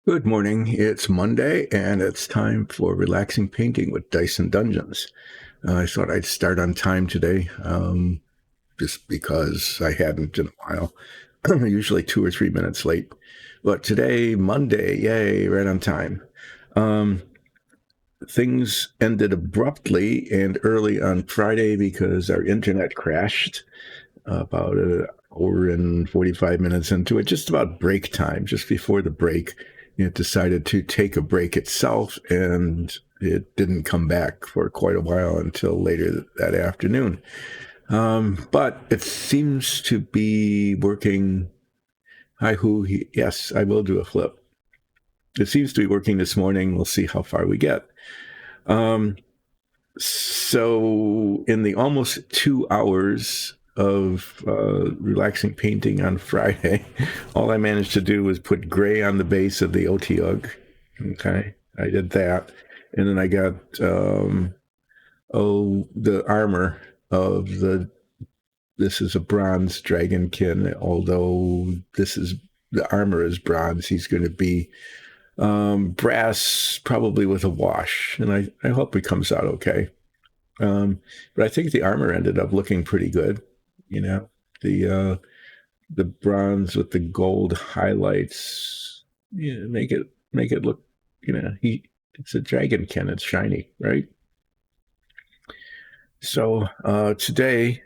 Good morning. It's Monday, and it's time for relaxing painting with Dice and Dungeons. I thought I'd start on time today, just because I hadn't in a while. Usually 2 or 3 minutes late, but today, Monday, yay, right on time. Um, Things ended abruptly and early on Friday because our internet crashed about an hour and 45 minutes into it, just about break time, just before the break. It decided to take a break itself, and it didn't come back for quite a while until later that afternoon. But it seems to be working. Hi, who? Yes, I will do a flip. It seems to be working this morning. We'll see how far we get. Um, So, in the almost 2 hours of relaxing painting on Friday, all I managed to do was put gray on the base of the Otyugh. Okay, I did that, and then I got the armor of the. This is a bronze dragonkin, although the armor is bronze. He's going to be brass, probably with a wash, and I hope it comes out okay. But I think the armor ended up looking pretty good. You know, the uh, the bronze with the gold highlights, make it look. It's a dragonkin. It's shiny, right? So today,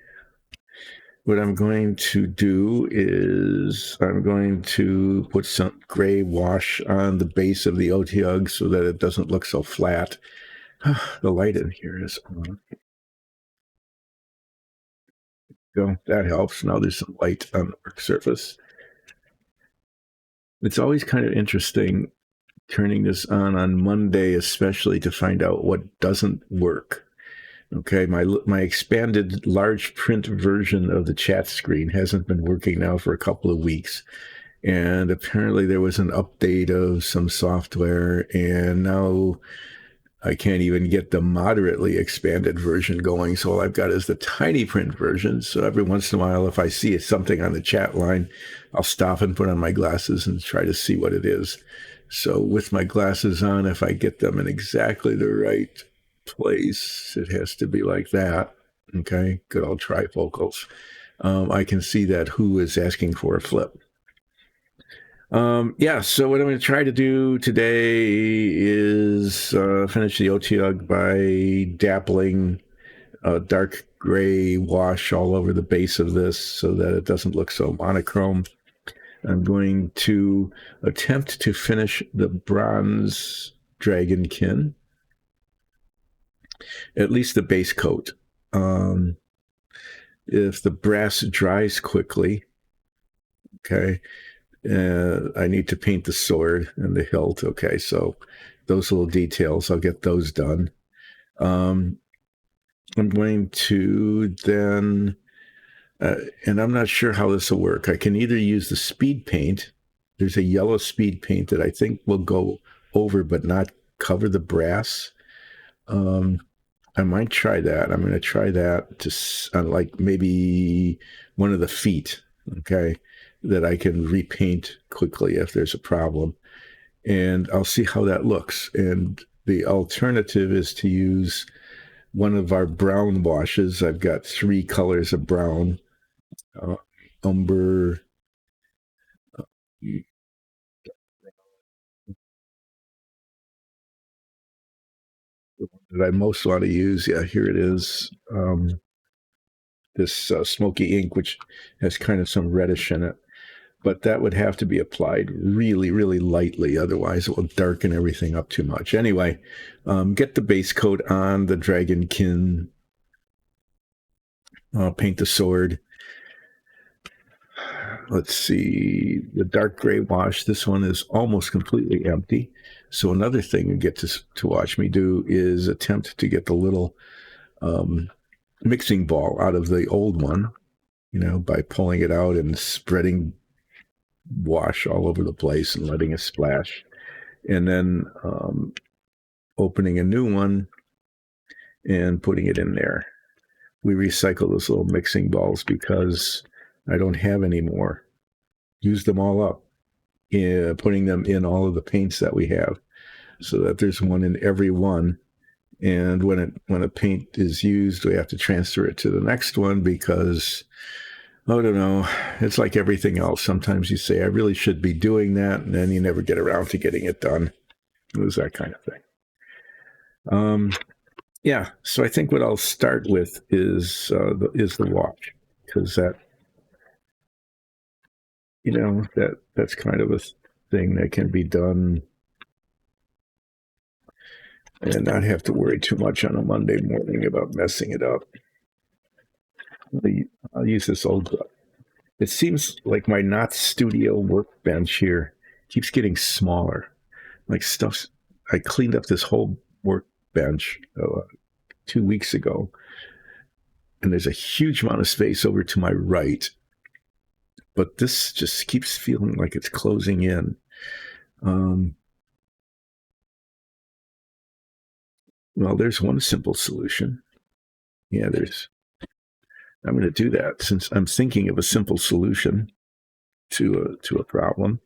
what I'm going to do is I'm going to put some gray wash on the base of the Otyugh so that it doesn't look so flat. The light in here is on. So that helps. Now there's some light on the work surface. It's always kind of interesting turning this on Monday, especially to find out what doesn't work. Okay, my expanded large print version of the chat screen hasn't been working now for a couple of weeks, and apparently there was an update of some software, and now I can't even get the moderately expanded version going. So all I've got is the tiny print version. So every once in a while, if I see something on the chat line, I'll stop and put on my glasses and try to see what it is. So with my glasses on, if I get them in exactly the right place, it has to be like that. Okay, good old trifocals. I can see that who is asking for a flip. Yeah, so what I'm going to try to do today is finish the Otyugh by dappling a dark gray wash all over the base of this so that it doesn't look so monochrome. I'm going to attempt to finish the bronze dragonkin, at least the base coat. If the brass dries quickly, okay, I need to paint the sword and the hilt. Okay, so those little details, I'll get those done. I'm going to then, and I'm not sure how this will work. I can either use the speed paint. There's a yellow speed paint that I think will go over but not cover the brass. I might try that. I'm going to try that to like maybe one of the feet, okay, that I can repaint quickly if there's a problem. And I'll see how that looks. And the alternative is to use one of our brown washes. I've got 3 colors of brown, umber. That I most want to use. Yeah, here it is. This smoky ink, which has kind of some reddish in it. But that would have to be applied really, really lightly. Otherwise, it will darken everything up too much. Anyway, get the base coat on the dragonkin. Paint the sword. Let's see, the dark gray wash. This one is almost completely empty. So another thing you get to watch me do is attempt to get the little mixing ball out of the old one, by pulling it out and spreading wash all over the place and letting it splash. And then opening a new one and putting it in there. We recycle those little mixing balls because I don't have any more. Use them all up. putting them in all of the paints that we have, so that there's one in every one. And when a paint is used, we have to transfer it to the next one because, I don't know, it's like everything else. Sometimes you say, I really should be doing that, and then you never get around to getting it done. It was that kind of thing. Yeah, so I think what I'll start with is the watch, because that's kind of a thing that can be done and not have to worry too much on a Monday morning about messing it up. I'll use this old. It seems like my not studio workbench here keeps getting smaller. Like stuff, I cleaned up this whole workbench 2 weeks ago, and there's a huge amount of space over to my right, but this just keeps feeling like it's closing in. Well, there's one simple solution. Yeah, I'm going to do that since I'm thinking of a simple solution to a problem.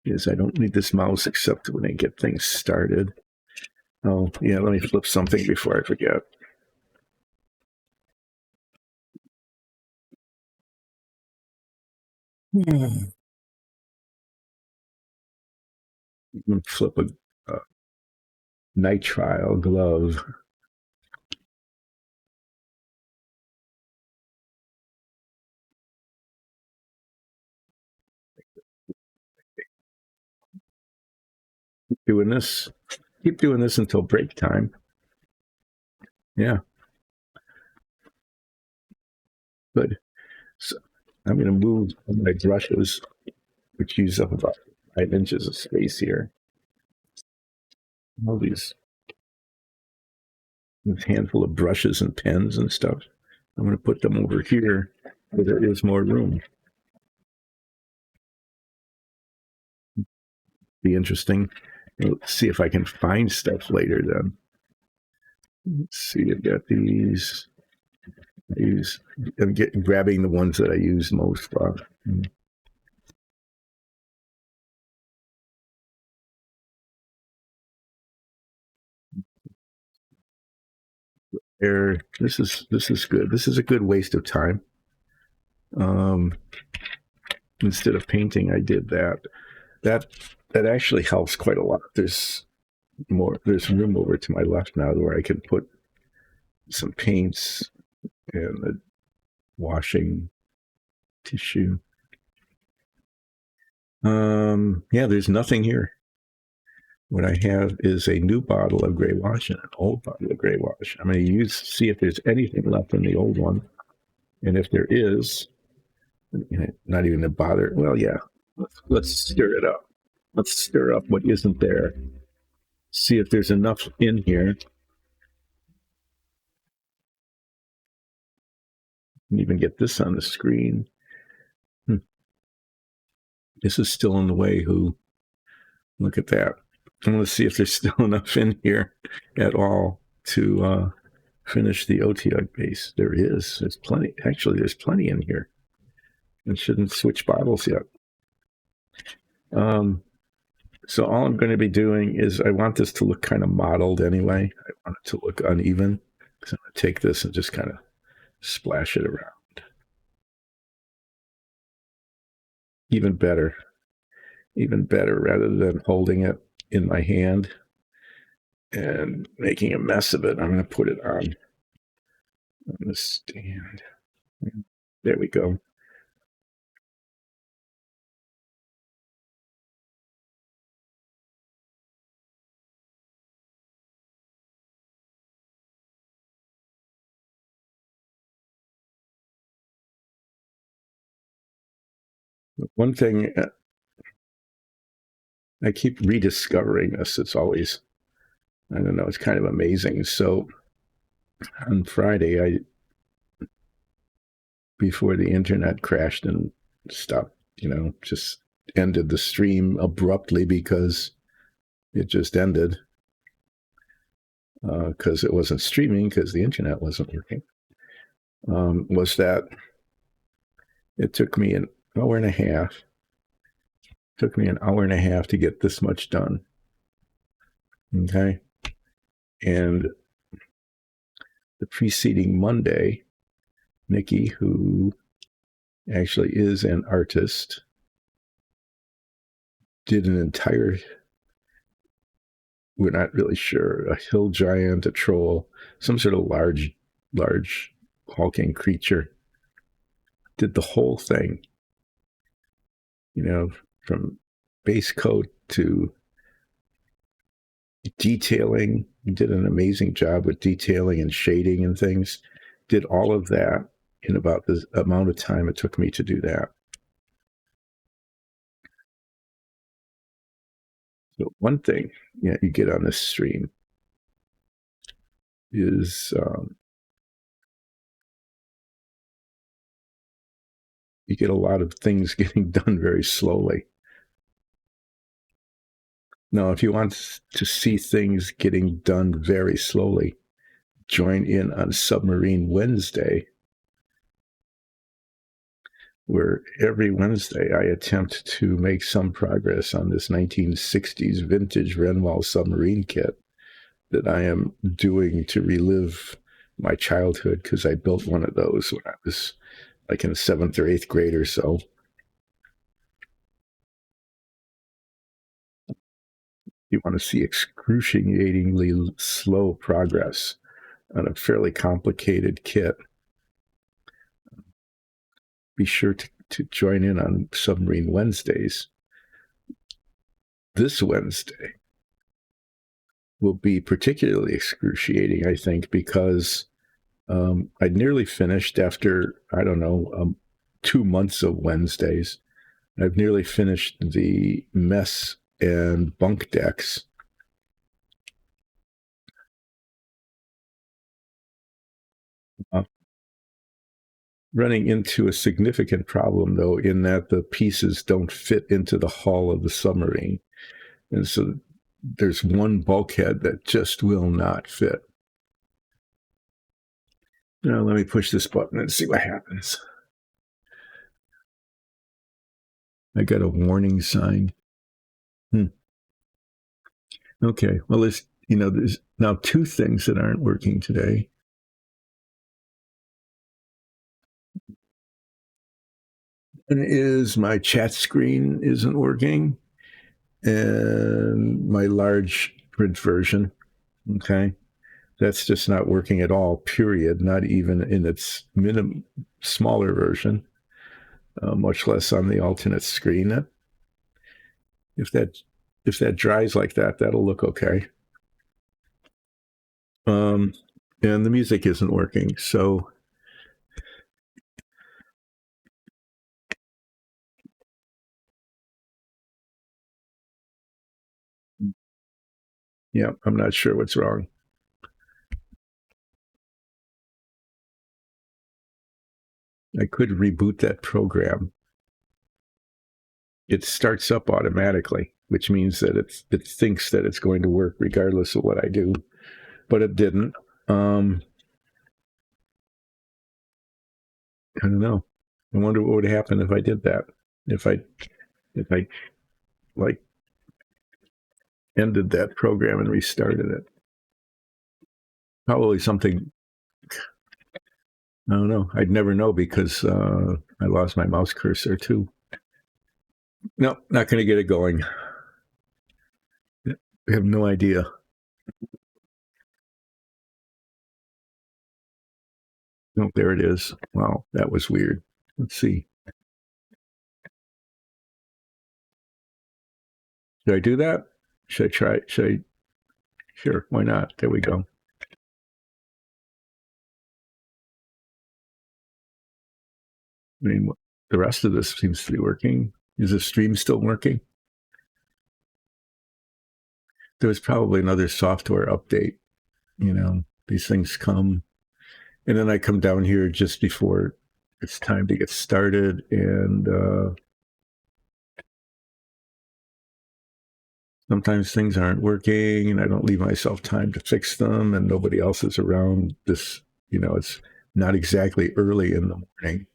Is I don't need this mouse except when I get things started. Oh, yeah, let me flip something before I forget. I'm going to flip a nitrile glove. Keep doing this until break time. Yeah. Good. So I'm going to move my brushes, which use up about 5 inches of space here. All these handful of brushes and pens and stuff. I'm going to put them over here where there is more room. Be interesting. Let's see if I can find stuff later then. Let's see, I've got these. I'm grabbing the ones that I use most often. This is good. This is a good waste of time. Instead of painting, I did that. That actually helps quite a lot. There's room over to my left now where I can put some paints and the washing tissue. Yeah, there's nothing here. What I have is a new bottle of gray wash and an old bottle of gray wash. I'm going to see if there's anything left in the old one. And if there is, not even to bother. Well, yeah, let's stir it up. Let's stir up what isn't there. See if there's enough in here. And even get this on the screen. This is still in the way, Who? Look at that. I want to see if there's still enough in here at all to finish the OTUG base. There is. There's plenty. Actually, there's plenty in here. I shouldn't switch bottles yet. So all I'm going to be doing is I want this to look kind of mottled anyway. I want it to look uneven. So I'm going to take this and just kind of splash it around. Even better rather than holding it in my hand and making a mess of it. I'm going to put it on the stand. There we go. One thing, I keep rediscovering this. It's always, I don't know, it's kind of amazing. So on Friday, before the internet crashed and stopped, just ended the stream abruptly because it just ended. Because it wasn't streaming, because the internet wasn't working. Was that it took me an hour and a half Took me an hour and a half to get this much done. Okay. And the preceding Monday, Nikki, who actually is an artist, did an entire, we're not really sure, a hill giant, a troll, some sort of large hulking creature. Did the whole thing, from base coat to detailing. Did an amazing job with detailing and shading and things. Did all of that in about the amount of time it took me to do that. So one thing you get on this stream is you get a lot of things getting done very slowly. Now, if you want to see things getting done very slowly, join in on Submarine Wednesday, where every Wednesday I attempt to make some progress on this 1960s vintage Renwall submarine kit that I am doing to relive my childhood, because I built one of those when I was like in 7th or 8th grade or so. You want to see excruciatingly slow progress on a fairly complicated kit, be sure to join in on Submarine Wednesdays. This Wednesday will be particularly excruciating, I think, because I'd nearly finished after, 2 months of Wednesdays. I've nearly finished the mess and bunk decks. Running into a significant problem, though, in that the pieces don't fit into the hull of the submarine. And so there's one bulkhead that just will not fit. Now, let me push this button and see what happens. I got a warning sign. Okay, well, there's now 2 things that aren't working today. One is my chat screen isn't working, and my large print version, okay, that's just not working at all, period, not even in its smaller version, much less on the alternate screen. If that dries like that, that'll look okay. And the music isn't working, so yeah, I'm not sure what's wrong. I could reboot that program. It starts up automatically, which means that it thinks that it's going to work regardless of what I do, but it didn't. I don't know. I wonder what would happen if I did that. If I like ended that program and restarted it. Probably something. I don't know. I'd never know, because I lost my mouse cursor too. No, not going to get it going. I have no idea. No, there it is. Wow, that was weird. Let's see. Should I do that? Should I try? Sure, why not? There we go. I mean, the rest of this seems to be working. Is the stream still working? There was probably another software update. These things come, and then I come down here just before it's time to get started, and sometimes things aren't working, and I don't leave myself time to fix them, and nobody else is around. It's not exactly early in the morning.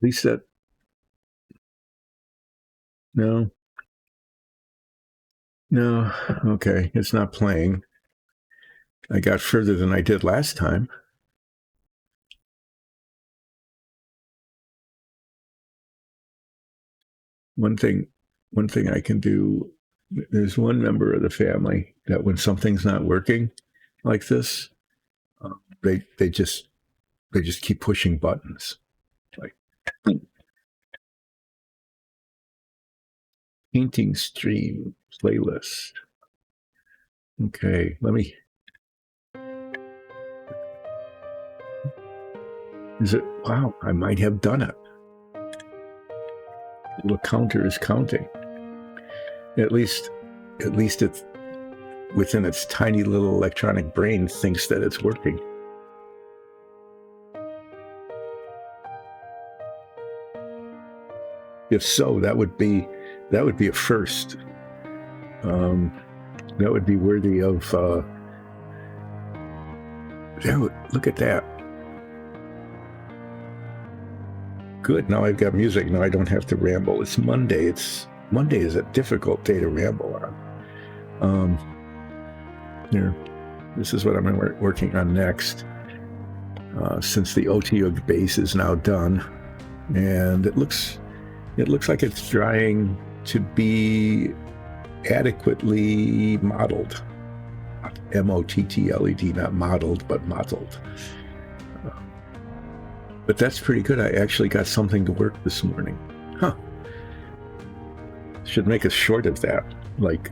least that, no, no, okay, it's not playing. I got further than I did last time. One thing I can do, there's one member of the family that when something's not working like this, they just keep pushing buttons. Like painting stream playlist. Okay, let me. Is it? Wow, I might have done it. The little counter is counting. At least it's within its tiny little electronic brain thinks that it's working. If so, that would be a first. That would be worthy of. Look at that. Good. Now I've got music. Now I don't have to ramble. It's Monday. Monday is a difficult day to ramble on. Here, this is what I'm working on next. Since the Otyugh base is now done, and it looks like it's trying to be adequately modeled. MOTTLED, not modeled, but modeled. But that's pretty good. I actually got something to work this morning. Huh. Should make a short of that. Like,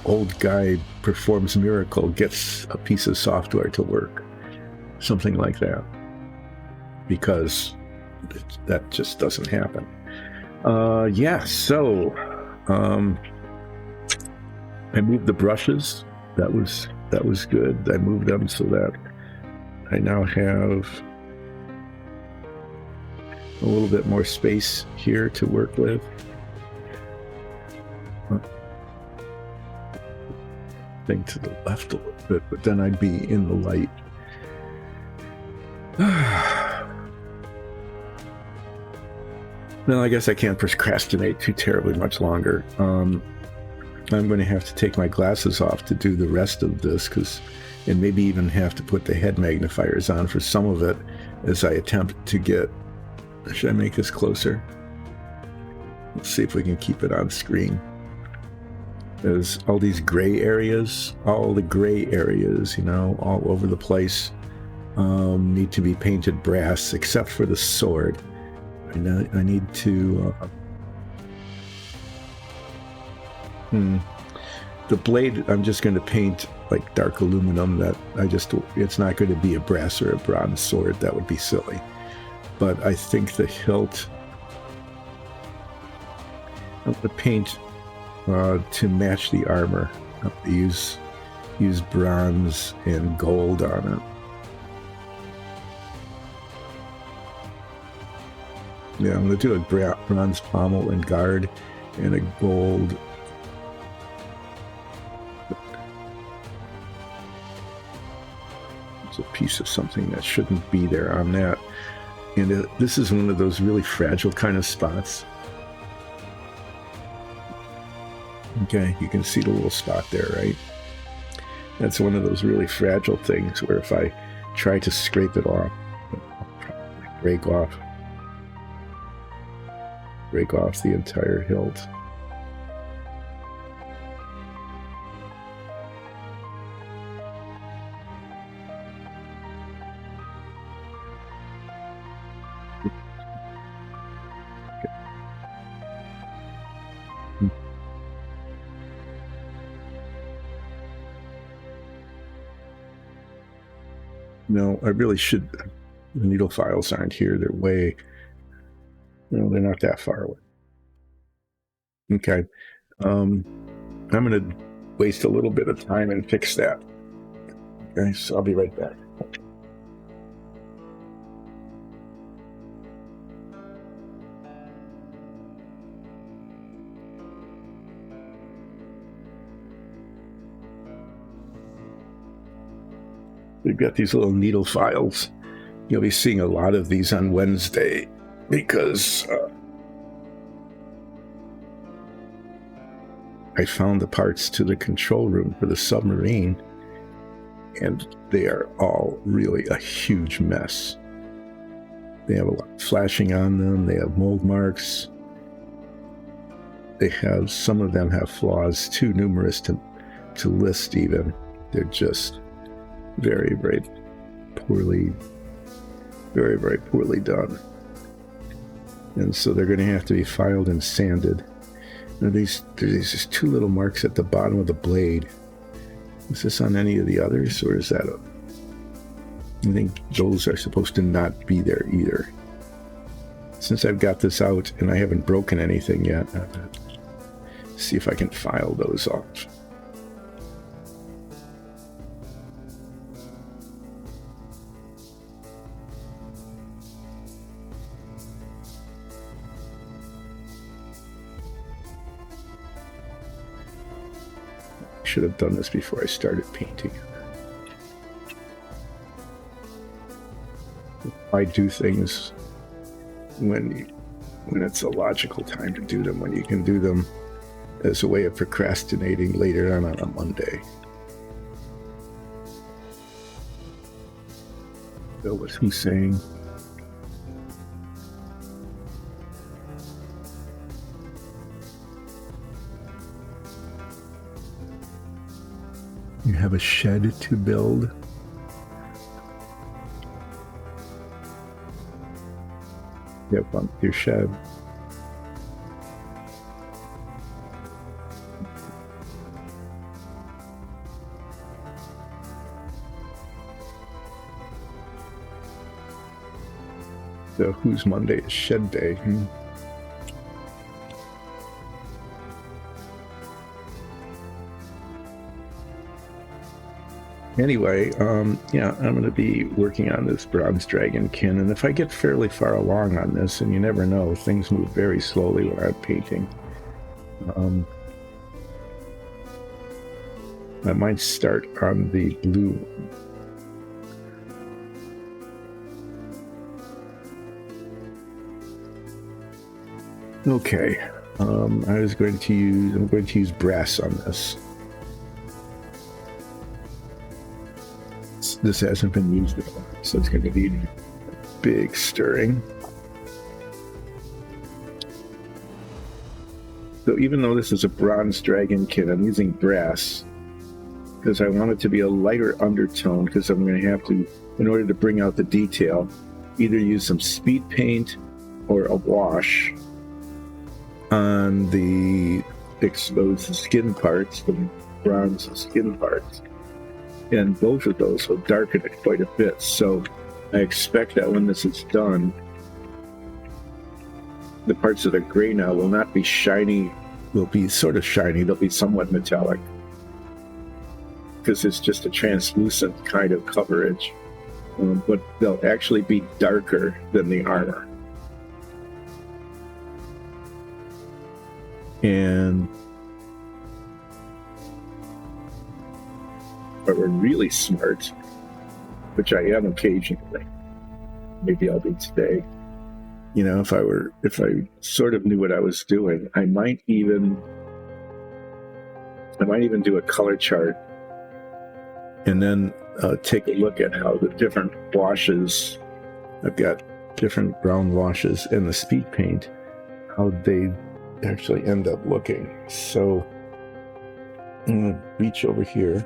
old guy performs miracle, gets a piece of software to work. Something like that. Because that just doesn't happen. So I moved the brushes. That was good. I moved them so that I now have a little bit more space here to work with. Thing to the left a little bit, but then I'd be in the light. Well, I guess I can't procrastinate too terribly much longer. I'm going to have to take my glasses off to do the rest of this, and maybe even have to put the head magnifiers on for some of it as I attempt to get. Should I make this closer? Let's see if we can keep it on screen. There's all these gray areas, all over the place, need to be painted brass, except for the sword. I need to. The blade, I'm just going to paint like dark aluminum. It's not going to be a brass or a bronze sword. That would be silly. But I think the hilt, I'm going to paint to match the armor. Use bronze and gold on it. Yeah, I'm going to do a bronze pommel and guard and a gold. It's a piece of something that shouldn't be there on that. And this is one of those really fragile kind of spots. Okay, you can see the little spot there, right? That's one of those really fragile things where if I try to scrape it off, I'll probably break off the entire hilt. No, I really should. The needle files aren't here. They're way. No, they're not that far away. Okay. I'm going to waste a little bit of time and fix that. Okay, so I'll be right back. We've got these little needle files. You'll be seeing a lot of these on Wednesday. because I found the parts to the control room for the submarine, and they are all really a huge mess. They have a lot of flashing on them. They have mold marks. They have, some of them have flaws too numerous to list even. They're just very, very poorly done. And so they're going to have to be filed and sanded. Now there's just two little marks at the bottom of the blade. Is this on any of the others, or is that I think those are supposed to not be there either. Since I've got this out and I haven't broken anything yet, see if I can file those off. Should have done this before I started painting. I do things when it's a logical time to do them, when you can do them as a way of procrastinating later on a Monday. So what's he saying? You have a shed to build. Yep, on your shed. So whose Monday is shed day? Anyway, yeah, I'm going to be working on this bronze dragonkin, and if I get fairly far along on this, and you never know, things move very slowly when I'm painting, I might start on the blue. Okay, I'm going to use brass on this. This hasn't been used at all, so it's going to need big stirring. So even though this is a bronze dragonkin, I'm using brass because I want it to be a lighter undertone, because I'm going to have to, in order to bring out the detail, either use some speed paint or a wash on the exposed skin parts, the bronze skin parts. And both of those will darken it quite a bit. So I expect that when this is done, the parts that are gray now will not be shiny, will be sort of shiny, they'll be somewhat metallic. Because it's just a translucent kind of coverage. But they'll actually be darker than the armor. And but we're really smart, which I am occasionally. Maybe I'll be today. You know, if I sort of knew what I was doing, I might even do a color chart and then take a look at how the different washes, I've got different brown washes and the speed paint, how they actually end up looking. So I'm going to reach over here.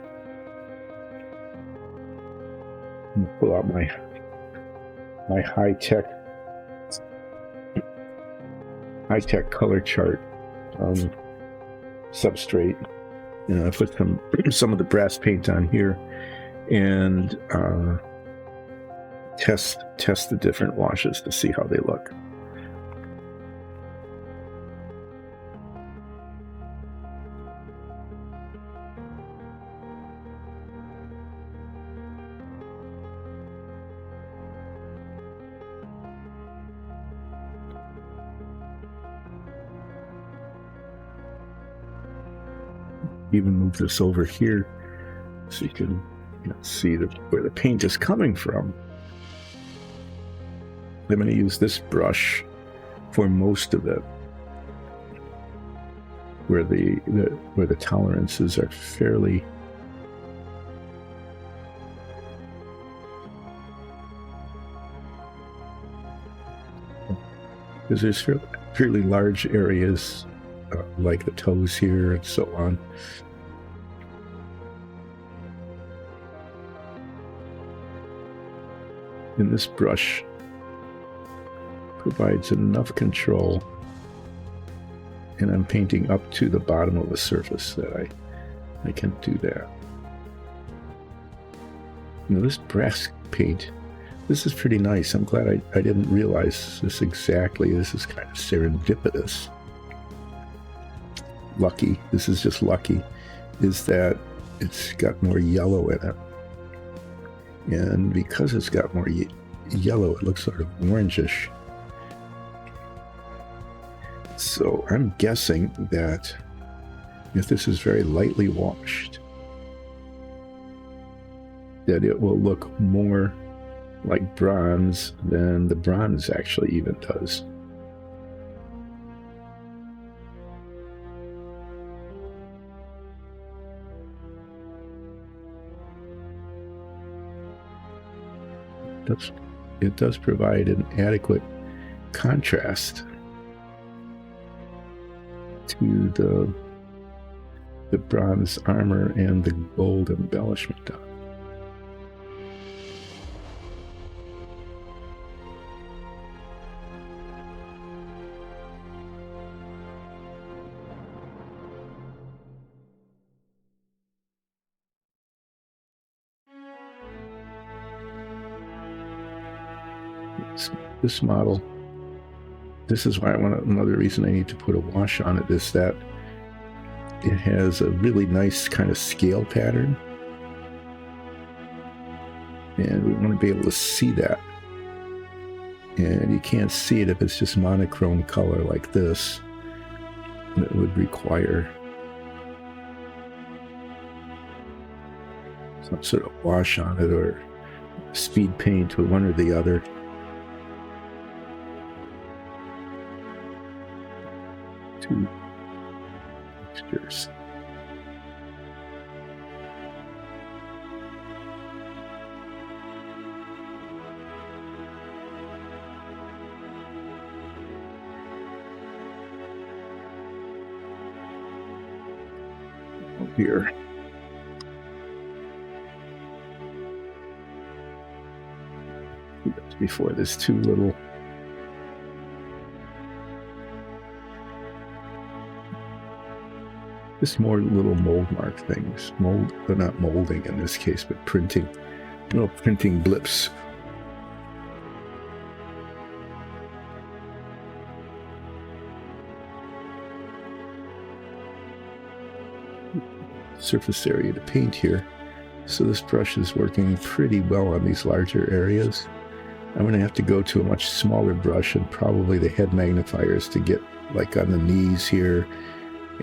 Pull out my high-tech color chart substrate. You know, I put some of the brass paint on here and test the different washes to see how they look. Even move this over here so you can see where the paint is coming from. I'm going to use this brush for most of it, where the tolerances are fairly because there's fairly large areas like the toes here and so on. And this brush provides enough control, and I'm painting up to the bottom of the surface that I can do that. Now this brass paint, this is pretty nice. I'm glad I didn't realize this exactly. This is kind of serendipitous. Lucky, this is just lucky, is that it's got more yellow in it. And because it's got more yellow, it looks sort of orangish. So I'm guessing that if this is very lightly washed, that it will look more like bronze than the bronze actually even does. It does provide an adequate contrast to the bronze armor and the gold embellishment on it. This model, this is why another reason I need to put a wash on it is that it has a really nice kind of scale pattern, and we want to be able to see that. And you can't see it if it's just monochrome color like this. It would require some sort of wash on it or speed paint, or one or the other. Two textures. Oh, here. Before there's too little. Just more little mold mark things. They're not molding in this case, but printing. Little printing blips. Surface area to paint here. So this brush is working pretty well on these larger areas. I'm going to have to go to a much smaller brush and probably the head magnifiers to get like on the knees here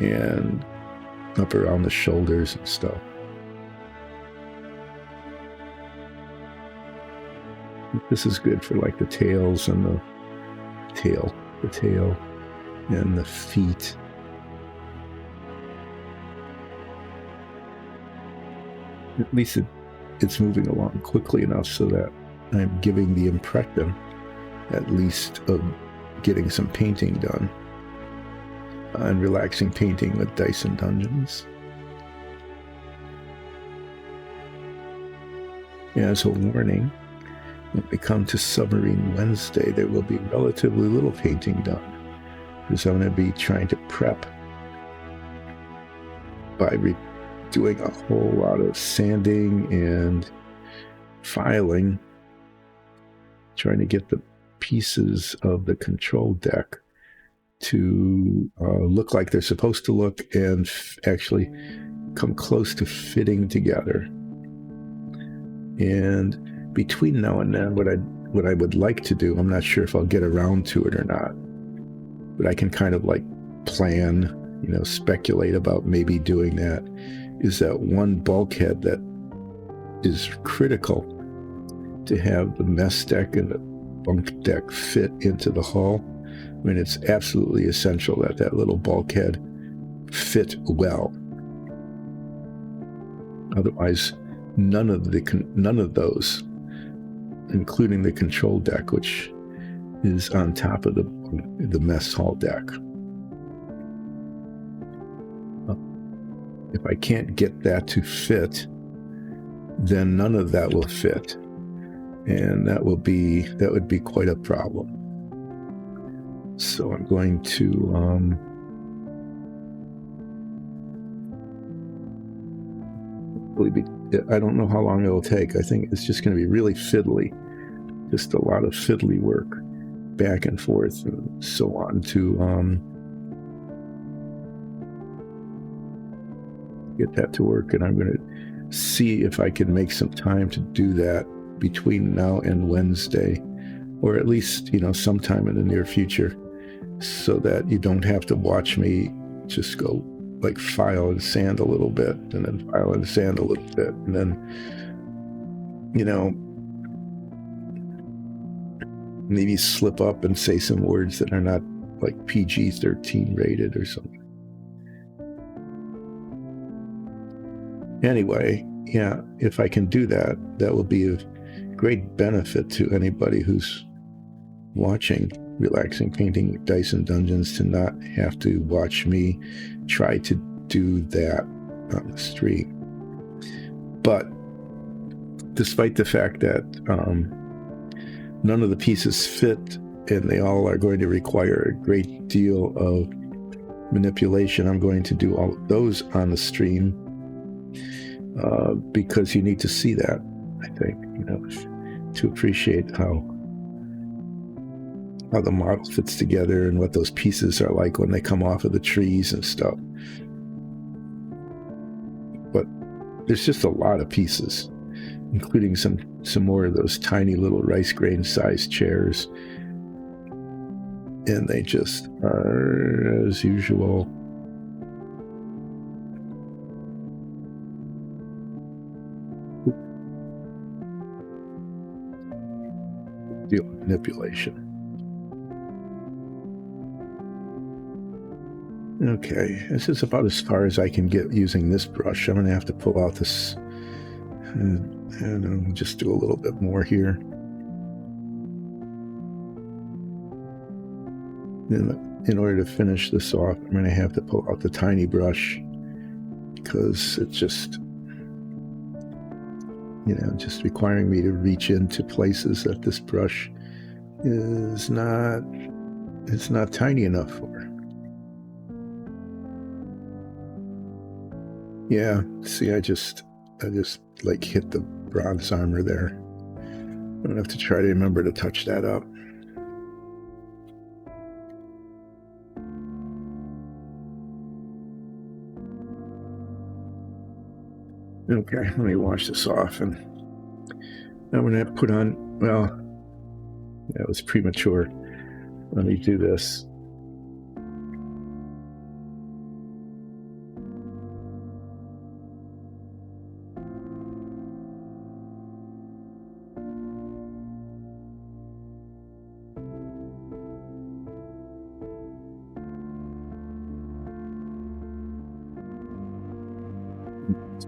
and up around the shoulders and stuff. This is good for like the tails and the tail and the feet. At least it's moving along quickly enough so that I'm giving the impression, at least, of getting some painting done. And relaxing painting with Dice and Dungeons. As a warning, when we come to Submarine Wednesday, there will be relatively little painting done, because I'm going to be trying to prep by doing a whole lot of sanding and filing, trying to get the pieces of the control deck to look like they're supposed to look and actually come close to fitting together. And between now and then, what I would like to do, I'm not sure if I'll get around to it or not, but I can kind of like plan, speculate about maybe doing that, is that one bulkhead that is critical to have the mess deck and bunk deck fit into the hull. I mean, it's absolutely essential that that little bulkhead fit well. Otherwise, none of those, including the control deck, which is on top of the mess hall deck. If I can't get that to fit, then none of that will fit, and that would be quite a problem. So I'm going to I don't know how long it'll take. I think it's just going to be really fiddly, just a lot of fiddly work back and forth and so on to get that to work. And I'm going to see if I can make some time to do that between now and Wednesday, or at least, sometime in the near future, so that you don't have to watch me just go like file and sand a little bit and then file and sand a little bit and then, maybe slip up and say some words that are not like PG-13 rated or something. Anyway, yeah, if I can do that, that will be of great benefit to anybody who's watching Relaxing Painting with Dice and Dungeons, to not have to watch me try to do that on the stream. But despite the fact that none of the pieces fit and they all are going to require a great deal of manipulation, I'm going to do all of those on the stream because you need to see that, I think, to appreciate how the model fits together and what those pieces are like when they come off of the trees and stuff. But there's just a lot of pieces, including some more of those tiny little rice grain sized chairs. And they just are, as usual, deal with manipulation. Okay, this is about as far as I can get using this brush. I'm going to have to pull out this and I'll just do a little bit more here. In order to finish this off, I'm going to have to pull out the tiny brush because it's just, just requiring me to reach into places that this brush is not, it's not tiny enough for. Yeah, see, I just like hit the bronze armor there. I'm gonna have to try to remember to touch that up. Okay, let me wash this off, and I'm gonna put on, well, that was premature. Let me do this.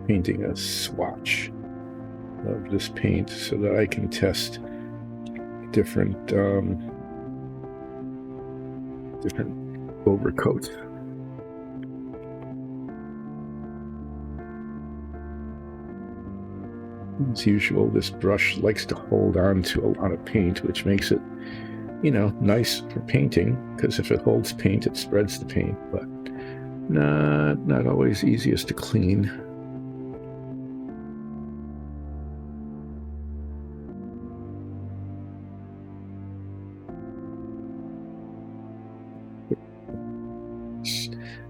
Painting a swatch of this paint so that I can test different overcoats. As usual, this brush likes to hold on to a lot of paint, which makes it, nice for painting, because if it holds paint, it spreads the paint, but not always easiest to clean.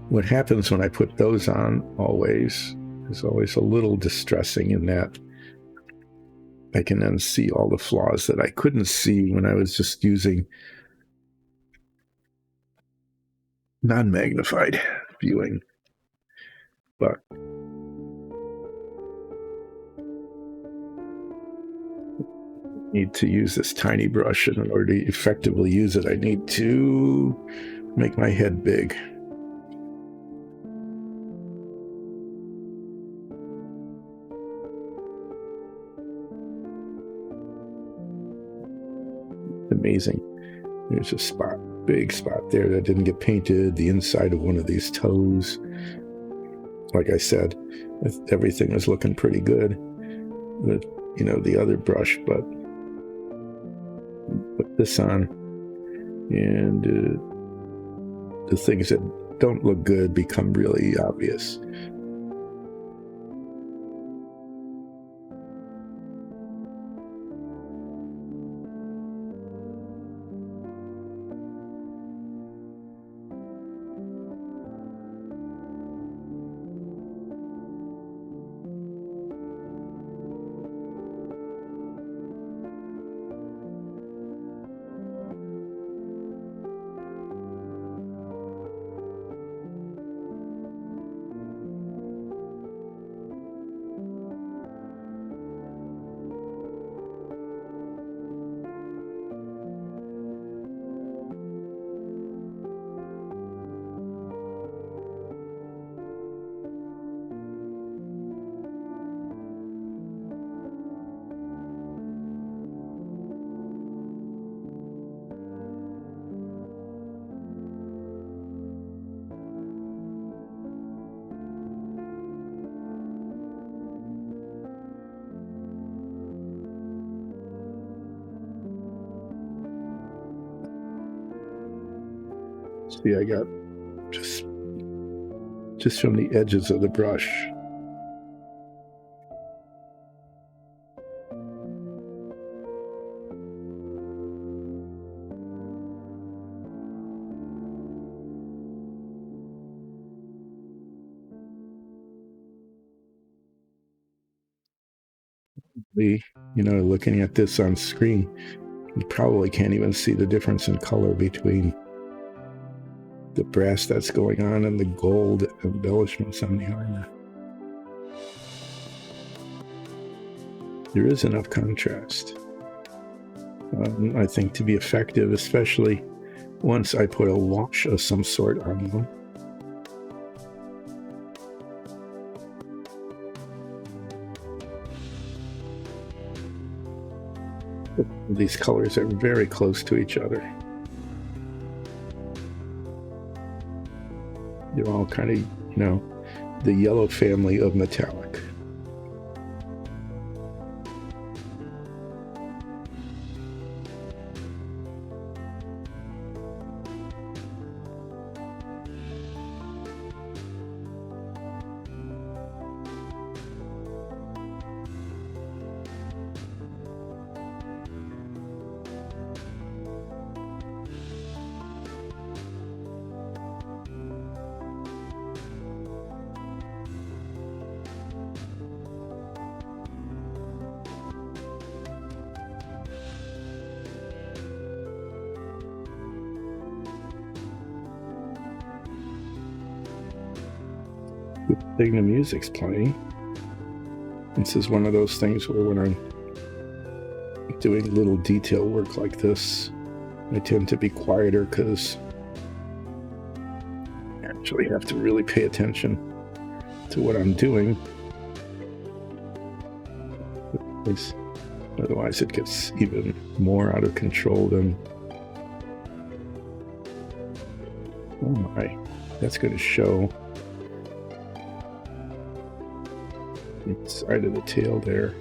What happens when I put those on is always a little distressing, in that I can then see all the flaws that I couldn't see when I was just using non-magnified viewing. But Need to use this tiny brush, and in order to effectively use it, I need to make my head big. Amazing. There's a spot, big spot there that didn't get painted, the inside of one of these toes. Like I said, everything was looking pretty good with, the other brush, but put this on, and the things that don't look good become really obvious. See, I got just from the edges of the brush. Looking at this on screen, you probably can't even see the difference in color between the brass that's going on and the gold embellishments on the armor. There is enough contrast, I think, to be effective, especially once I put a wash of some sort on them. These colors are very close to each other. They're all kind of, the yellow family of metallic. Good thing the music's playing. This is one of those things where when I'm doing little detail work like this, I tend to be quieter because I actually have to really pay attention to what I'm doing. Otherwise it gets even more out of control than... Oh my, that's going to show the side of the tail there.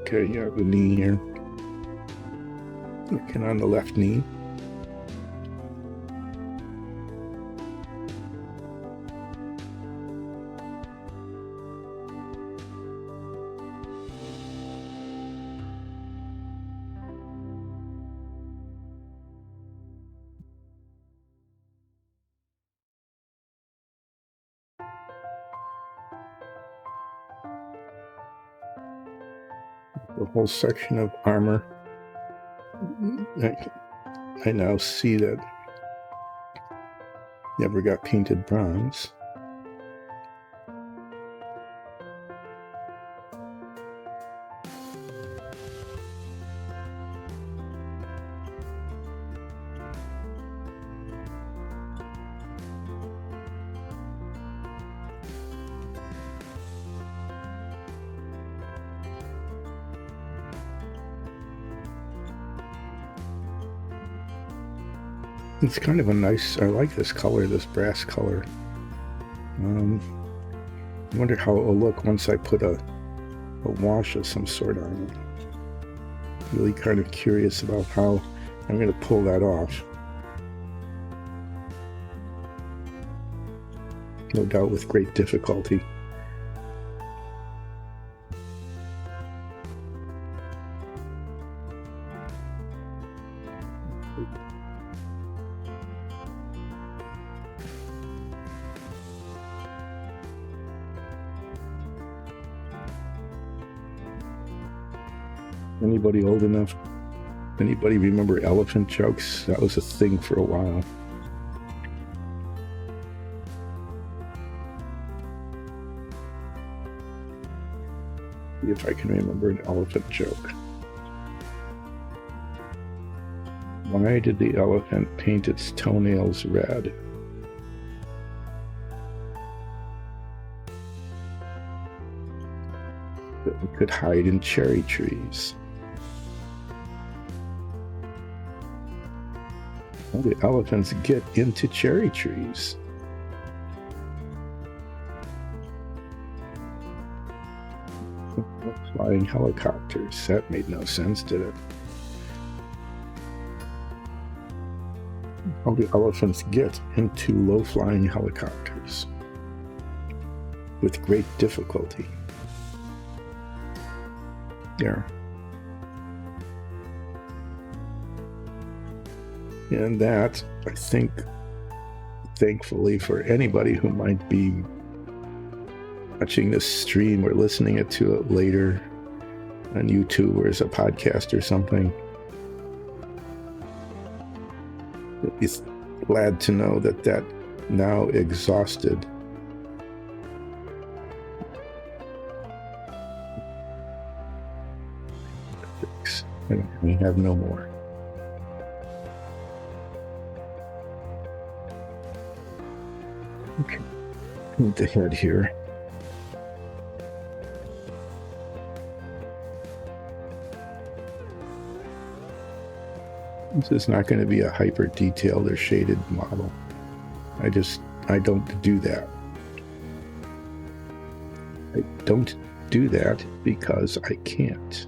Okay, yeah, the knee here. Working on the left knee. the whole section of armor. I now see that never got painted bronze. It's kind of a nice, I like this color, this brass color. I wonder how it will look once I put a wash of some sort on it. Really kind of curious about how I'm going to pull that off. No doubt with great difficulty. Anybody old enough? Anybody remember elephant jokes? That was a thing for a while. See if I can remember an elephant joke. Why did the elephant paint its toenails red? That it could hide in cherry trees. How do elephants get into cherry trees? Flying helicopters. That made no sense, did it? How do elephants get into low-flying helicopters? With great difficulty. There. And that, I think, thankfully for anybody who might be watching this stream or listening to it later on YouTube or as a podcast or something, is glad to know that that now exhausted and we have no more. Okay, paint the head here. This is not going to be a hyper detailed or shaded model. I don't do that. I don't do that because I can't.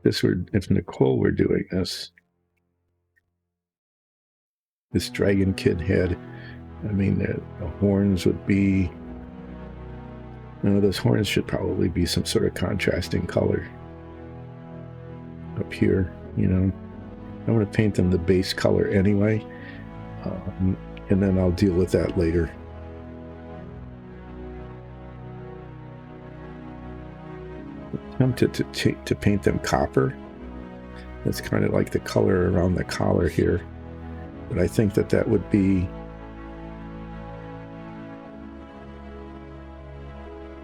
If Nicole were doing this dragonkin head, I mean, the horns would be, those horns should probably be some sort of contrasting color up here, I'm going to paint them the base color anyway, and then I'll deal with that later. I'm tempted to paint them copper. That's kind of like the color around the collar here, but I think that would be,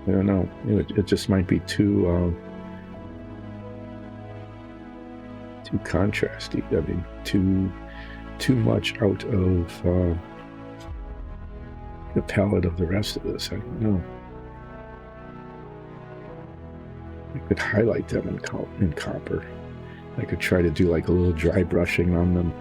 I don't know, it just might be too contrasty. I mean, too much out of the palette of the rest of this. I don't know. I could highlight them in copper. I could try to do like a little dry brushing on them.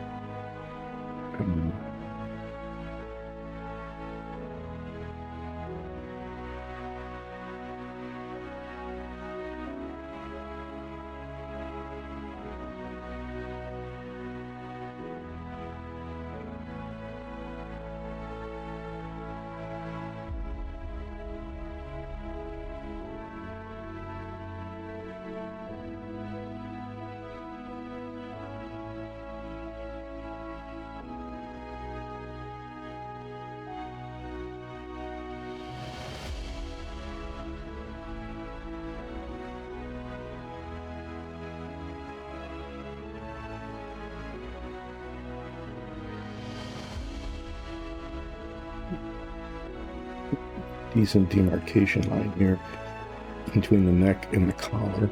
decent demarcation line here between the neck and the collar.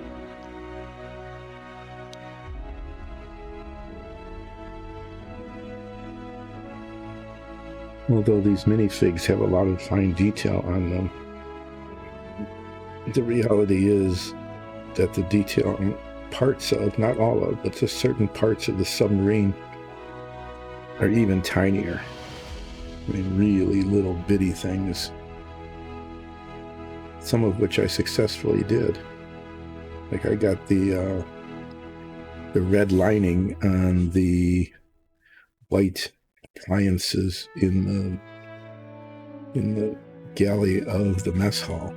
Although these minifigs have a lot of fine detail on them, the reality is that the detail on parts of, not all of, but just certain parts of the submarine are even tinier. I mean, really little bitty things, some of which I successfully did. Like I got the red lining on the white appliances in the galley of the mess hall.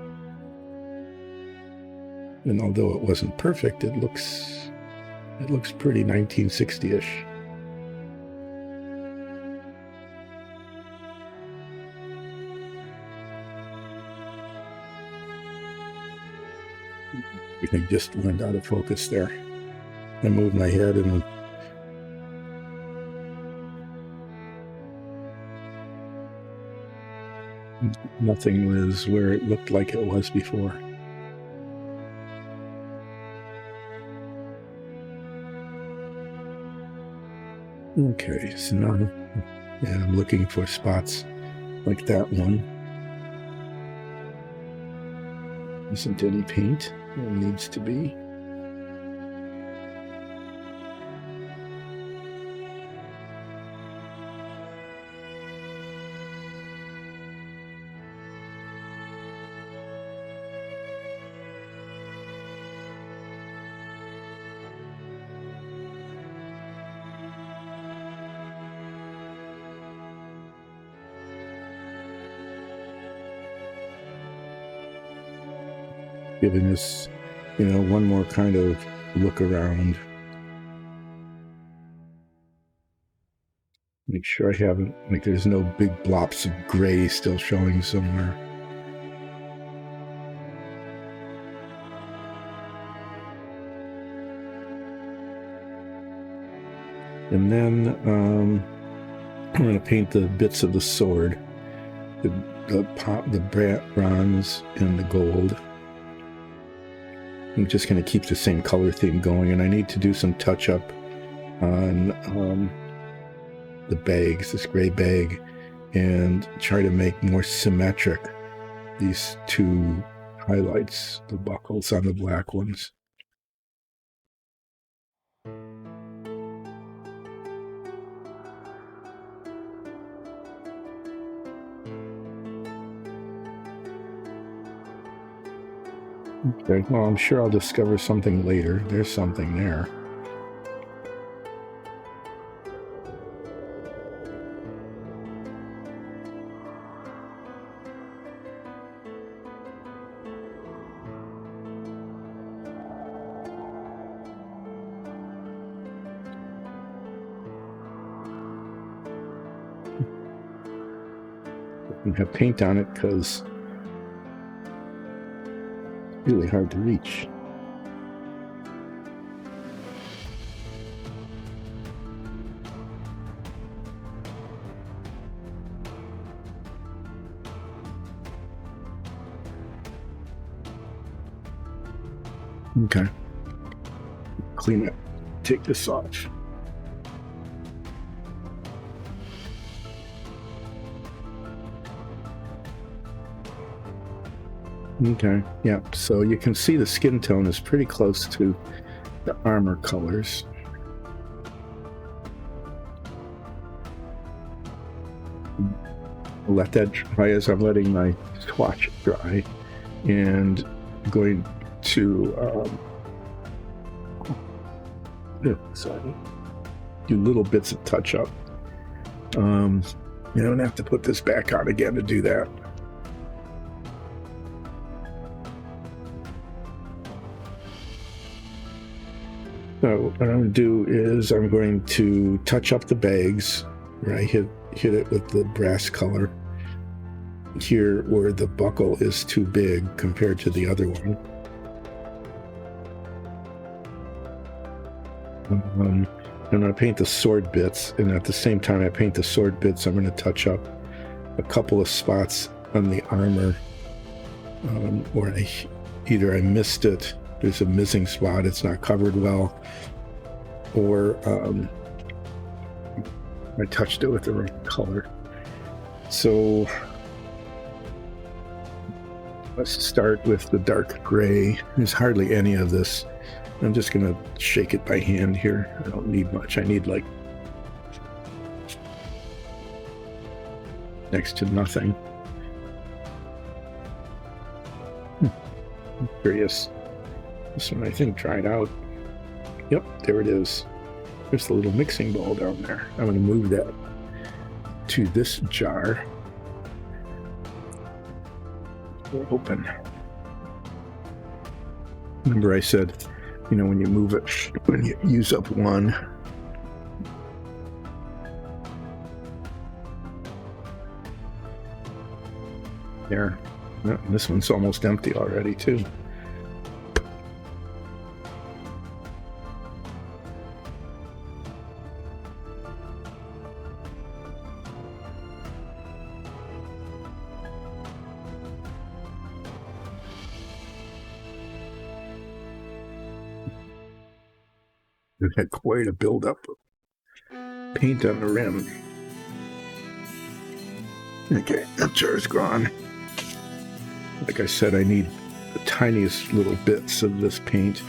And although it wasn't perfect, it looks pretty 1960-ish. Everything just went out of focus there. I moved my head and nothing was where it looked like it was before. Okay, so now I'm looking for spots like that one. Isn't any paint? There needs to be. Giving us, one more kind of look around. Make sure I haven't, there's no big blops of gray still showing somewhere. And then I'm going to paint the bits of the sword, the bronze and the gold. I'm just going to keep the same color theme going, and I need to do some touch-up on the bags, this gray bag, and try to make more symmetric these two highlights, the buckles on the black ones. Okay, well, I'm sure I'll discover something later. There's something there. I have paint on it because really hard to reach. Okay. Clean it. Take this off. Okay, yeah, so you can see the skin tone is pretty close to the armor colors. I'll let that dry as I'm letting my swatch dry, and I'm going to do little bits of touch-up. You don't have to put this back on again to do that. So what I'm going to do is I'm going to touch up the bags where I hit it with the brass color. Here where the buckle is too big compared to the other one. I'm going to paint the sword bits, and at the same time I paint the sword bits, I'm going to touch up a couple of spots on the armor or either I missed it, there's a missing spot, it's not covered well, or I touched it with the wrong color. So let's start with the dark gray. There's hardly any of this. I'm just going to shake it by hand here. I don't need much. I need like next to nothing. I'm curious. This one I think dried out. Yep, there it is. There's the little mixing bowl down there. I'm going to move that to this jar. We're open. Remember I said, you know, when you move it, when you use up one, there. This one's almost empty already too. It had quite a buildup of paint on the rim. Okay, that jar's gone. Like I said, I need the tiniest little bits of this paint,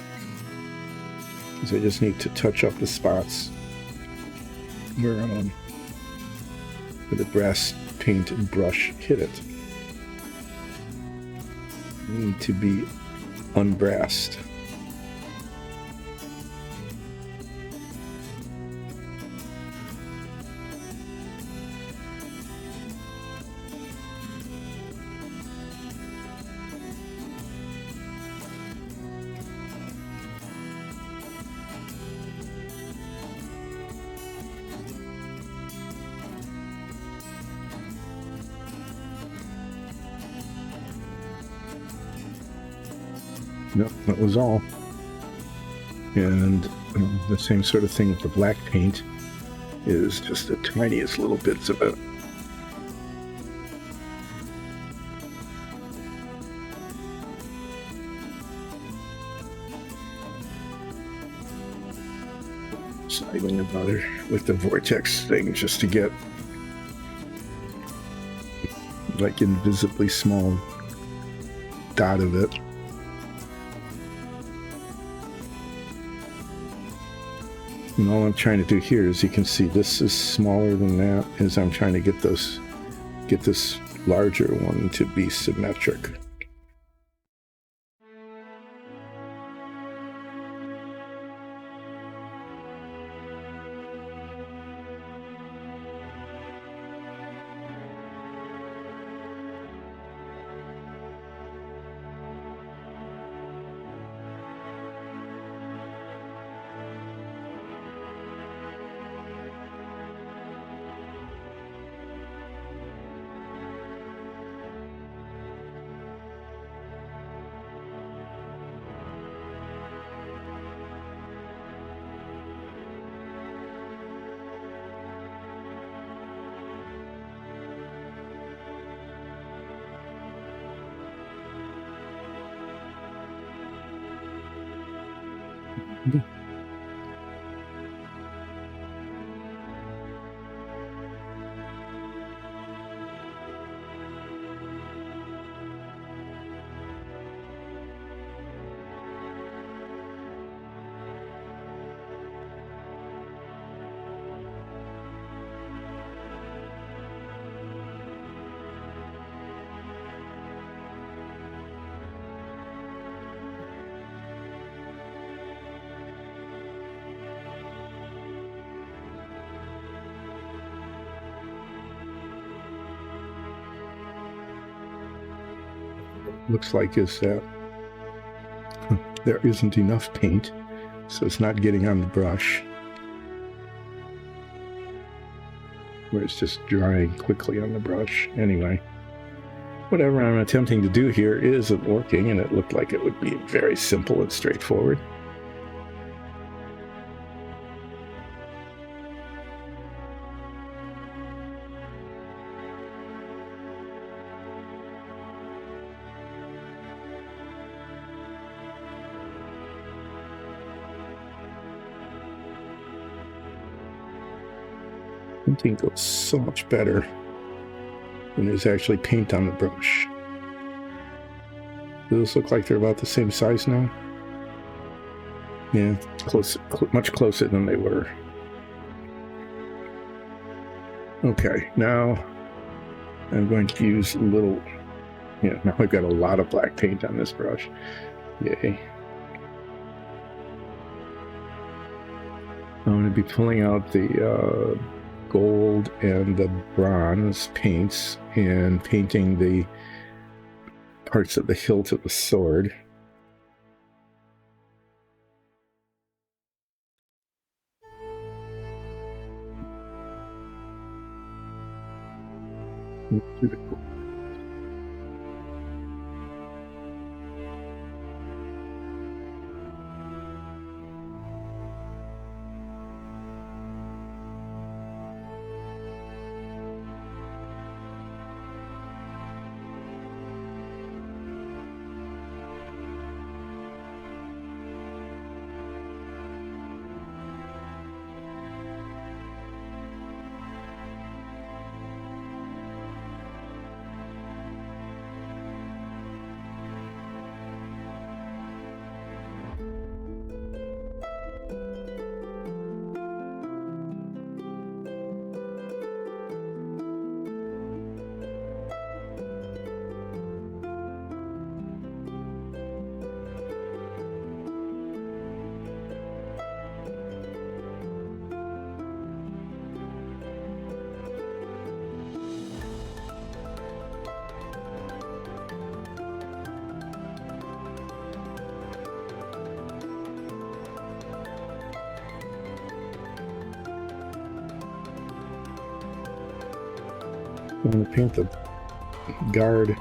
because I just need to touch up the spots where the brass paint and brush hit it. They need to be unbrassed. Nope, that was all. And the same sort of thing with the black paint, is just the tiniest little bits of it. Just not even bother with the vortex thing, just to get like invisibly small dot of it. And all I'm trying to do here is, you can see this is smaller than that, as I'm trying to get this larger one to be symmetric. Looks like is that there isn't enough paint, so it's not getting on the brush, where it's just drying quickly on the brush. Anyway, whatever I'm attempting to do here isn't working, and it looked like it would be very simple and straightforward. Painting goes so much better when there's actually paint on the brush. Do those look like they're about the same size now? Yeah, much closer than they were. Okay, now I'm going to use a little, yeah, now I've got a lot of black paint on this brush. Yay. I'm going to be pulling out the gold and the bronze paints and painting the parts of the hilt of the sword. I'm going to paint the guard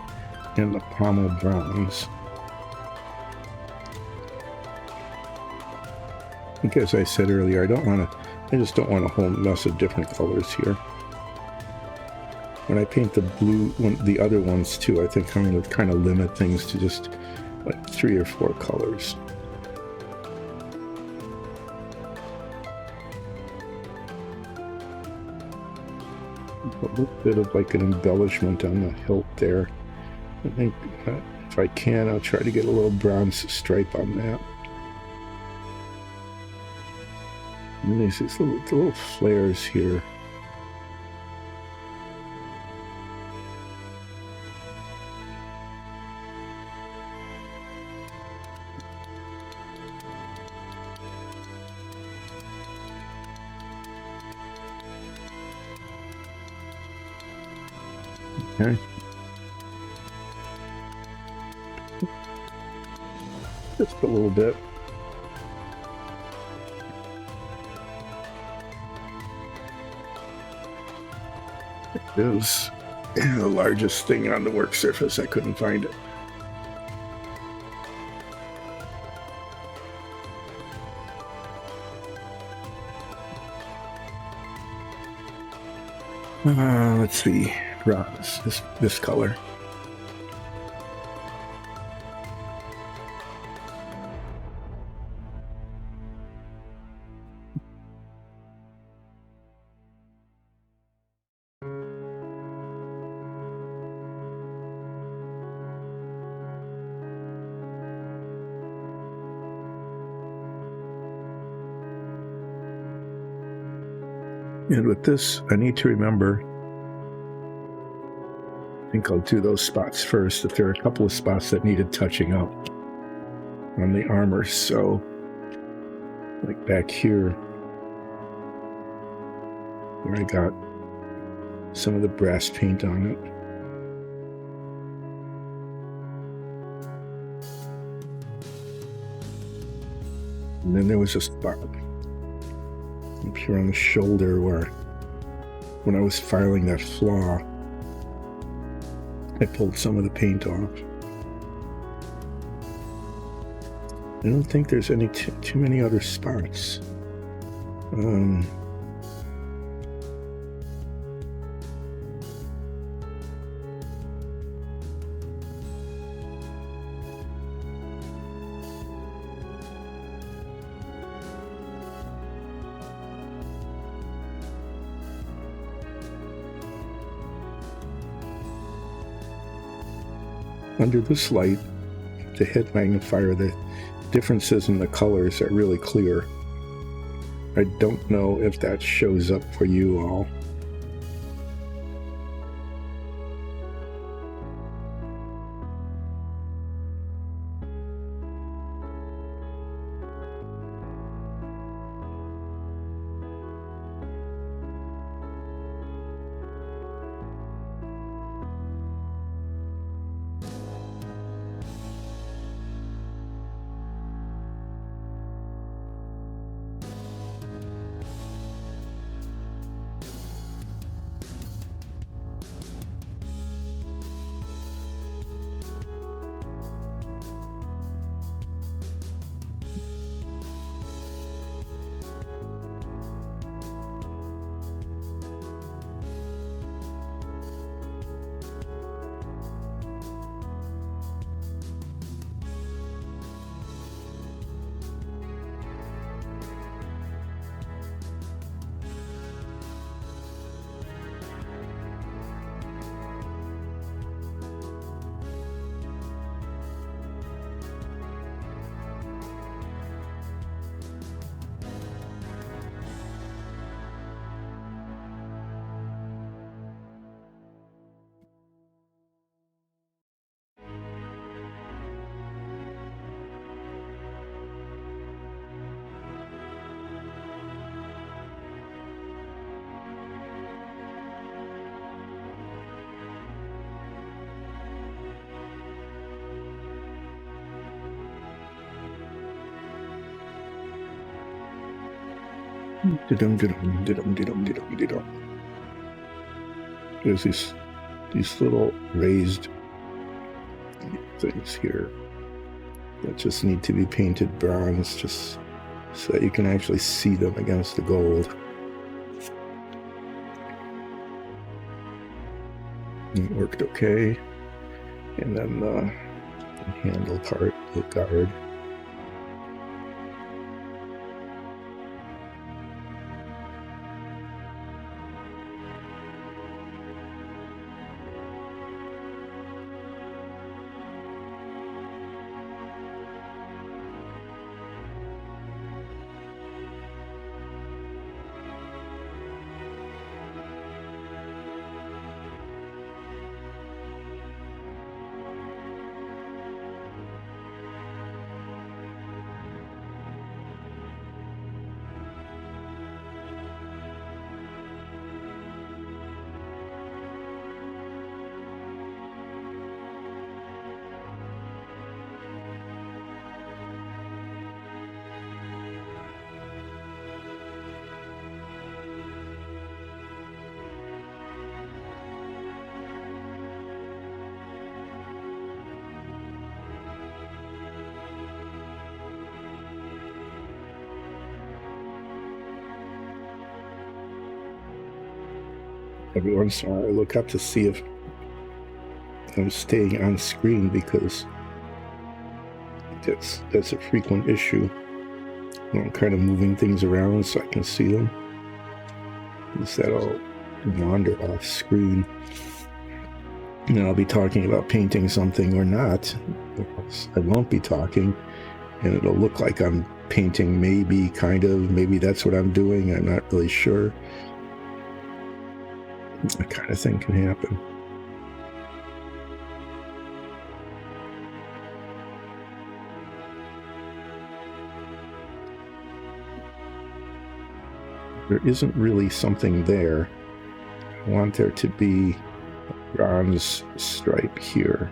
and the pommel bronze. I think, as I said earlier, I just don't want a whole mess of different colors here. When I paint the blue the other ones too, I think I'm going to kind of limit things to just like 3 or 4 colors. A little bit of like an embellishment on the hilt there. I think if I can, I'll try to get a little bronze stripe on that. And there's these little flares here. Okay. Just a little bit. It is the largest thing on the work surface. I couldn't find it. Let's see. Bronze, this color. And with this, I need to remember, I think I'll do those spots first, that there are a couple of spots that needed touching up on the armor. So, like back here, where I got some of the brass paint on it. And then there was a spot up here on the shoulder where, when I was filing that flaw, I pulled some of the paint off. I don't think there's any too many other spots. under this light, the head magnifier, the differences in the colors are really clear. I don't know if that shows up for you all. There's these little raised things here that just need to be painted bronze, just so that you can actually see them against the gold. It worked okay. And then the handle part, the guard. Every once in a while I look up to see if I'm staying on screen, because that's a frequent issue. I'm kind of moving things around so I can see them, instead I'll wander off screen. And I'll be talking about painting something or not. I won't be talking, and it'll look like I'm painting, maybe, kind of, maybe that's what I'm doing, I'm not really sure. That kind of thing can happen. There isn't really something there. I want there to be a bronze stripe here.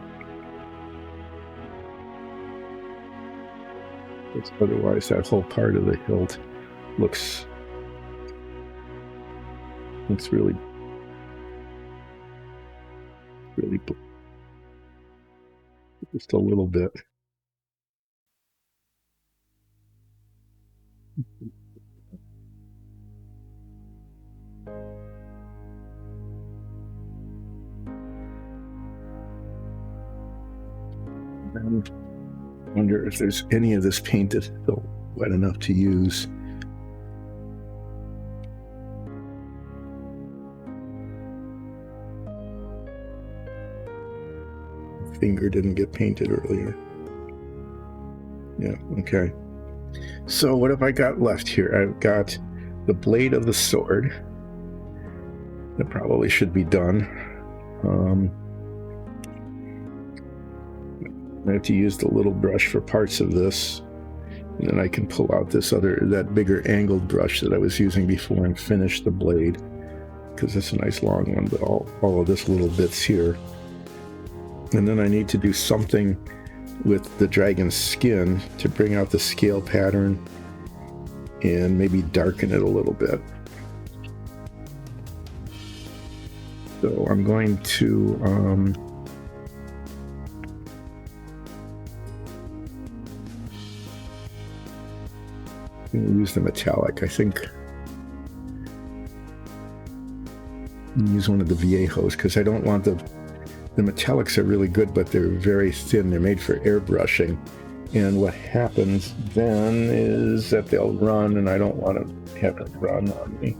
But otherwise, that whole part of the hilt looks really just a little bit. I wonder if there's any of this paint that's still wet enough to use. finger didn't get painted earlier. Yeah, okay. So what have I got left here? I've got the blade of the sword. That probably should be done. I have to use the little brush for parts of this. And then I can pull out that bigger angled brush that I was using before and finish the blade. Because it's a nice long one, but all of this little bits here. And then I need to do something with the dragon's skin to bring out the scale pattern and maybe darken it a little bit. So I'm going to use the metallic. I think use one of the Viejos because I don't want the metallics are really good, but they're very thin. They're made for airbrushing, and what happens then is that they'll run, and I don't want to have it run on me.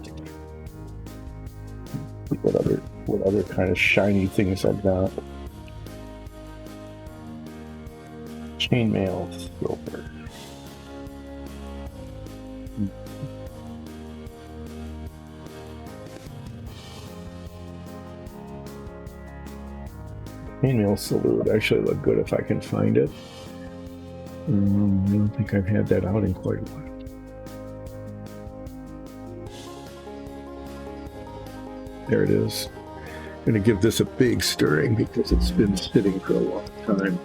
What other kind of shiny things I've got? Chainmail silver. Chainmail silver would actually look good if I can find it. I don't think I've had that out in quite a while. There it is. I'm going to give this a big stirring because it's been sitting for a long time.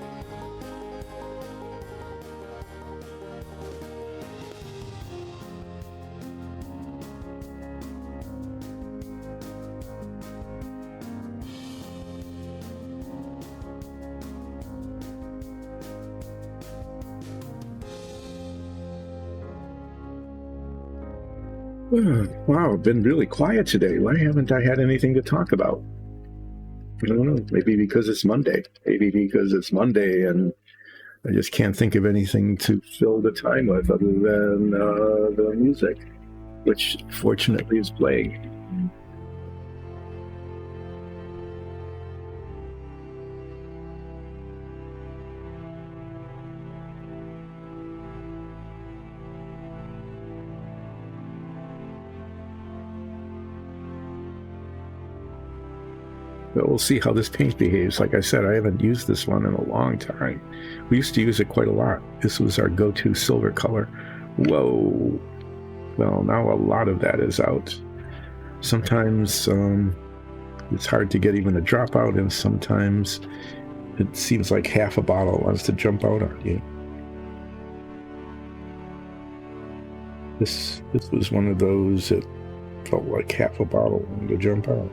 Wow, I've been really quiet today. Why haven't I had anything to talk about? I don't know. Maybe because it's Monday. Maybe because it's Monday and I just can't think of anything to fill the time with other than the music, which fortunately is playing. But we'll see how this paint behaves. Like I said, I haven't used this one in a long time. We used to use it quite a lot. This was our go-to silver color. Whoa. Well, now a lot of that is out. Sometimes it's hard to get even a drop out, and sometimes it seems like half a bottle wants to jump out on you. This was one of those that felt like half a bottle wanted to jump out.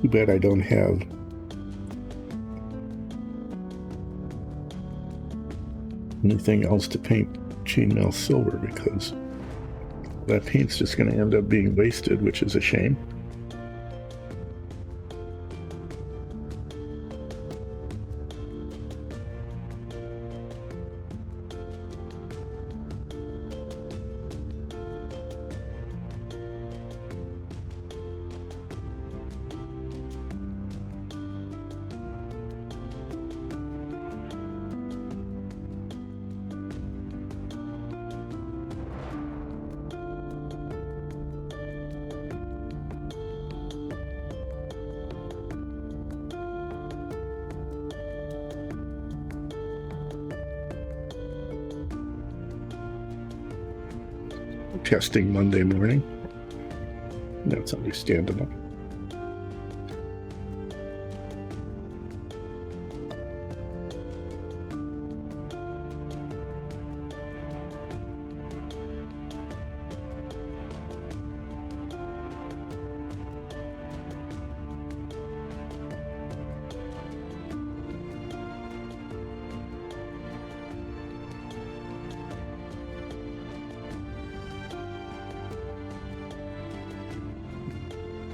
Too bad I don't have anything else to paint chainmail silver, because that paint's just going to end up being wasted, which is a shame. testing Monday morning. That's understandable.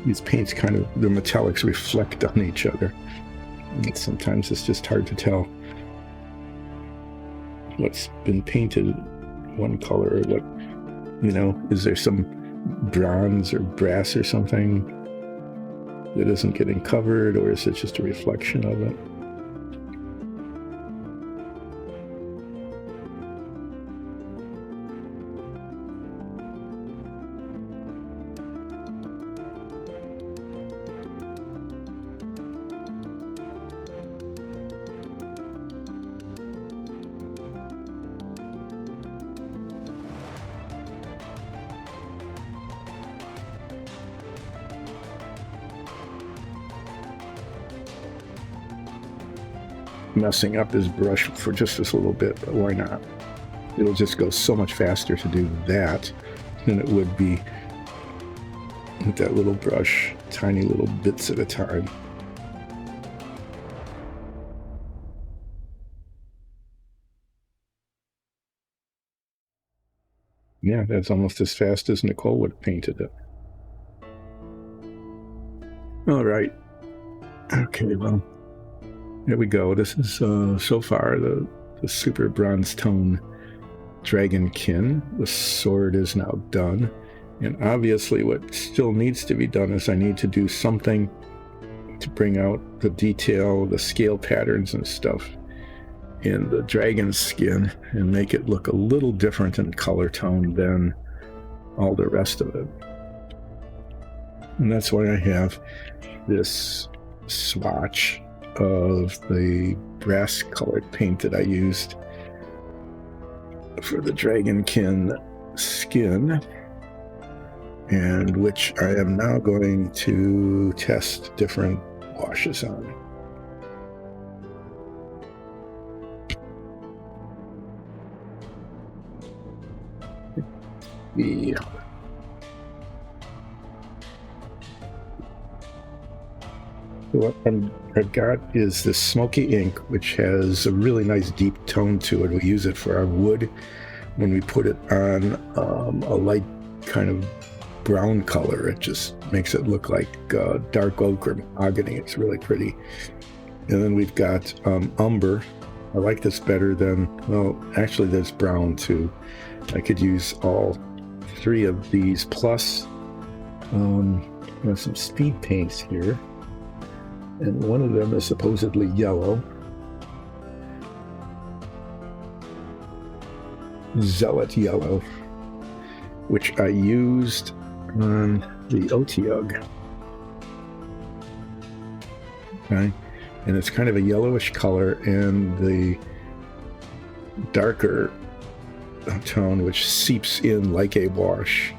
These paints the metallics reflect on each other. And sometimes it's just hard to tell what's been painted one color or what, is there some bronze or brass or something that isn't getting covered, or is it just a reflection of it? Messing up his brush for just this little bit, but why not? It'll just go so much faster to do that than it would be with that little brush, tiny little bits at a time. Yeah, that's almost as fast as Nicole would have painted it. All right. Okay, well, there we go. This is so far the super bronze tone dragonkin. The sword is now done, and obviously what still needs to be done is I need to do something to bring out the detail, the scale patterns and stuff in the dragon skin and make it look a little different in color tone than all the rest of it. And that's why I have this swatch of the brass colored paint that I used for the dragonkin skin, and which I am now going to test different washes on. What I've got is this smoky ink, which has a really nice deep tone to it. We use it for our wood when we put it on a light kind of brown color. It just makes it look like dark oak or mahogany. It's really pretty. And then we've got umber. I like this better than, well, actually there's brown too. I could use all three of these, plus some speed paints here. And one of them is supposedly yellow. Zealot yellow, which I used on the Otyugh. Okay, and it's kind of a yellowish color, and the darker tone, which seeps in like a wash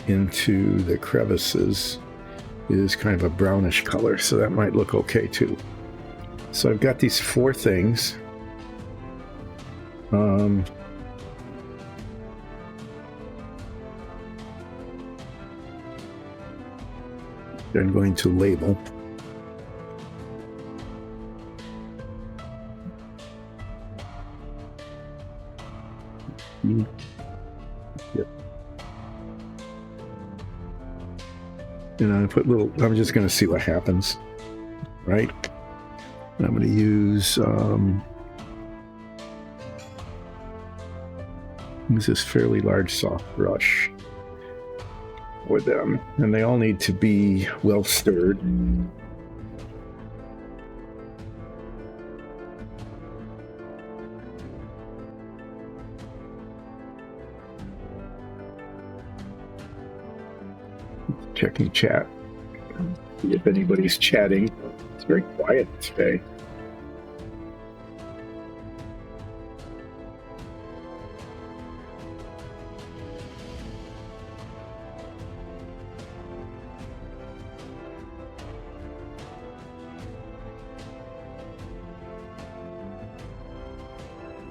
into the crevices, is kind of a brownish color, so that might look okay too. So I've got these four things. I'm going to label. Yep. And I put I'm just going to see what happens, right? And I'm going to use this fairly large soft brush for them, and they all need to be well stirred. Checking chat, see if anybody's chatting. It's very quiet today.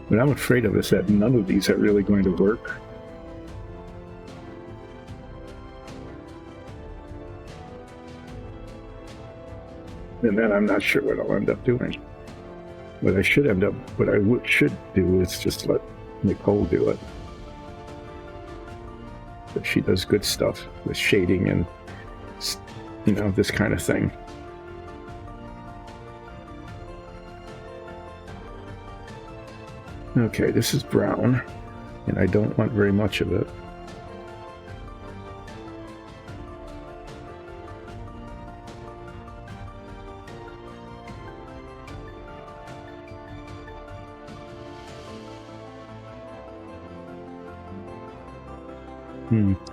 What I'm afraid of is that none of these are really going to work. And then I'm not sure what I'll end up doing. What I should do is just let Nicole do it. But she does good stuff with shading and, you know, this kind of thing. Okay, this is brown, and I don't want very much of it.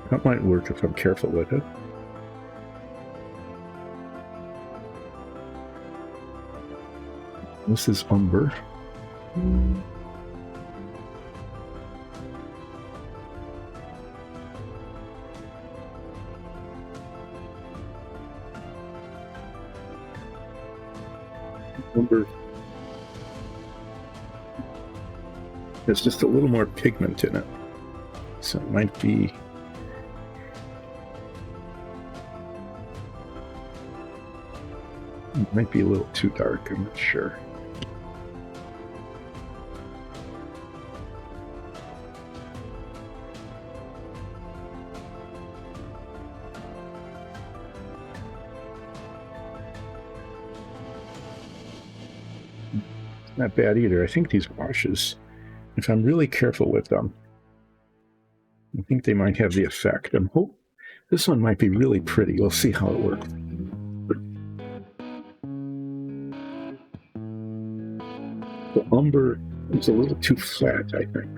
That might work if I'm careful with it. This is umber. Umber. There's just a little more pigment in it. So it might be... It might be a little too dark, I'm not sure. Not bad either. I think these washes, if I'm really careful with them, I think they might have the effect. This one might be really pretty. We'll see how it works. The umber is a little too flat, I think.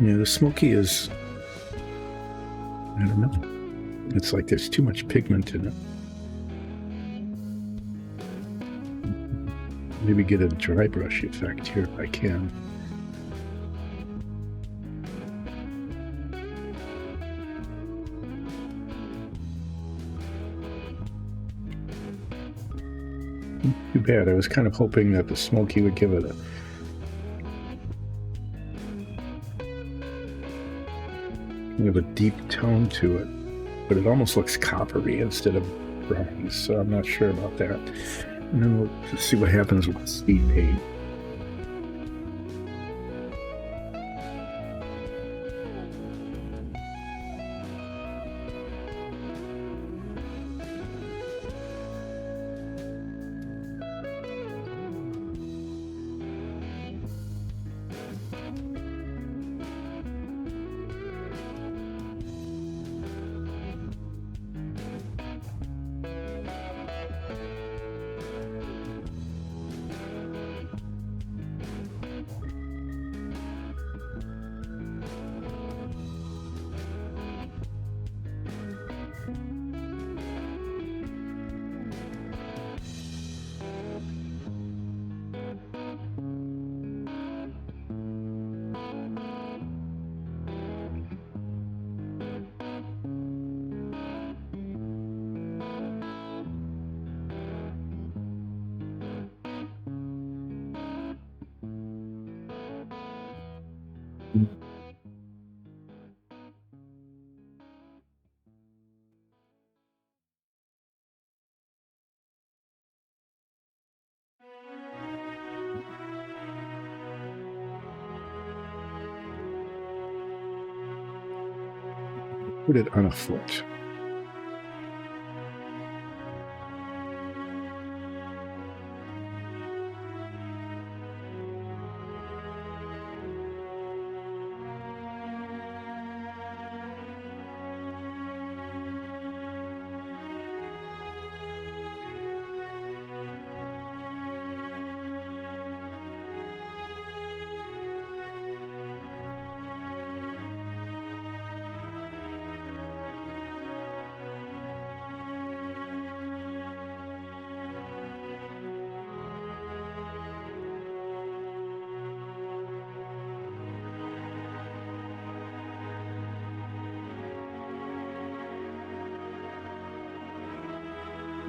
Yeah, the smoky is, I don't know. It's like there's too much pigment in it. Maybe get a dry brush effect here if I can. Too bad. I was kind of hoping that the smoky would give it a have a deep tone to it, but it almost looks coppery instead of bronze, so I'm not sure about that. And then we'll just see what happens with the speed paint. put it on a foot.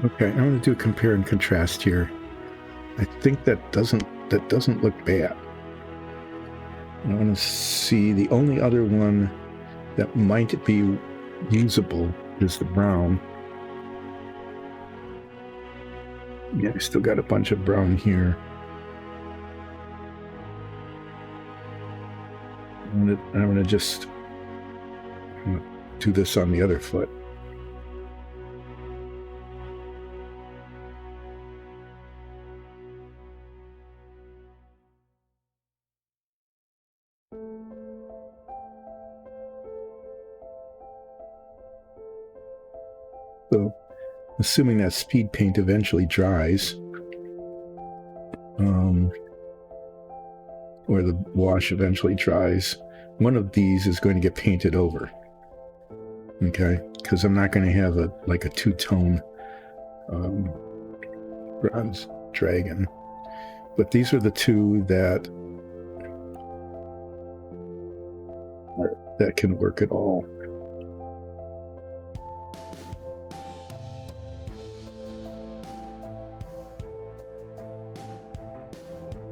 Okay, I'm going to do a compare and contrast here. I think that doesn't look bad. I want to see the only other one that might be usable is the brown. Yeah, I still got a bunch of brown here. I'm gonna just do this on the other foot. So, assuming that speed paint eventually dries, or the wash eventually dries, one of these is going to get painted over. Okay, because I'm not going to have a two-tone bronze dragon, but these are the two that can work at all.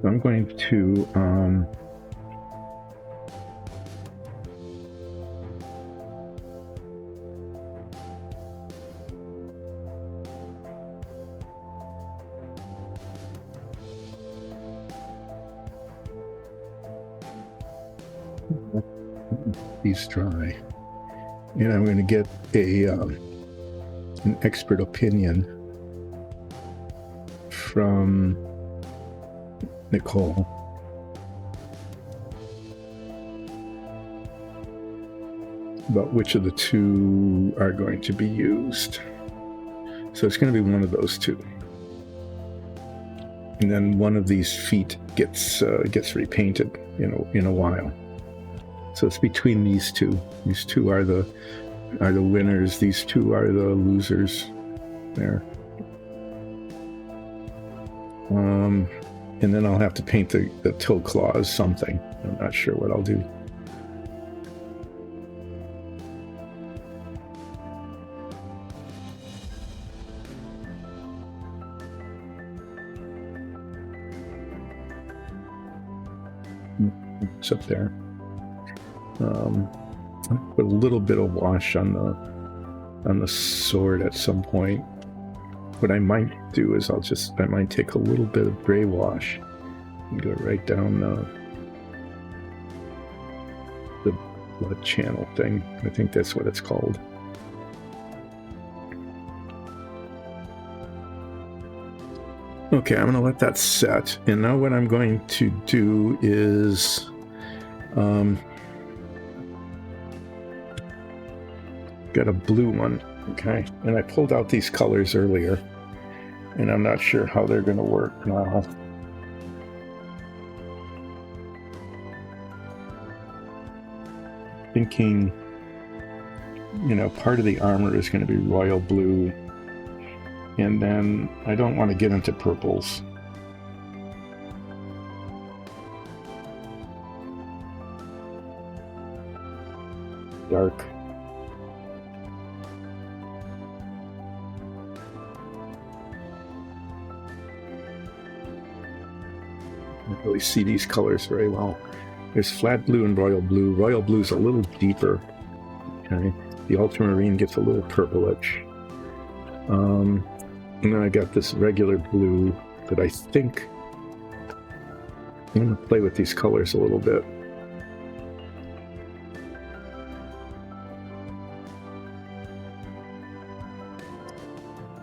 I'm going to these dry, and I'm going to get an expert opinion from Nicole. About which of the two are going to be used. So it's going to be one of those two. And then one of these feet gets repainted in a while. So it's between these two. These two are the winners. These two are the losers. There. And then I'll have to paint the toe claws something. I'm not sure what I'll do. It's up there. I'll put a little bit of wash on the sword at some point. What I might do is I might take a little bit of gray wash and go right down the blood channel thing. I think that's what it's called. Okay, I'm going to let that set. And now what I'm going to do is got a blue one. Okay, and I pulled out these colors earlier, and I'm not sure how they're going to work now. Thinking, part of the armor is going to be royal blue, and then I don't want to get into purples. Dark. I don't really see these colors very well. There's flat blue and royal blue. Royal blue is a little deeper. Okay, the ultramarine gets a little purplish. And then I got this regular blue that I think I'm going to play with these colors a little bit.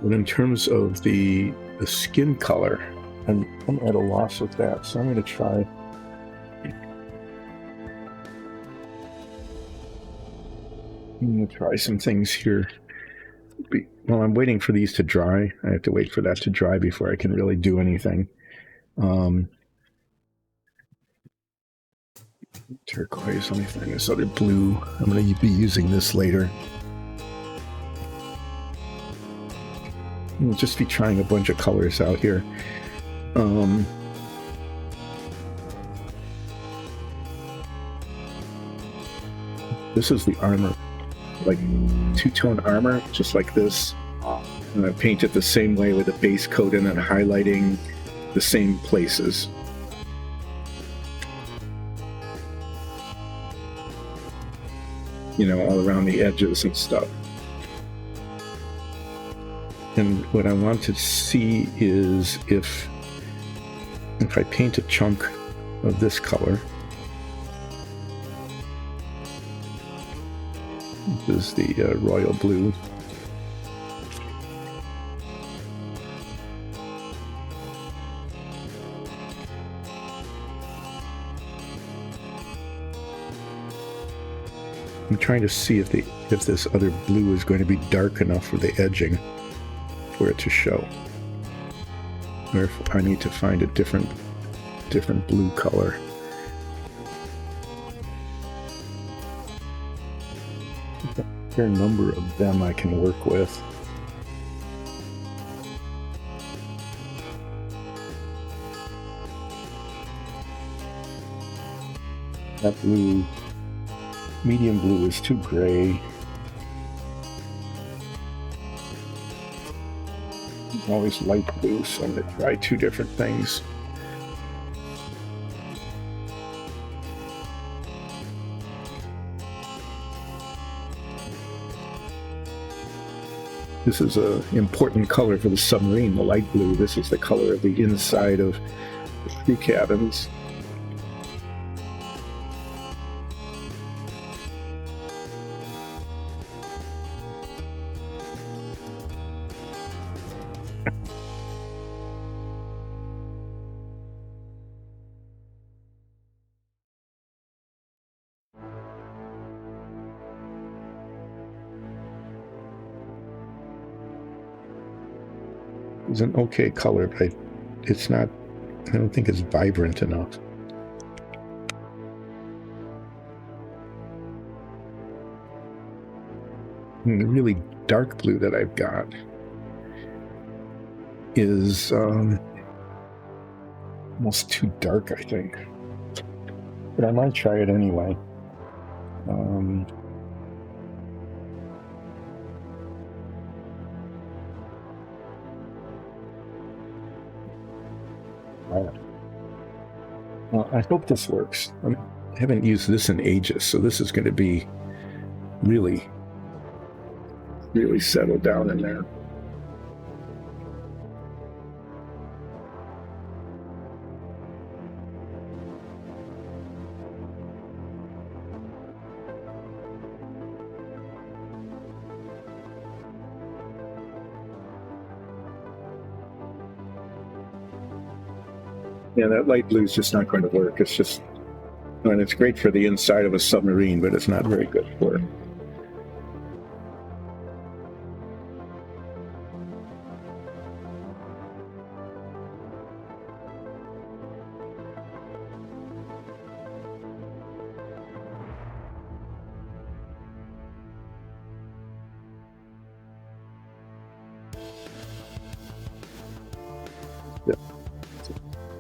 But in terms of the skin color, I'm at a loss with that, so I'm going to try. I'm going to try some things here. While I'm waiting for these to dry, I have to wait for that to dry before I can really do anything. Turquoise, let me find this other blue. I'm going to be using this later. We'll just be trying a bunch of colors out here. This is the armor, like two-tone armor, just like this. And I paint it the same way with a base coat and then highlighting the same places. You know, all around the edges and stuff. And what I want to see is if I paint a chunk of this color, this is the royal blue. I'm trying to see if this other blue is going to be dark enough for the edging for it to show, or if I need to find a different blue color. There's a fair number of them I can work with. That blue, medium blue, is too gray. Always light blue, so I'm going to try two different things. This is an important color for the submarine, the light blue. This is the color of the inside of the crew cabins. It's an okay color, but it's not, I don't think it's vibrant enough. And the really dark blue that I've got is almost too dark, I think. But I might try it anyway. Well, I hope this works. I haven't used this in ages, so this is going to be really settled down in there. Yeah, that light blue is just not going to work. It's just, and it's great for the inside of a submarine, but it's not very good for it.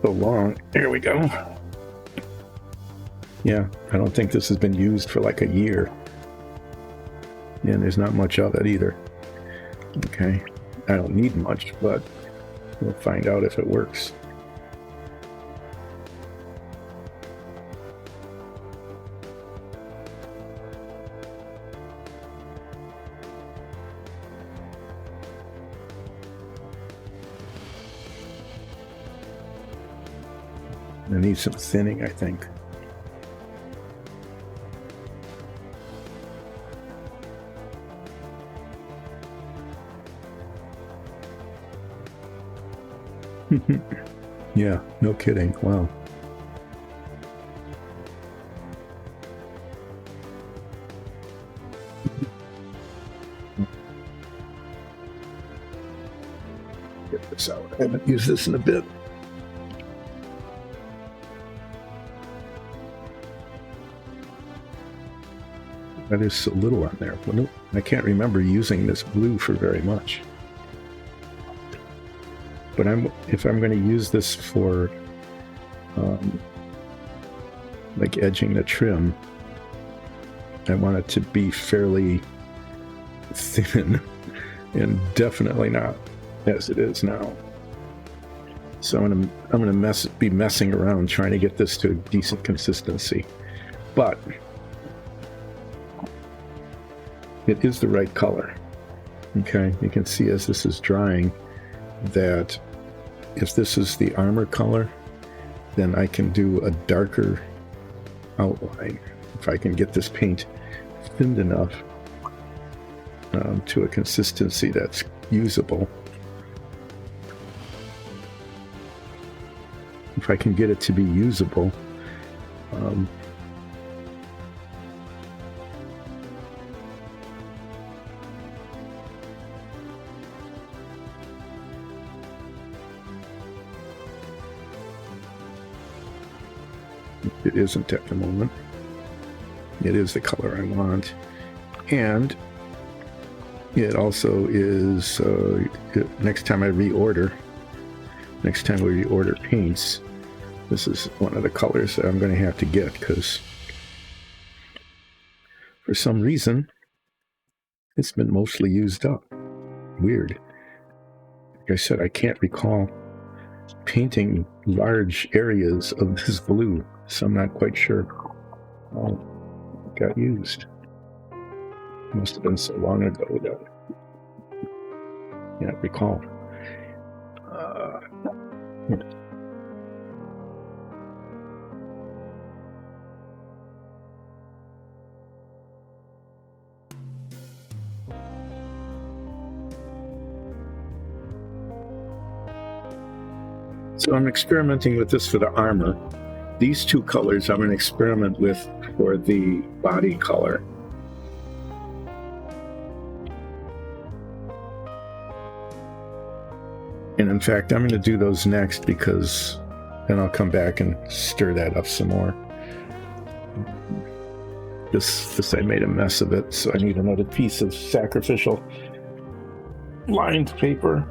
So long. Here we go. Yeah, I don't think this has been used for like a year. And there's not much of it either. Okay, I don't need much, but we'll find out if it works. I need some thinning, I think. Yeah, no kidding. Wow. Get this out. I haven't used this in a bit. That is so little on there. Well, I can't remember using this blue for very much. But if I'm going to use this for like edging the trim, I want it to be fairly thin, and definitely not as it is now. So I'm gonna be messing around trying to get this to a decent consistency, but it is the right color. Okay, you can see as this is drying that if this is the armor color, then I can do a darker outline. If I can get this paint thinned enough to a consistency that's usable. If I can get it to be usable, it isn't at the moment. It is the color I want, and it also is next time we reorder paints, this is one of the colors that I'm going to have to get, because for some reason it's been mostly used up. Weird. Like I said, I can't recall painting large areas of this blue, so I'm not quite sure how it got used. It must have been so long ago that I can't recall. So I'm experimenting with this for the armor. These two colors I'm going to experiment with for the body color. And in fact, I'm going to do those next, because then I'll come back and stir that up some more. This I made a mess of it, so I need another piece of sacrificial lined paper.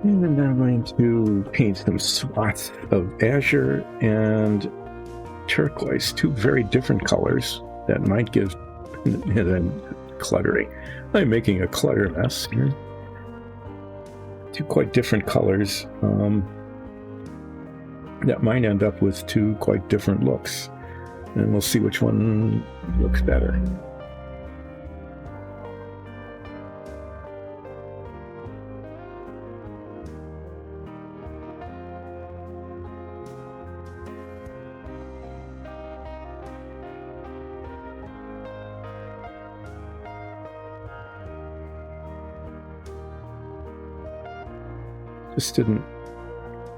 And then I'm going to paint some swaths of azure and turquoise, two very different colors that might give it cluttering. I'm making a clutter mess here. Two quite different colors that might end up with two quite different looks, and we'll see which one looks better.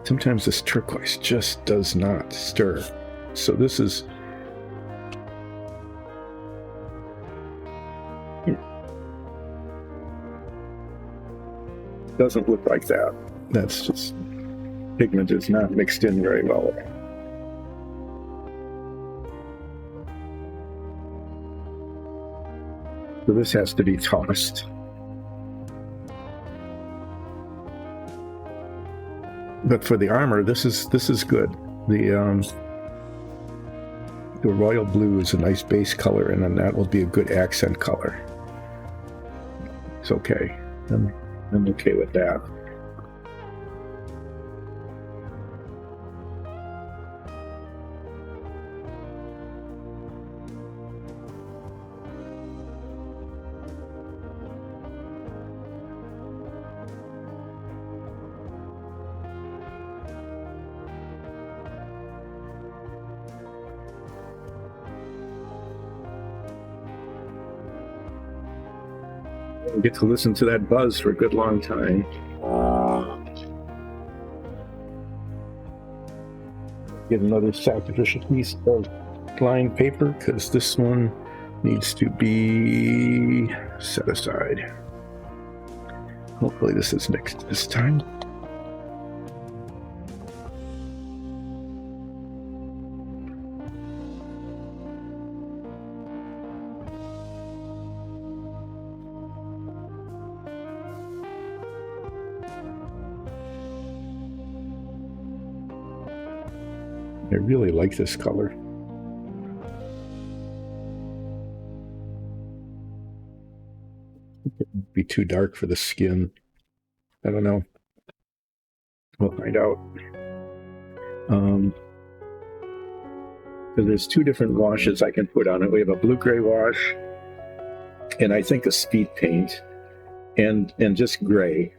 Sometimes this turquoise just does not stir. So this is, it doesn't look like that. That's just, pigment is not mixed in very well. So this has to be tossed. But for the armor, this is good. The royal blue is a nice base color, and then that will be a good accent color. It's okay. I'm okay with that. I get to listen to that buzz for a good long time. Get another sacrificial piece of lined paper because this one needs to be set aside. Hopefully this is mixed this time. I really like this color. It might be too dark for the skin. I don't know. We'll find out. There's two different washes I can put on it. We have a blue-gray wash, and I think a speed paint, and just gray.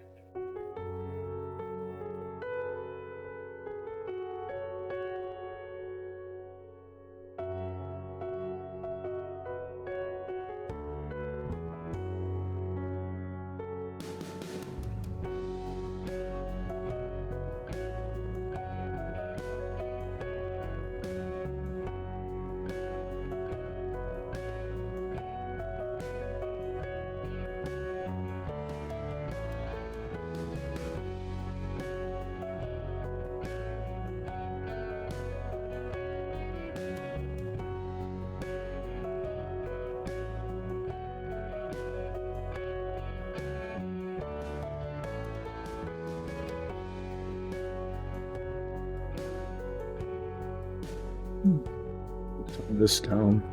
Turn this down.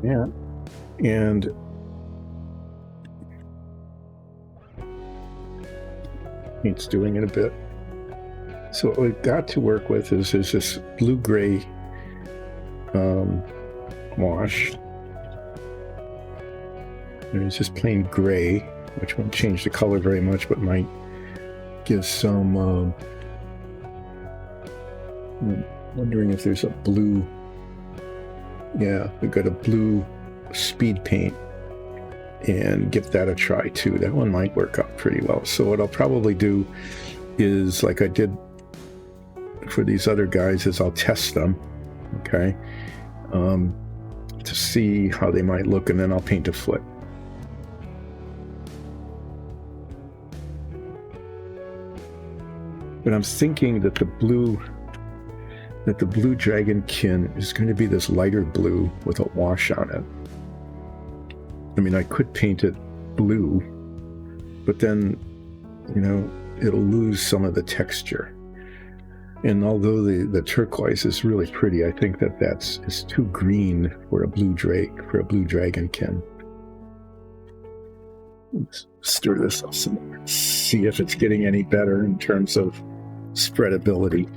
Yeah. And it's doing it a bit. So what we've got to work with is this blue-gray wash. And it's just plain gray, which won't change the color very much, but might give some... I'm wondering if there's a blue... Yeah, we've got a blue speed paint, and give that a try too. That one might work out pretty well. So what I'll probably do is, like I did for these other guys, is I'll test them, okay, to see how they might look, and then I'll paint a foot. But I'm thinking that the blue dragonkin is going to be this lighter blue with a wash on it. I mean, I could paint it blue, but then, you know, it'll lose some of the texture. And although the turquoise is really pretty, I think that it's too green for a blue dragonkin. Let's stir this up some more. See if it's getting any better in terms of spreadability.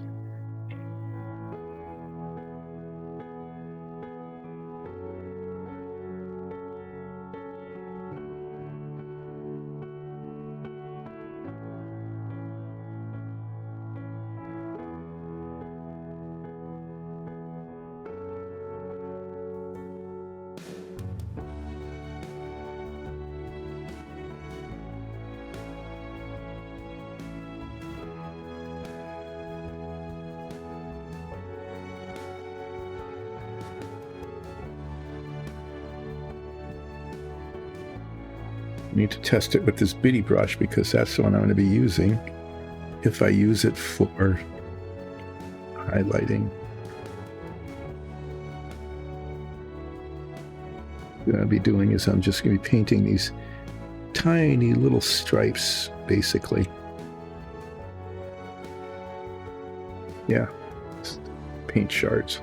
I need to test it with this bitty brush because that's the one I'm going to be using if I use it for highlighting. What I'm going to be doing is I'm just going to be painting these tiny little stripes, basically. Yeah, paint shards.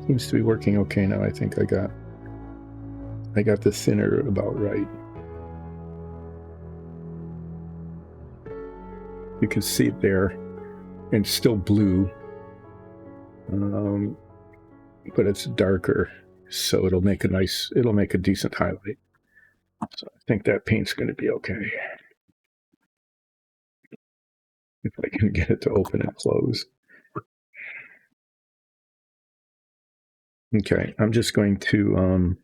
Seems to be working okay now. I think I got the thinner about right. You can see it there, and it's still blue, but it's darker, so it'll make a decent highlight. So I think that paint's going to be okay. If I can get it to open and close. Okay, I'm just going to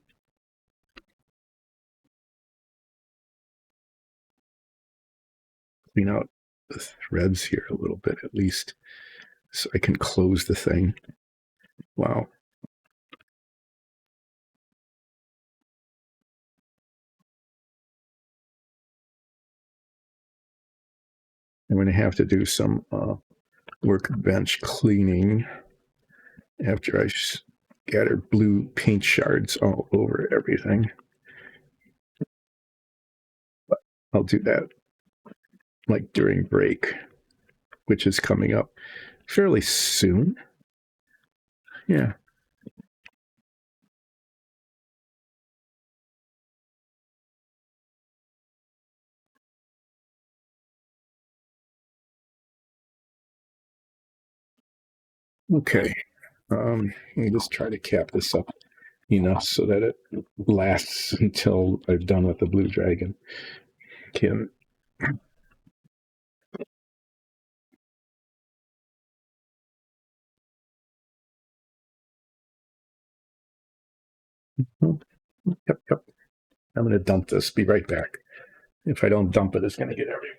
clean out the threads here a little bit at least, so I can close the thing. Wow. I'm going to have to do some workbench cleaning after I scattered blue paint shards all over everything. But I'll do that like during break, which is coming up fairly soon. Yeah. Okay. Let me just try to cap this up enough so that it lasts until I'm done with the blue dragon. Can Yep, yep. I'm going to dump this. Be right back. If I don't dump it, it's going to get everywhere.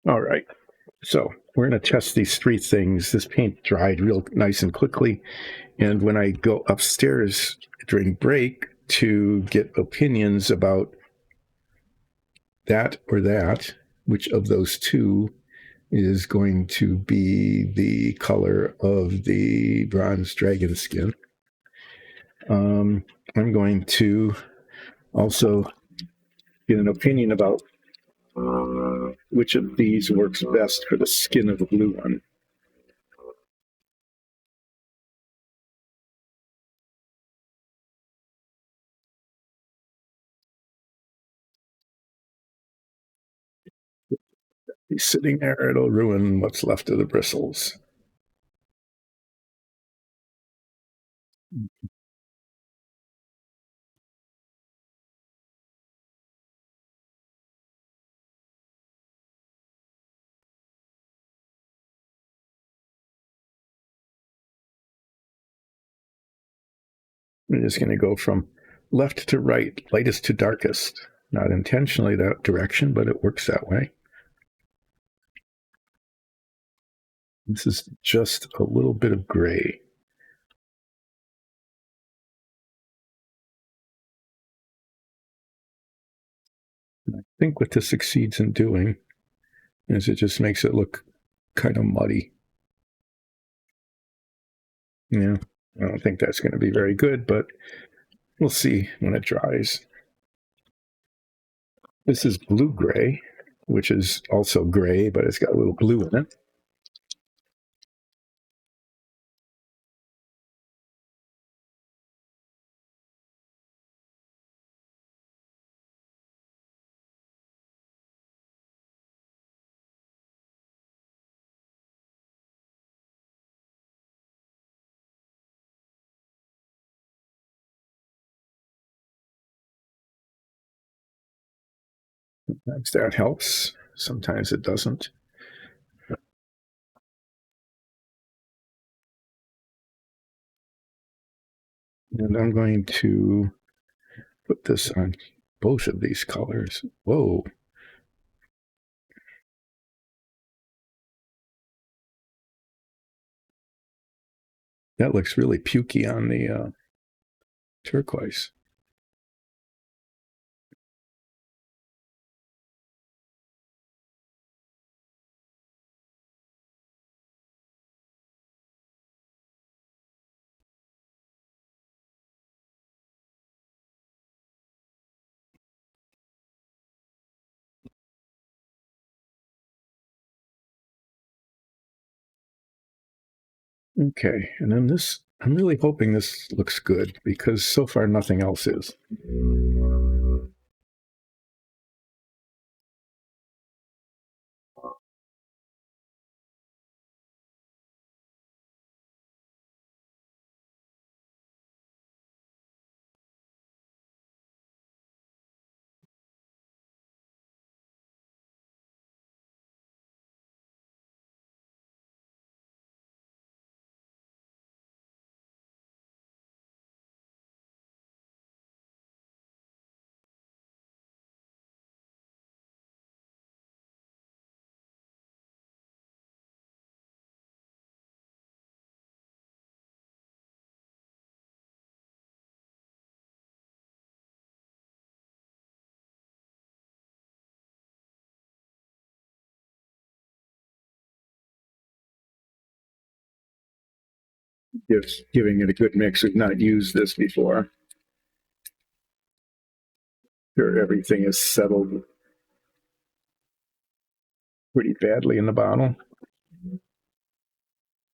All right. So we're going to test these three things. This paint dried real nice and quickly. And when I go upstairs during break to get opinions about that or that, which of those two is going to be the color of the bronze dragon skin, I'm going to also get an opinion about which of these works best for the skin of the blue one. He's sitting there, it'll ruin what's left of the bristles. I'm just going to go from left to right, lightest to darkest. Not intentionally that direction, but it works that way. This is just a little bit of gray. And I think what this succeeds in doing is it just makes it look kind of muddy. Yeah, I don't think that's going to be very good, but we'll see when it dries. This is blue gray, which is also gray, but it's got a little blue in it. Sometimes that helps. Sometimes it doesn't. And I'm going to put this on both of these colors. Whoa. That looks really pukey on the turquoise. Okay, and then this, I'm really hoping this looks good because so far nothing else is. Just giving it a good mix. We've not used this before. Sure, everything is settled pretty badly in the bottle.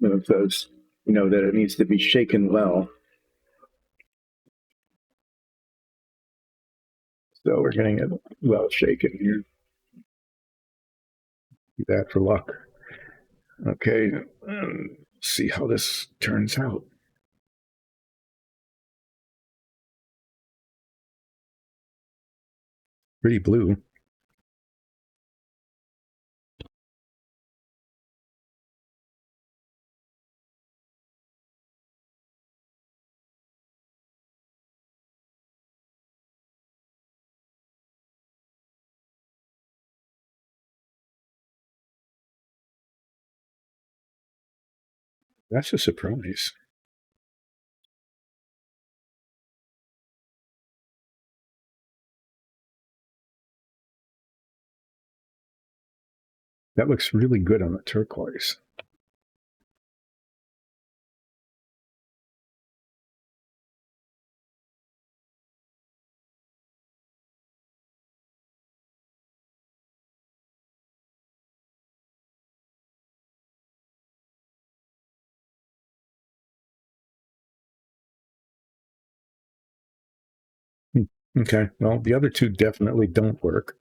It says, that it needs to be shaken well. So we're getting it well shaken here. Do that for luck. Okay, see how this turns out. Pretty blue. That's a surprise. That looks really good on the turquoise. Okay, well, the other two definitely don't work.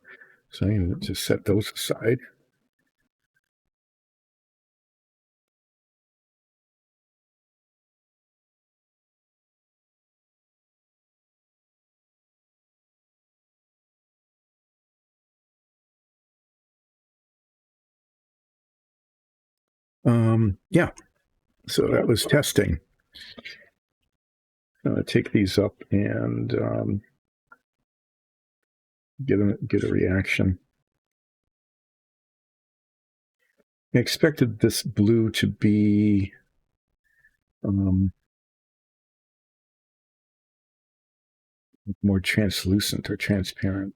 So you just set those aside. Yeah, so that was testing. Take these up and get a reaction. I expected this blue to be more translucent or transparent.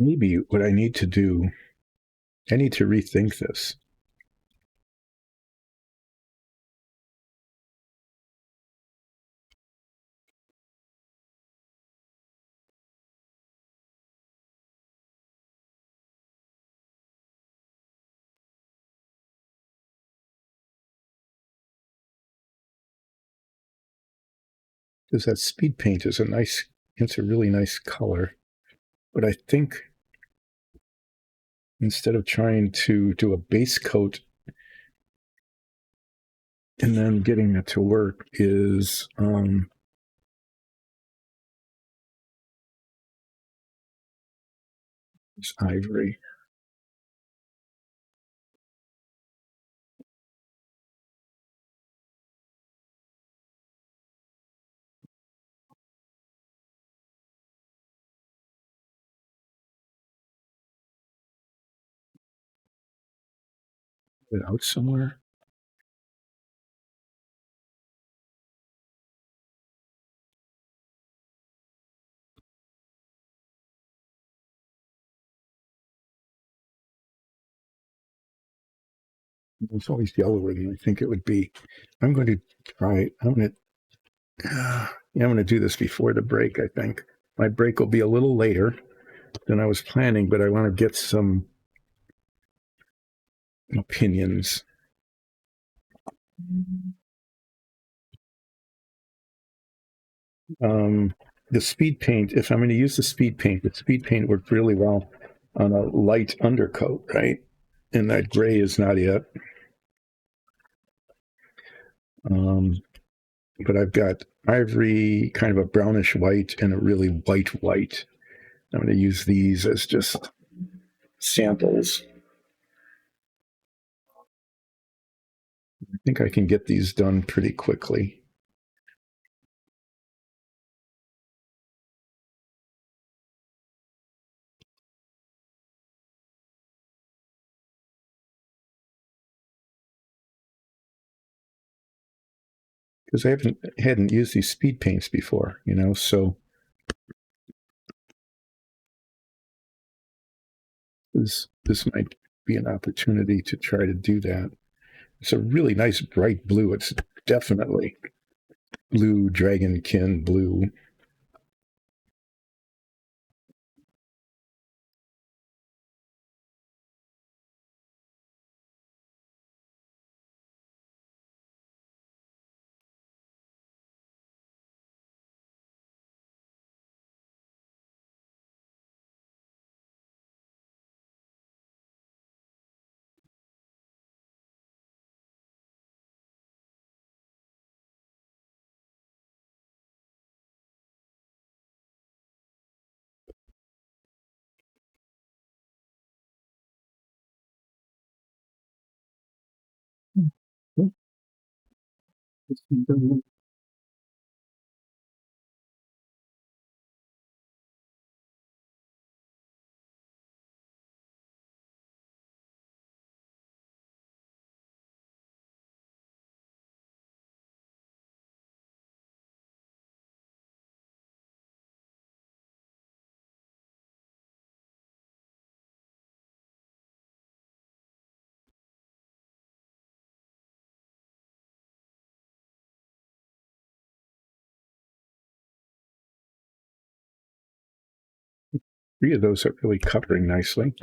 Maybe what I need to do, I need to rethink this. Because that speed paint is it's a really nice color. But I think instead of trying to do a base coat and then getting it to work is it's ivory. Put it out somewhere. It's always yellower than I think it would be. I'm going to try. I'm going to do this before the break. I think my break will be a little later than I was planning, but I want to get some opinions. Um, the speed paint. If I'm going to use the speed paint worked really well on a light undercoat, right? And that gray is not it. But I've got ivory, kind of a brownish white, and a really white. I'm going to use these as just samples. I think I can get these done pretty quickly. Because I hadn't used these speed paints before, so this might be an opportunity to try to do that. It's a really nice bright blue. It's definitely blue, dragonkin blue. Three of those are really covering nicely.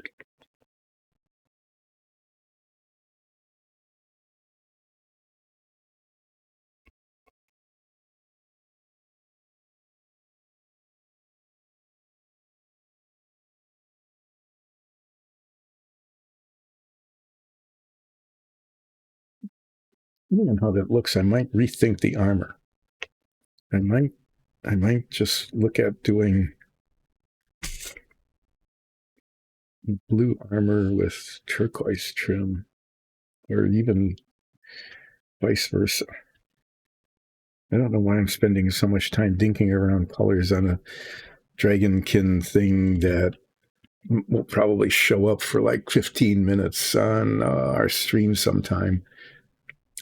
Depending on how that looks, I might rethink the armor. I might just look at doing blue armor with turquoise trim, or even vice versa. I don't know why I'm spending so much time dinking around colors on a dragonkin thing that will probably show up for like 15 minutes on our stream sometime,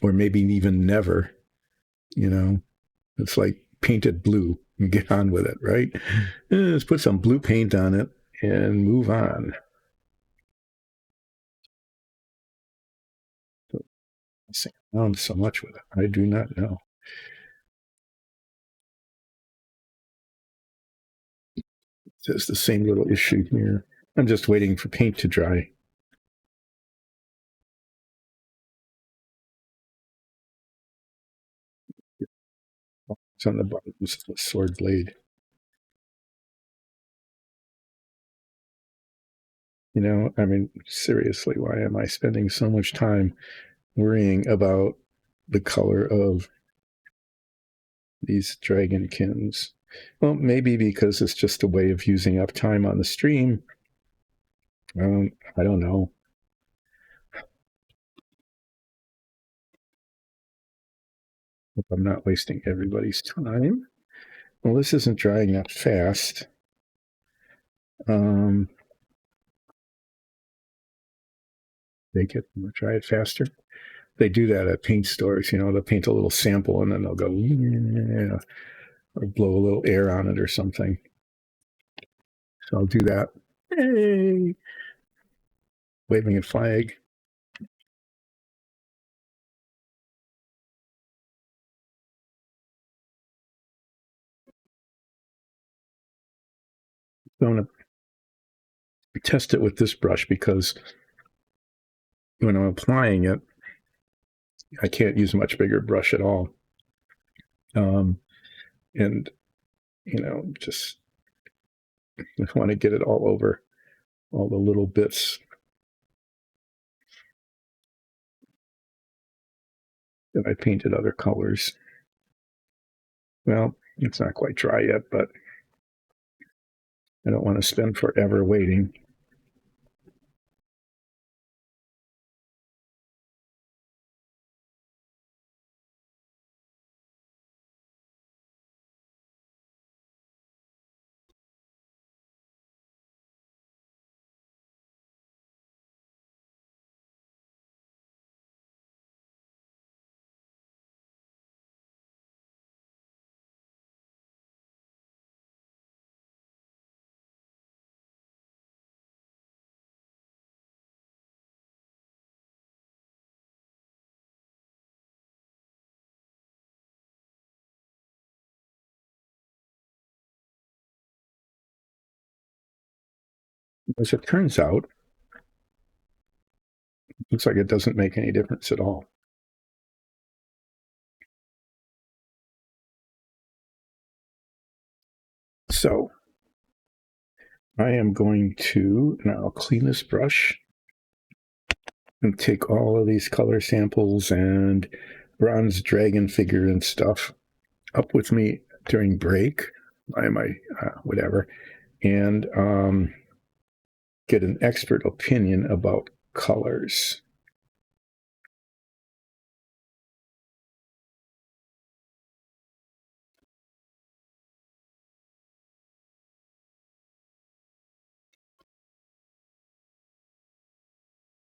or maybe even never. It's like painted blue and get on with it, right? Let's put some blue paint on it and move on. Around so much with it, I do not know. It's the same little issue here. I'm just waiting for paint to dry. It's on the bottom of the sword blade. Seriously, why am I spending so much time worrying about the color of these dragonkins? Well, maybe because it's just a way of using up time on the stream. I don't know. Hope I'm not wasting everybody's time. Well, this isn't drying that fast. They get try it faster. They do that at paint stores. They'll paint a little sample and then they'll go, yeah, or blow a little air on it or something. So I'll do that. Hey, waving a flag. I'm going to test it with this brush because when I'm applying it, I can't use a much bigger brush at all. And, just I want to get it all over all the little bits that I painted other colors. Well, it's not quite dry yet, but I don't want to spend forever waiting. As it turns out, it looks like it doesn't make any difference at all. So I am going to now clean this brush and take all of these color samples and bronze dragon figure and stuff up with me during break, whatever, and get an expert opinion about colors.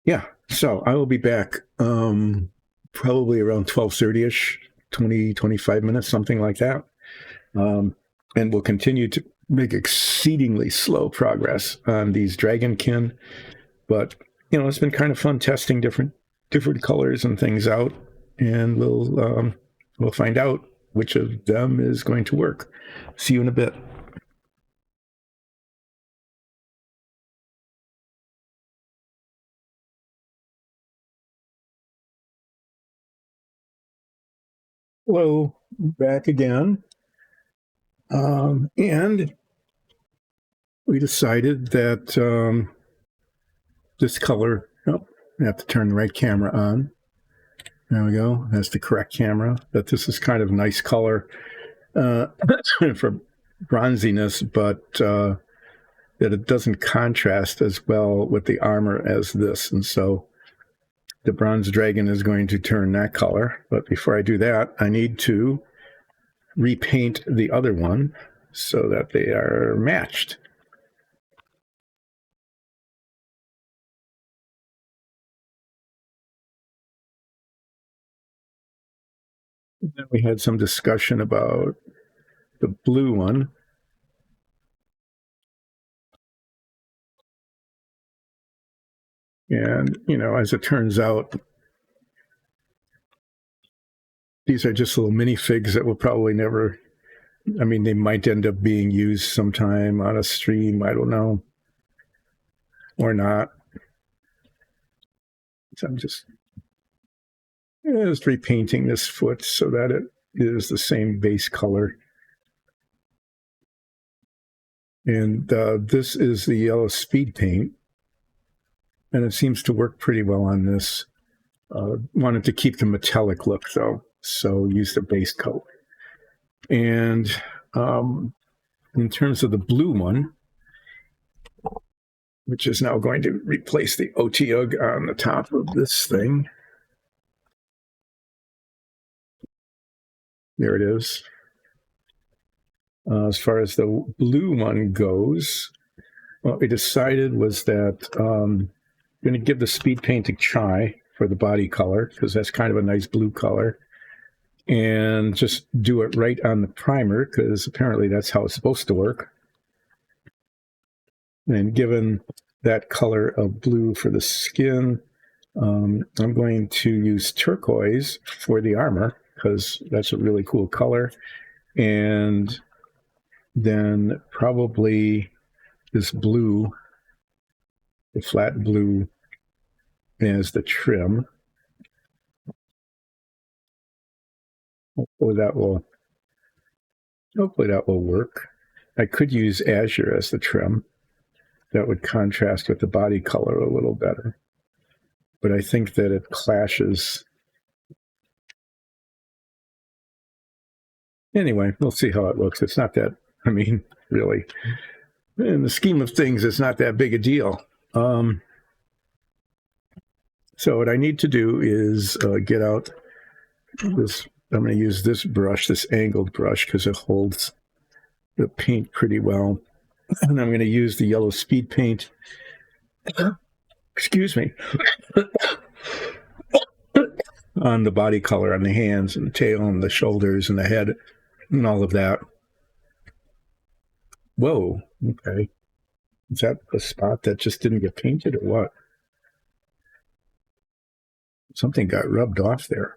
Yeah, so I will be back probably around 12:30ish, 20, 25 minutes, something like that. And we'll continue to make exceedingly slow progress on these dragonkin. But, it's been kind of fun testing different colors and things out. And we'll find out which of them is going to work. See you in a bit. Hello, back again. And we decided that this color, I have to turn the right camera on. There we go. That's the correct camera. That this is kind of a nice color for bronziness, but that it doesn't contrast as well with the armor as this. And so the bronze dragon is going to turn that color. But before I do that, I need to repaint the other one so that they are matched. And then we had some discussion about the blue one. And, as it turns out, these are just little minifigs that will probably never, they might end up being used sometime on a stream, I don't know, or not. So I'm just repainting this foot so that it is the same base color. And this is the yellow speed paint. And it seems to work pretty well on this. Wanted to keep the metallic look, though, so use the base coat. And in terms of the blue one, which is now going to replace the Otiug on the top of this thing. There it is. As far as the blue one goes, what we decided was that I'm going to give the speed paint a try for the body color, because that's kind of a nice blue color, and just do it right on the primer, because apparently that's how it's supposed to work. And given that color of blue for the skin, I'm going to use turquoise for the armor, because that's a really cool color. And then probably this blue, the flat blue, as the trim. Hopefully that will work. I could use azure as the trim. That would contrast with the body color a little better. But I think that it clashes. Anyway, we'll see how it looks. It's not that, really, in the scheme of things, it's not that big a deal. So what I need to do is get out this. I'm going to use this brush, this angled brush, because it holds the paint pretty well. And I'm going to use the yellow speed paint. Excuse me. On the body color, on the hands and the tail and the shoulders and the head and all of that. Whoa, okay. Is that a spot that just didn't get painted or what? Something got rubbed off there.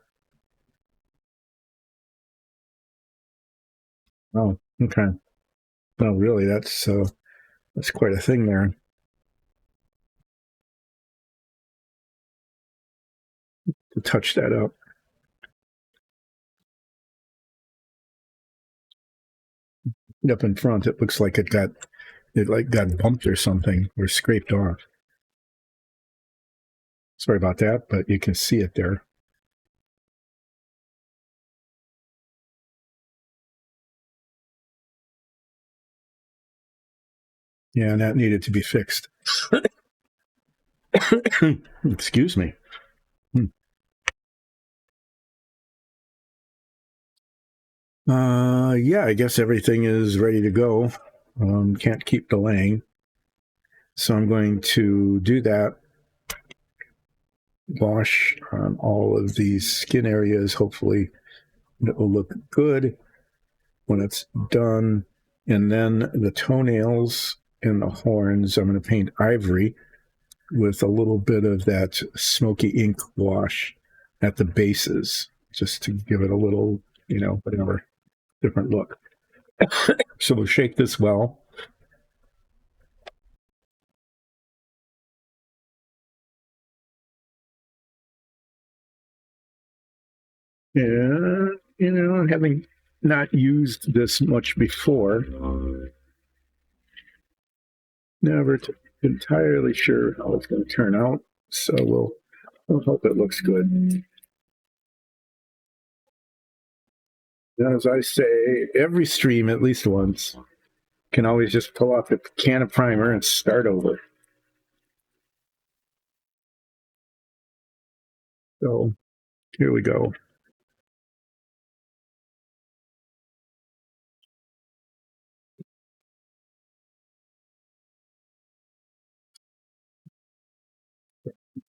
Oh, okay. Well, really, that's quite a thing there. To touch that up. Up in front, it looks like it got bumped or something or scraped off. Sorry about that, but you can see it there. Yeah, and that needed to be fixed. Excuse me. Yeah, I guess everything is ready to go. Can't keep delaying. So I'm going to do that. Wash on all of these skin areas. Hopefully it will look good when it's done. And then the toenails and the horns, I'm going to paint ivory with a little bit of that smoky ink wash at the bases, just to give it a little, whatever, different look. So we'll shake this well. And, having not used this much before, never entirely sure how it's going to turn out. So we'll hope it looks good. As I say, every stream at least once can always just pull off a can of primer and start over. So here we go.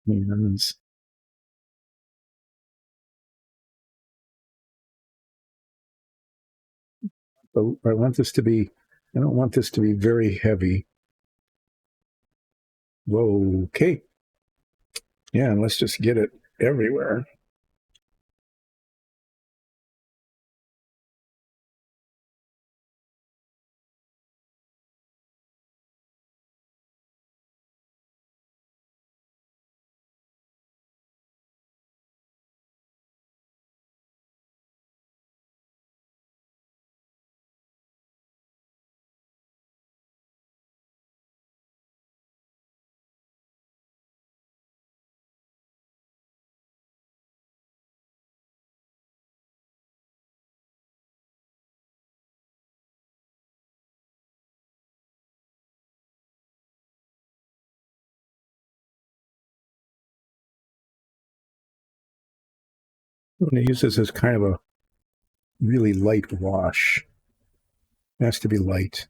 Hands. So I don't want this to be very heavy. Whoa, okay. Yeah, and let's just get it everywhere. I'm going to use this as kind of a really light wash. It has to be light.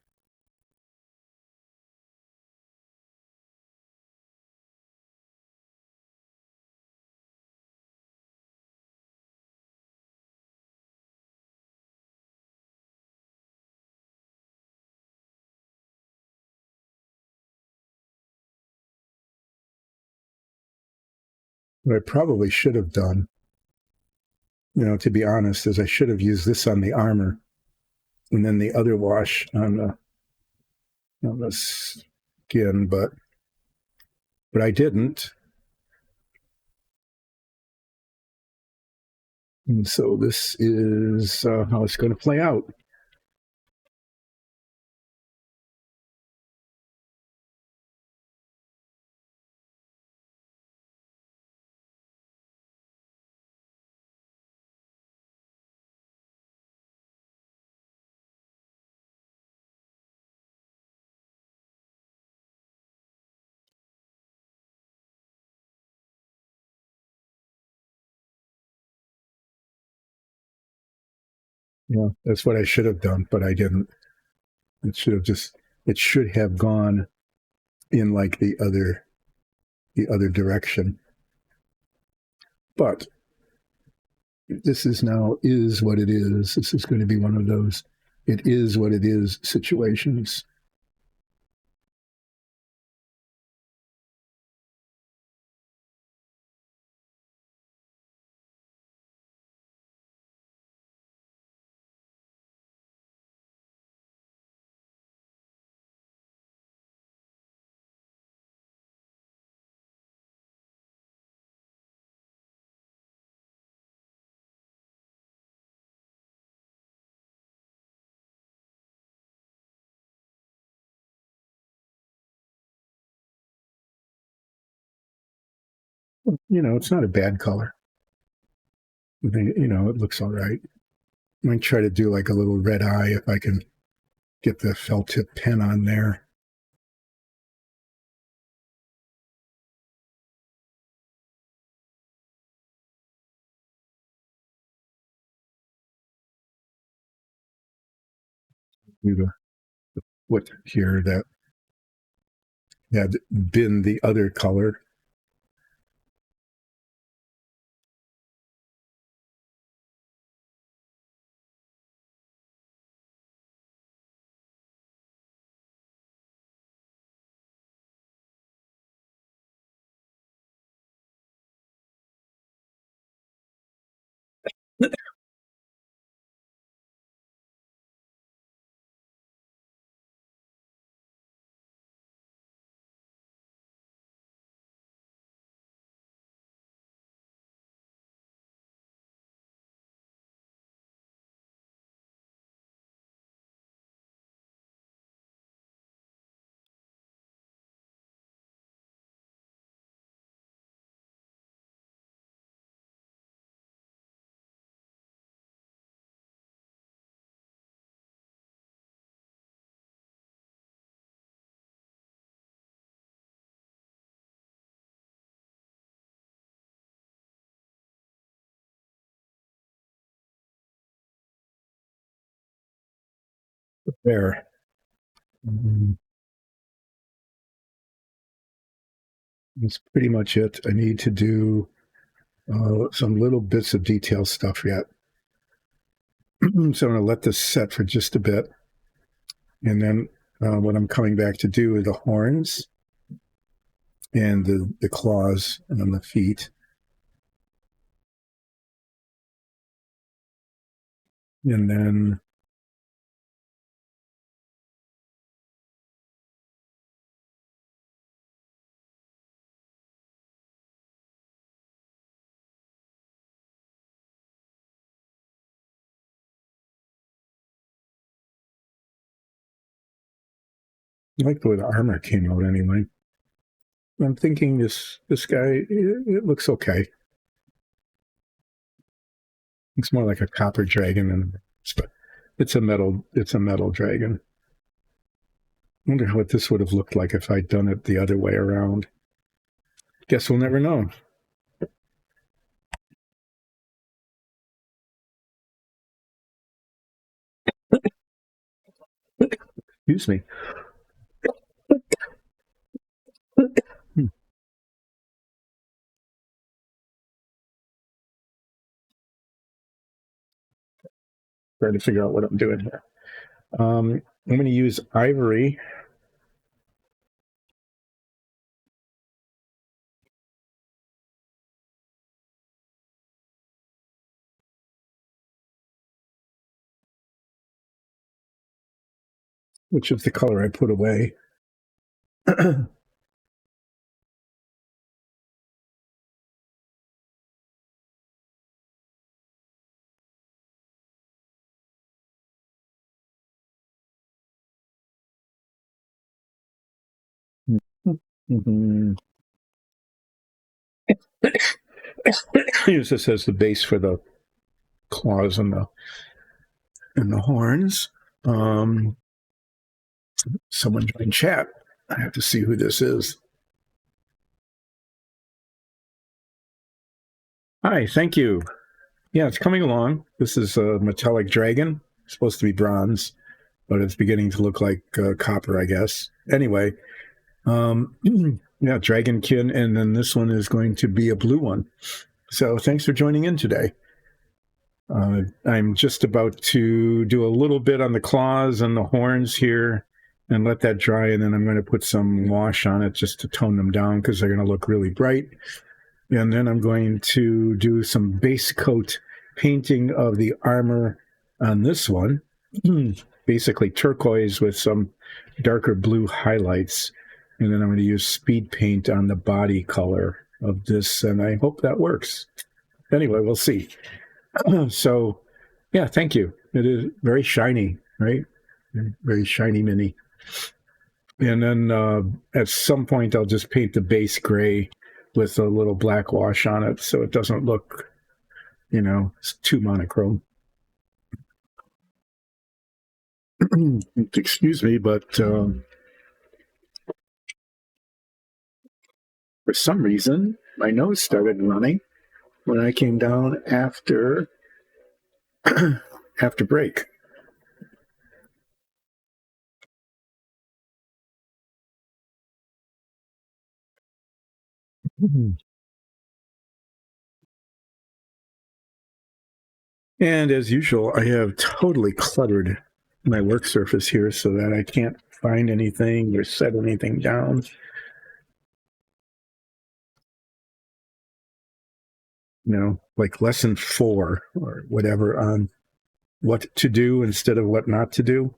What I probably should have done, to be honest, is I should have used this on the armor and then the other wash on on the skin, but I didn't. And so this is how it's going to play out. Yeah, that's what I should have done, but I didn't. It should have gone in like the other direction. But this is now is what it is. This is going to be one of those it is what it is situations. It's not a bad color. It looks all right. I might try to do like a little red eye if I can get the felt tip pen on there. Do what here that had been the other color. There. That's pretty much it. I need to do some little bits of detail stuff yet. So I'm going to let this set for just a bit. And then what I'm coming back to do are the horns and the claws on the feet. And then I like the way the armor came out anyway. I'm thinking this guy, it looks okay. It's more like a copper dragon than it's a metal dragon. I wonder what this would have looked like if I'd done it the other way around. Guess we'll never know. Excuse me. Trying to figure out what I'm doing here. I'm going to use ivory. which is the color I put away. Mm-hmm. Use this as the base for the claws and the horns. Someone joined chat. I have to see who this is. Hi, thank you. Yeah, it's coming along. This is a metallic dragon. It's supposed to be bronze, but it's beginning to look like copper, I guess. Anyway, yeah, dragonkin, and then this one is going to be a blue one. So thanks for joining in today. I'm just about to do a little bit on the claws and the horns here and let that dry, and then I'm going to put some wash on it just to tone them down because they're going to look really bright. And then I'm going to do some base coat painting of the armor on this one, basically turquoise with some darker blue highlights. And then I'm going to use speed paint on the body color of this, and I hope that works. Anyway, we'll see. So, yeah, thank you. It is very shiny, right? Very shiny mini. And then at some point, I'll just paint the base gray with a little black wash on it so it doesn't look, too monochrome. Excuse me, but for some reason, my nose started running when I came down after break. And as usual, I have totally cluttered my work surface here so that I can't find anything or set anything down. Like lesson 4 or whatever on what to do instead of what not to do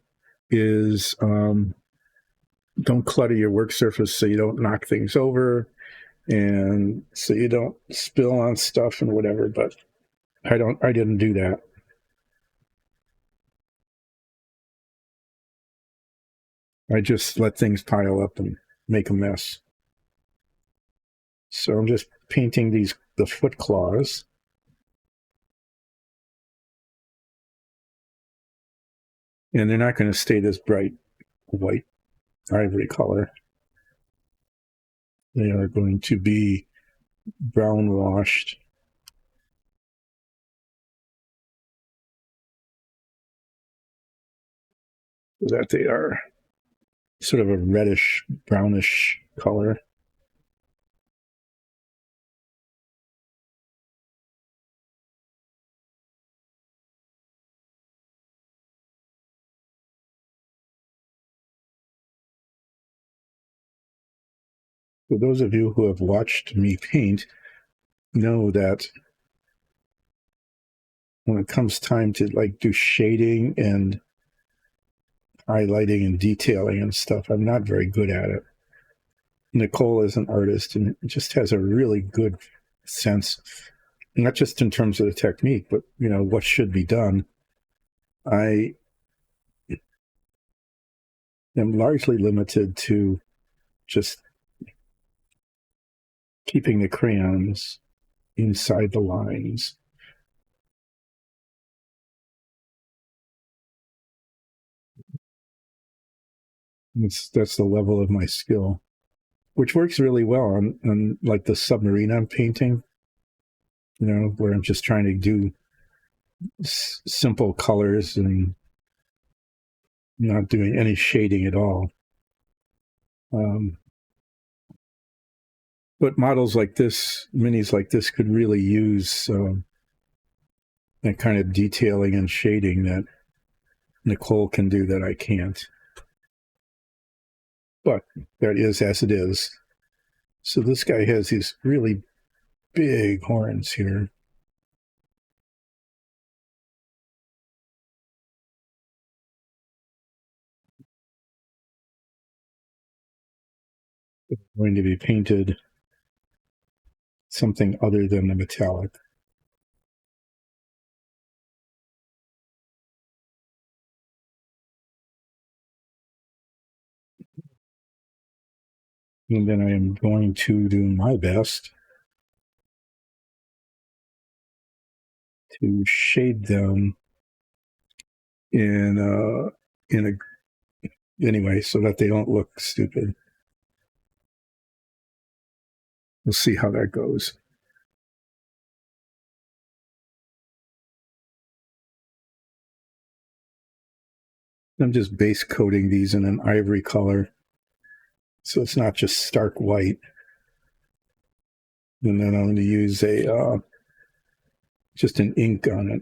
is don't clutter your work surface so you don't knock things over and so you don't spill on stuff and whatever. But I didn't do that. I just let things pile up and make a mess. So I'm just painting the foot claws. And they're not going to stay this bright white ivory color. They are going to be brown washed. So that they are sort of a reddish, brownish color. For those of you who have watched me paint, know that when it comes time to do shading and highlighting and detailing and stuff, I'm not very good at it. Nicole is an artist and just has a really good sense, not just in terms of the technique, but what should be done. I am largely limited to just keeping the crayons inside the lines. That's the level of my skill, which works really well on like the submarine I'm painting, where I'm just trying to do simple colors and not doing any shading at all. But models like this, minis like this, could really use that kind of detailing and shading that Nicole can do that I can't. But that is as it is. So this guy has these really big horns here. It's going to be painted something other than the metallic. And then I am going to do my best to shade them in a anyway, so that they don't look stupid. We'll see how that goes. I'm just base coating these in an ivory color, so it's not just stark white. And then I'm going to use a just an ink on it.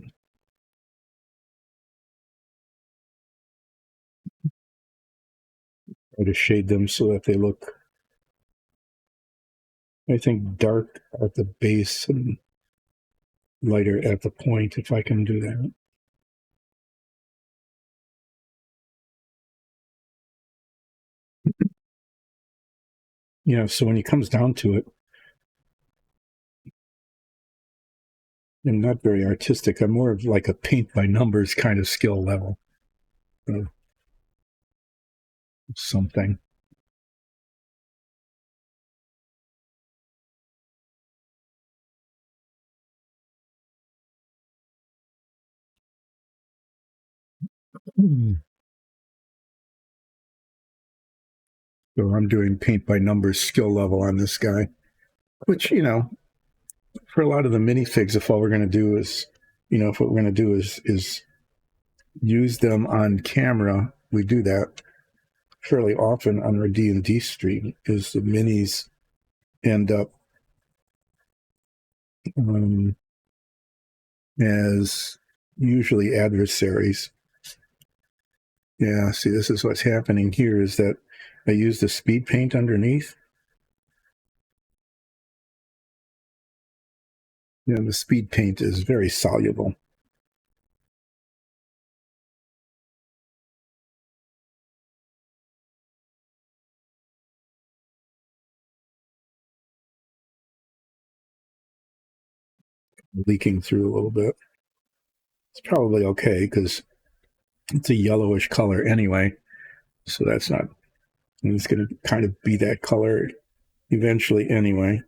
Try to shade them so that they look, I think, dark at the base and lighter at the point, if I can do that. Yeah, so when it comes down to it, I'm not very artistic. I'm more of like a paint by numbers kind of skill level of something. So I'm doing paint by numbers skill level on this guy, which, for a lot of the minifigs, if all we're going to do is, if what we're going to do is use them on camera, we do that fairly often on our D&D stream, is the minis end up as usually adversaries. Yeah, see, this is what's happening here is that I use the speed paint underneath. The speed paint is very soluble. Leaking through a little bit. It's probably okay because it's a yellowish color anyway. So that's not, it's going to kind of be that color eventually anyway.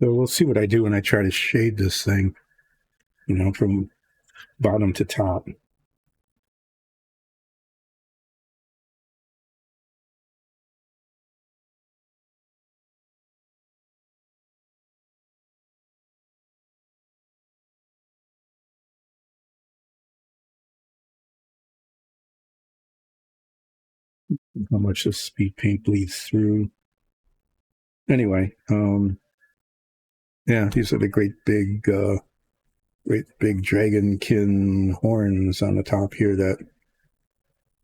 So we'll see what I do when I try to shade this thing, from bottom to top. How much the speed paint bleeds through. Anyway, yeah, these are the great big dragonkin horns on the top here that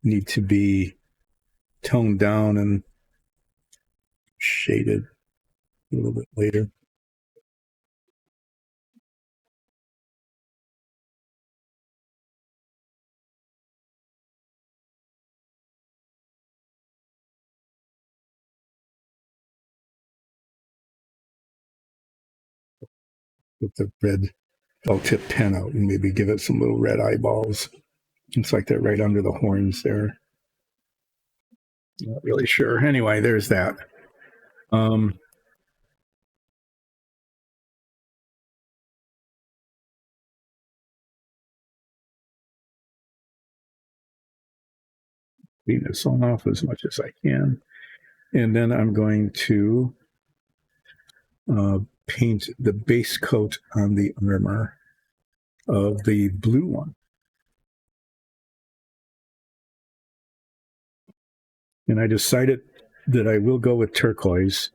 need to be toned down and shaded a little bit later. With the red felt tip pen out and maybe give it some little red eyeballs. It's like they're right under the horns there. Not really sure. Anyway, there's that. Clean this off as much as I can. And then I'm going to paint the base coat on the armor. of the blue one. And I decided that I will go with turquoise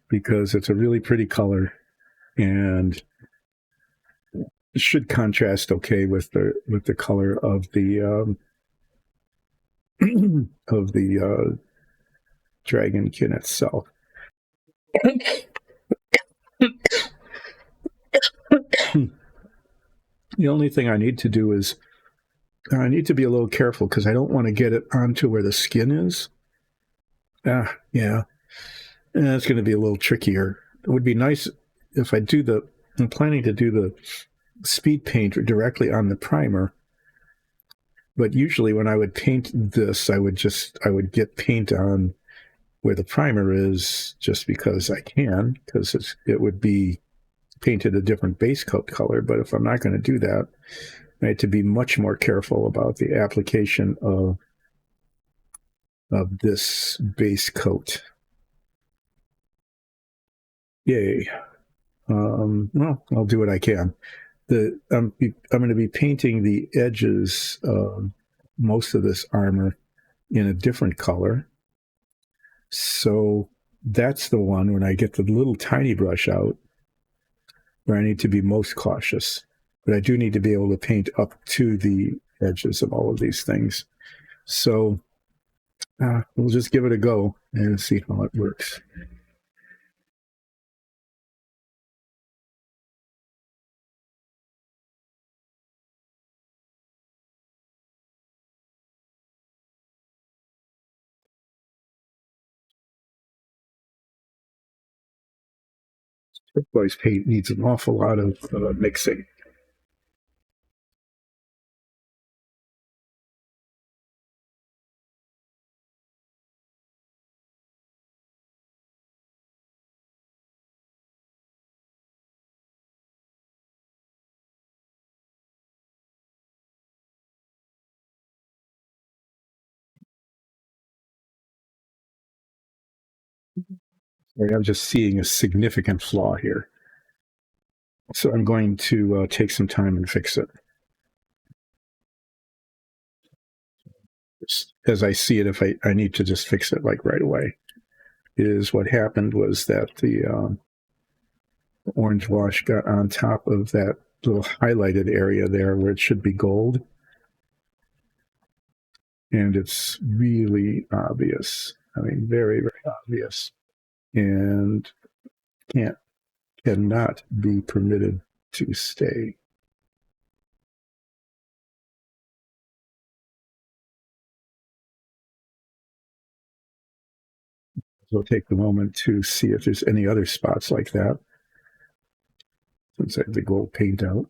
because it's a really pretty color and it should contrast okay with the color of the of the dragonkin itself. The only thing I need to do is I need to be a little careful because I don't want to get it onto where the skin is. Yeah. And it's going to be a little trickier. It would be nice if I'm planning to do the speed paint directly on the primer. But usually when I would paint this, I would get paint on where the primer is just because I can, because it would be painted a different base coat color. But if I'm not going to do that, I had to be much more careful about the application of this base coat. Yay. Well, I'll do what I can. I'm going to be painting the edges of most of this armor in a different color. So that's the one when I get the little tiny brush out where I need to be most cautious. But I do need to be able to paint up to the edges of all of these things. So we'll just give it a go and see how it works. Turquoise paint needs an awful lot of mixing. I'm just seeing a significant flaw here. So I'm going to take some time and fix it. As I see it, if I need to just fix it like right away, is what happened was that the orange wash got on top of that little highlighted area there where it should be gold. And it's really obvious. I mean, very, very obvious. And cannot be permitted to stay. So I'll take the moment to see if there's any other spots like that. Since I have the gold paint out.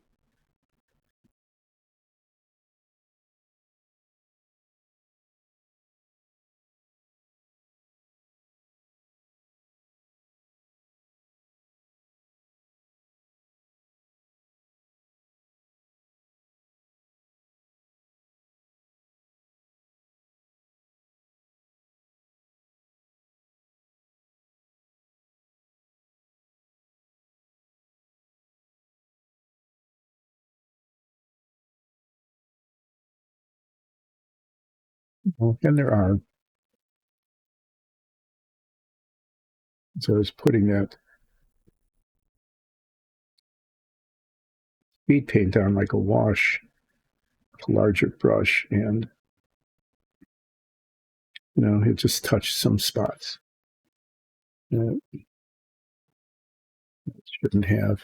Well, and there are. So I was putting that speed paint on like a wash, a larger brush, and it just touched some spots. It shouldn't have.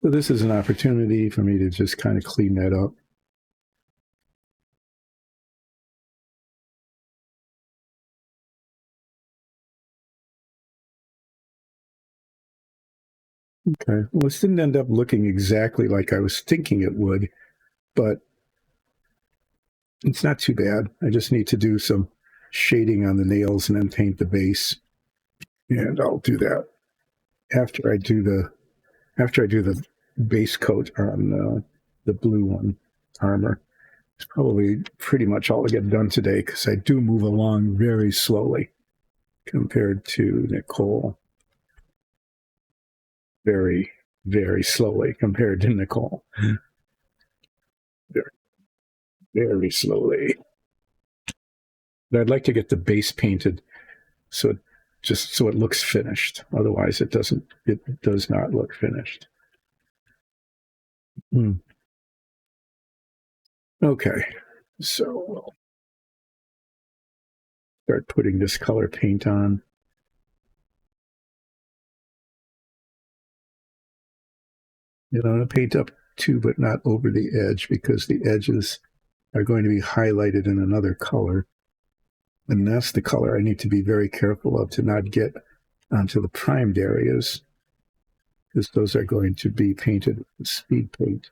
So this is an opportunity for me to just kind of clean that up. Okay, well, this didn't end up looking exactly like I was thinking it would, but it's not too bad. I just need to do some shading on the nails and then paint the base. And I'll do that after I do the base coat on the blue one armor. It's probably pretty much all I get done today because I do move along very slowly compared to Nicole. very, very slowly compared to Nicole. Very, very slowly. But I'd like to get the base painted so just so it looks finished. Otherwise, it does not look finished. Okay, so we'll start putting this color paint on. I'm going to paint up too, but not over the edge because the edges are going to be highlighted in another color. And that's the color I need to be very careful of to not get onto the primed areas because those are going to be painted with speed paint.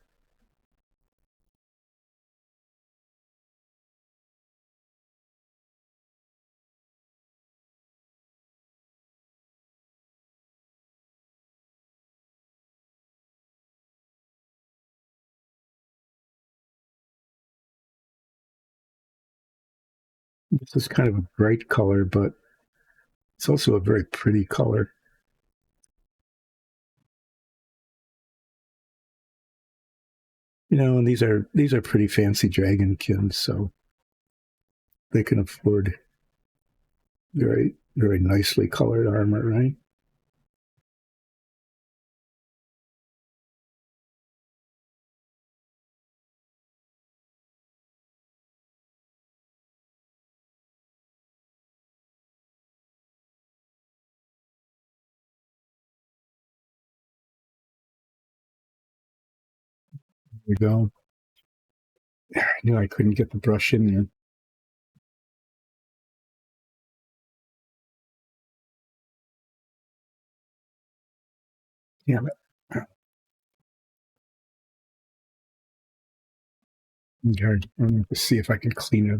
This is kind of a bright color, but it's also a very pretty color. And these are pretty fancy dragonkins, so they can afford very, very nicely colored armor, right? There we go. I knew I couldn't get the brush in there. Damn it. Okay, I'm going to see if I can clean it.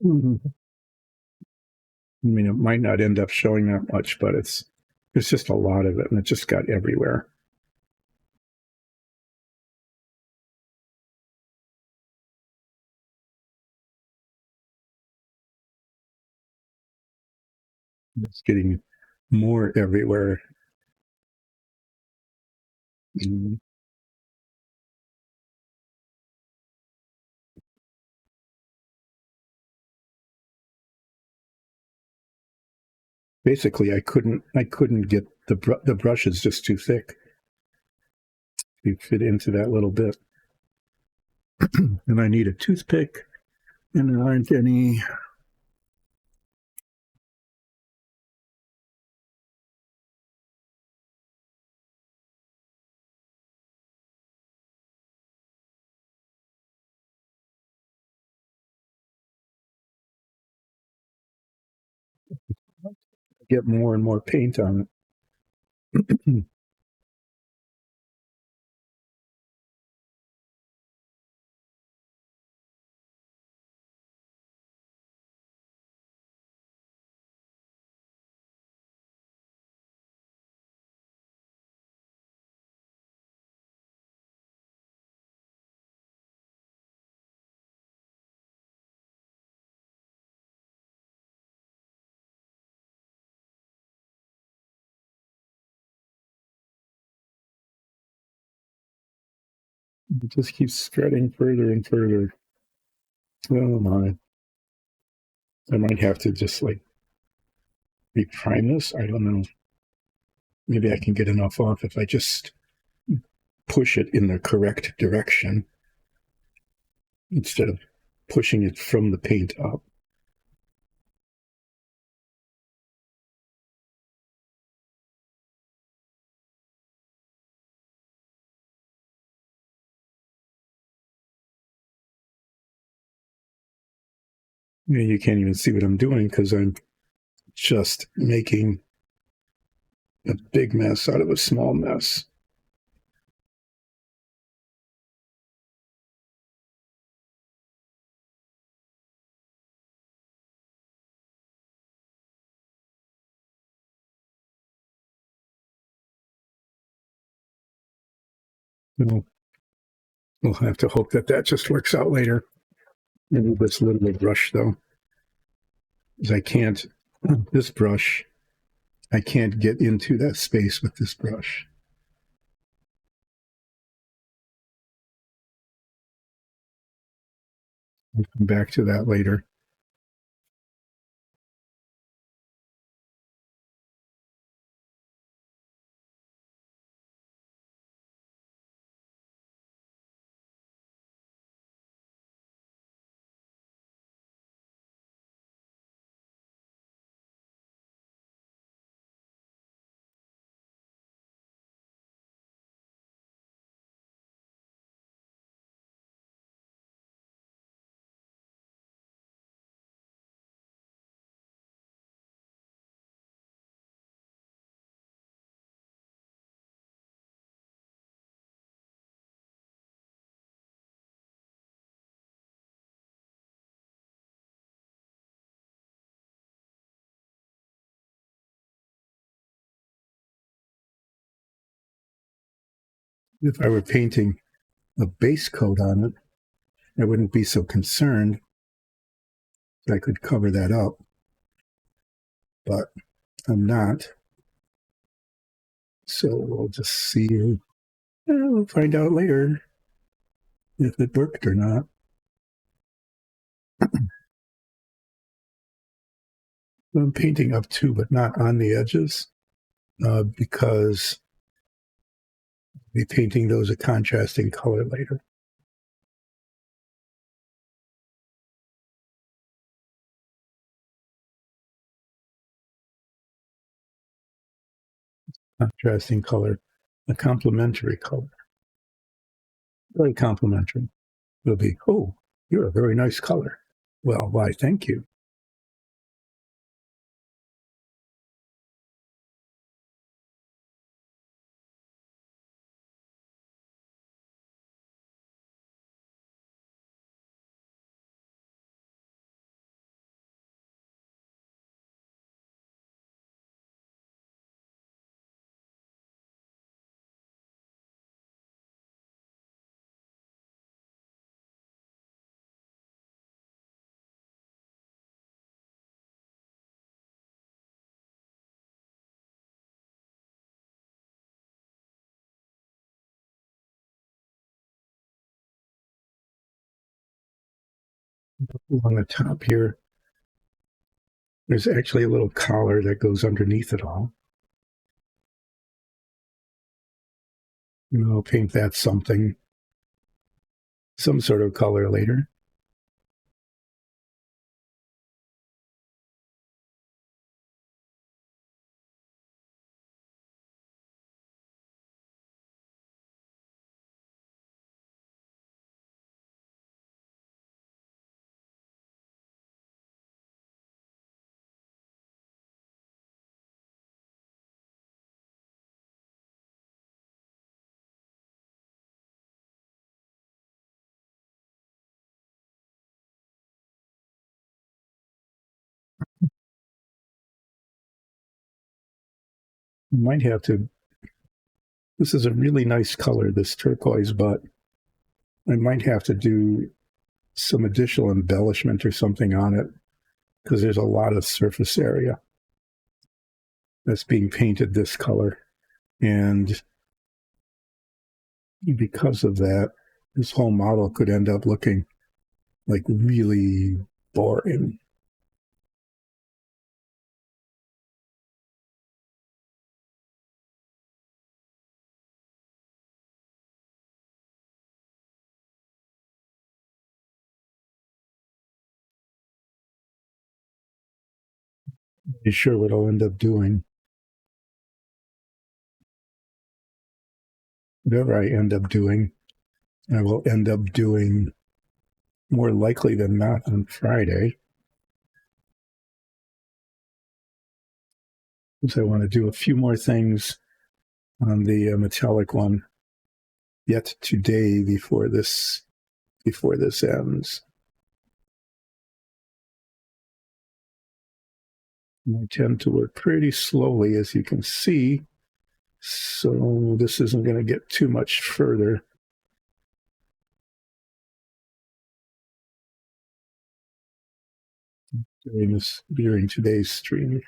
I mean, it might not end up showing that much, but it's just a lot of it, and it just got everywhere. It's getting more everywhere. Basically, I couldn't get the brush is just too thick to fit into that little bit, and I need a toothpick, and there aren't any. Get more and more paint on it. It just keeps spreading further and further. Oh my. I might have to just like reprime this. I don't know. Maybe I can get enough off if I just push it in the correct direction instead of pushing it from the paint up. You can't even see what I'm doing because I'm just making a big mess out of a small mess. We'll have to hope that that just works out later. Maybe this little brush, though, because I can't, this brush, I can't get into that space with this brush. We'll come back to that later. If I were painting a base coat on it, I wouldn't be so concerned. I could cover that up, but I'm not. So we'll just see. We'll find out later if it worked or not. I'm painting up too, but not on the edges, because I'll be painting those a contrasting color later. Contrasting color, a complementary color. Very complimentary. It'll be, oh, you're a very nice color. Well, why, thank you. On the top here, there's actually a little collar that goes underneath it all. And I'll paint that something, some sort of color later. You might have to, this is a really nice color, this turquoise, but I might have to do some additional embellishment or something on it because there's a lot of surface area that's being painted this color. And because of that, this whole model could end up looking like really boring. Not sure what I'll end up doing. Whatever I end up doing, I will end up doing more likely than not on Friday. Because I want to do a few more things on the metallic one yet today before this ends. I tend to work pretty slowly, as you can see, so this isn't going to get too much further. during today's stream.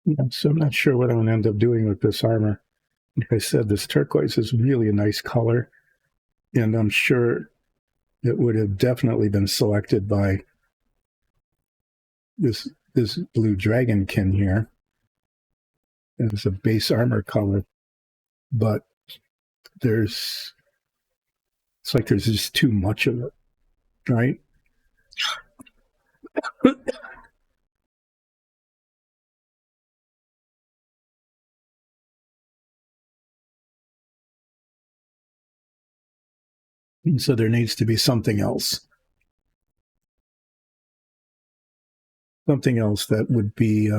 Yeah, so I'm not sure what I'm going to end up doing with this armor. Like I said, this turquoise is really a nice color, and I'm sure it would have definitely been selected by this blue dragonkin here as a base armor color. But it's like there's just too much of it, right? And so there needs to be something else that would be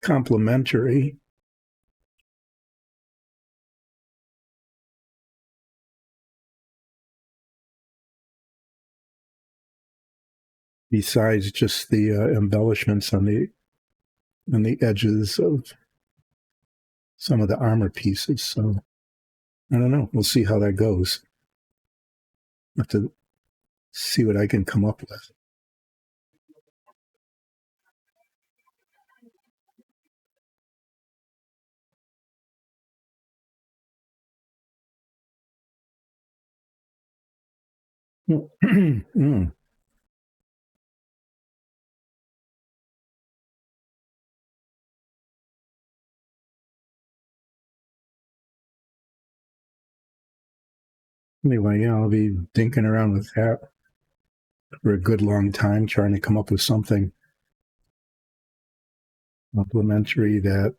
complementary. Besides just the embellishments on the edges of some of the armor pieces. So I don't know. We'll see how that goes. I'll have to see what I can come up with. Mm. Anyway, yeah, I'll be dinking around with that for a good long time, trying to come up with something complementary that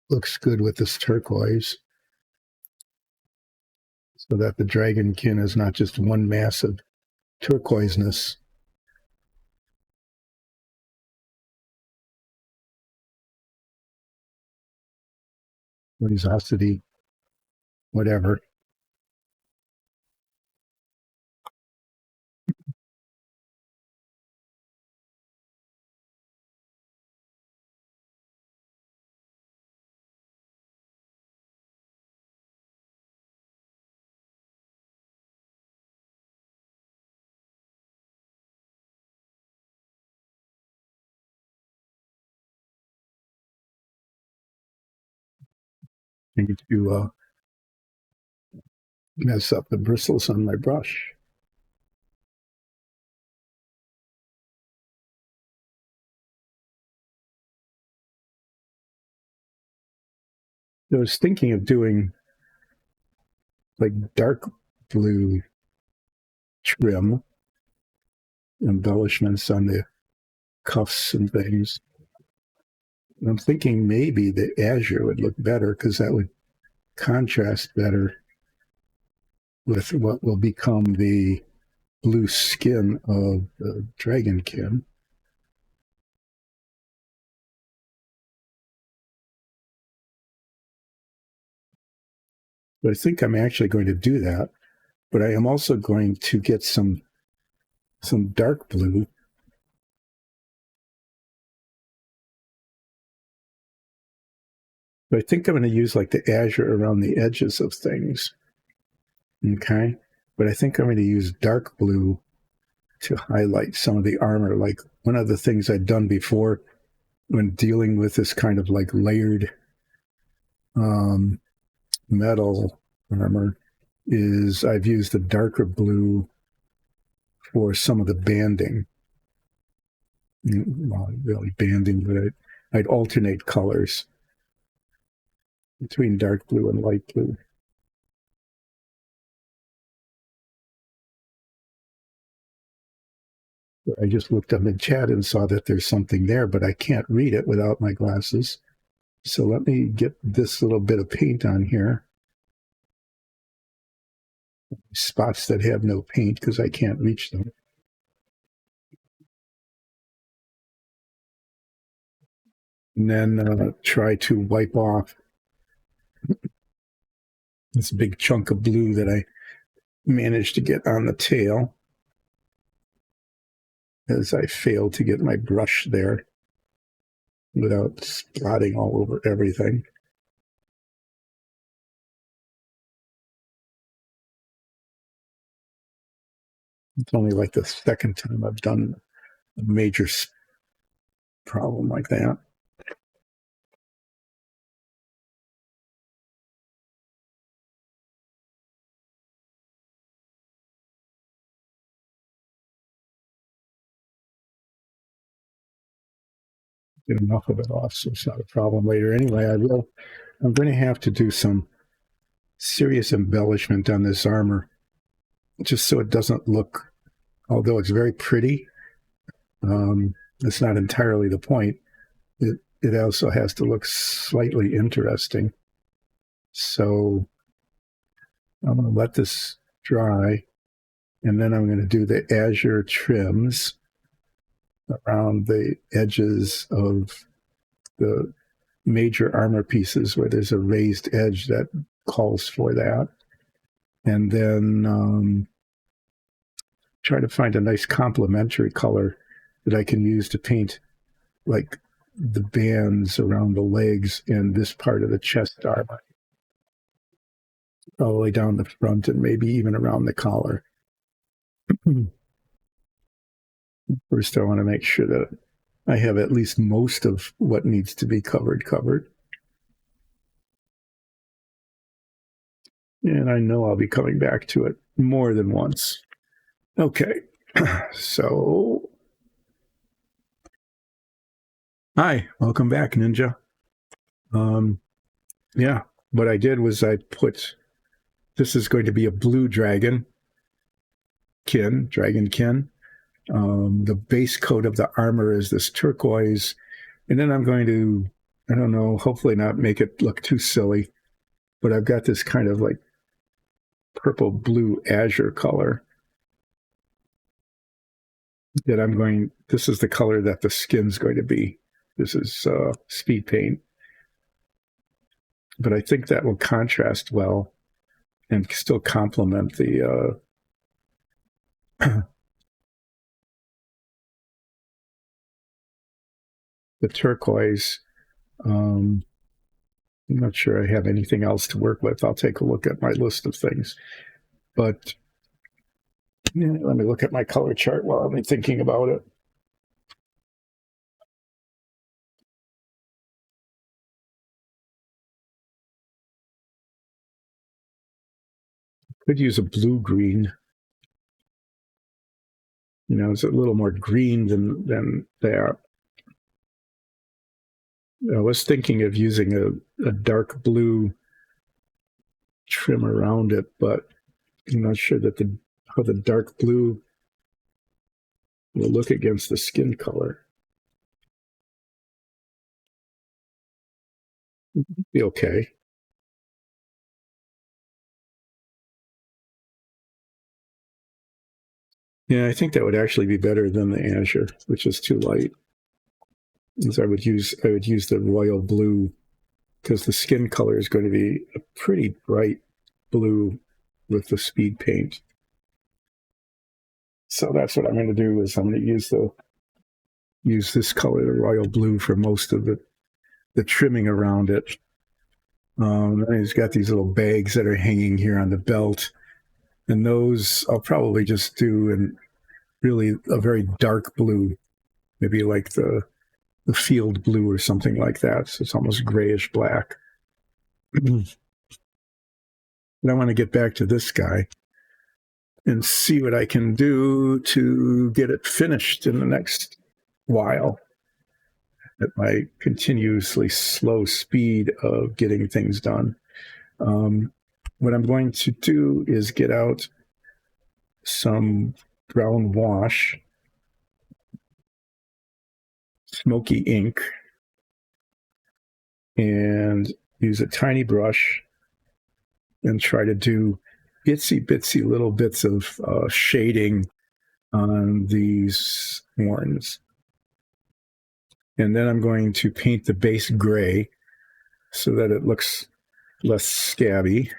looks good with this turquoise, so that the dragonkin is not just one massive turquoiseness. Viscosity, whatever. I need to mess up the bristles on my brush. I was thinking of doing like dark blue trim embellishments on the cuffs and things. And I'm thinking maybe the azure would look better because that would contrast better with what will become the blue skin of the dragonkin. But I think I'm actually going to do that. But I am also going to get some dark blue. But I think I'm going to use like the azure around the edges of things. Okay. But I think I'm going to use dark blue to highlight some of the armor. Like one of the things I'd done before when dealing with this kind of like layered metal armor is I've used a darker blue for some of the banding. Well, really banding, but I'd alternate colors between dark blue and light blue. I just looked up in chat and saw that there's something there, but I can't read it without my glasses. So let me get this little bit of paint on here. Spots that have no paint because I can't reach them. And then try to wipe off this big chunk of blue that I managed to get on the tail, as I failed to get my brush there without spotting all over everything. It's only like the second time I've done a major problem like that. Get enough of it off so it's not a problem later. Anyway, I'm going to have to do some serious embellishment on this armor just so it doesn't look, although it's very pretty, that's not entirely the point. It also has to look slightly interesting. So I'm going to let this dry, and then I'm going to do the azure trims around the edges of the major armor pieces where there's a raised edge that calls for that. And then try to find a nice complementary color that I can use to paint like the bands around the legs and this part of the chest armor, all the way down the front and maybe even around the collar. First, I want to make sure that I have at least most of what needs to be covered. And I know I'll be coming back to it more than once. Okay, so hi, welcome back, Ninja. Yeah, what I did was I put, this is going to be a blue dragonkin. The base coat of the armor is this turquoise, and then I'm going to, I don't know, hopefully not make it look too silly, but I've got this kind of like purple blue azure color that I'm going, this is the color that the skin's going to be. This is speed paint. But I think that will contrast well and still complement the the turquoise. I'm not sure I have anything else to work with. I'll take a look at my list of things. But yeah, let me look at my color chart while I'm thinking about it. Could use a blue-green. You know, it's a little more green than that. I was thinking of using a dark blue trim around it, but I'm not sure that how the dark blue will look against the skin color. Be okay. Yeah, I think that would actually be better than the azure, which is too light. As I would use the royal blue, because the skin color is going to be a pretty bright blue with the speed paint. So that's what I'm going to do, is I'm going to use this color, the royal blue, for most of the trimming around it. Then he's got these little bags that are hanging here on the belt, and those I'll probably just do in really a very dark blue, maybe like the field blue or something like that. So it's almost grayish black. But I want to get back to this guy and see what I can do to get it finished in the next while at my continuously slow speed of getting things done. What I'm going to do is get out some brown wash, smoky ink, and use a tiny brush and try to do itsy bitsy little bits of shading on these horns. And then I'm going to paint the base gray so that it looks less scabby.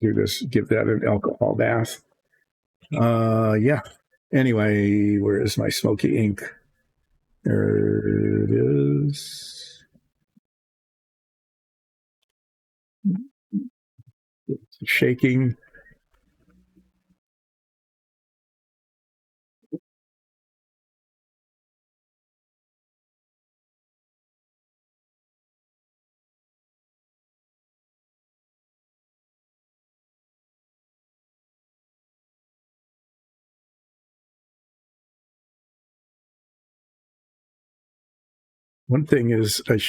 Do this, give that an alcohol bath. Yeah. Anyway, where is my smoky ink? There it is. It's shaking. One thing is I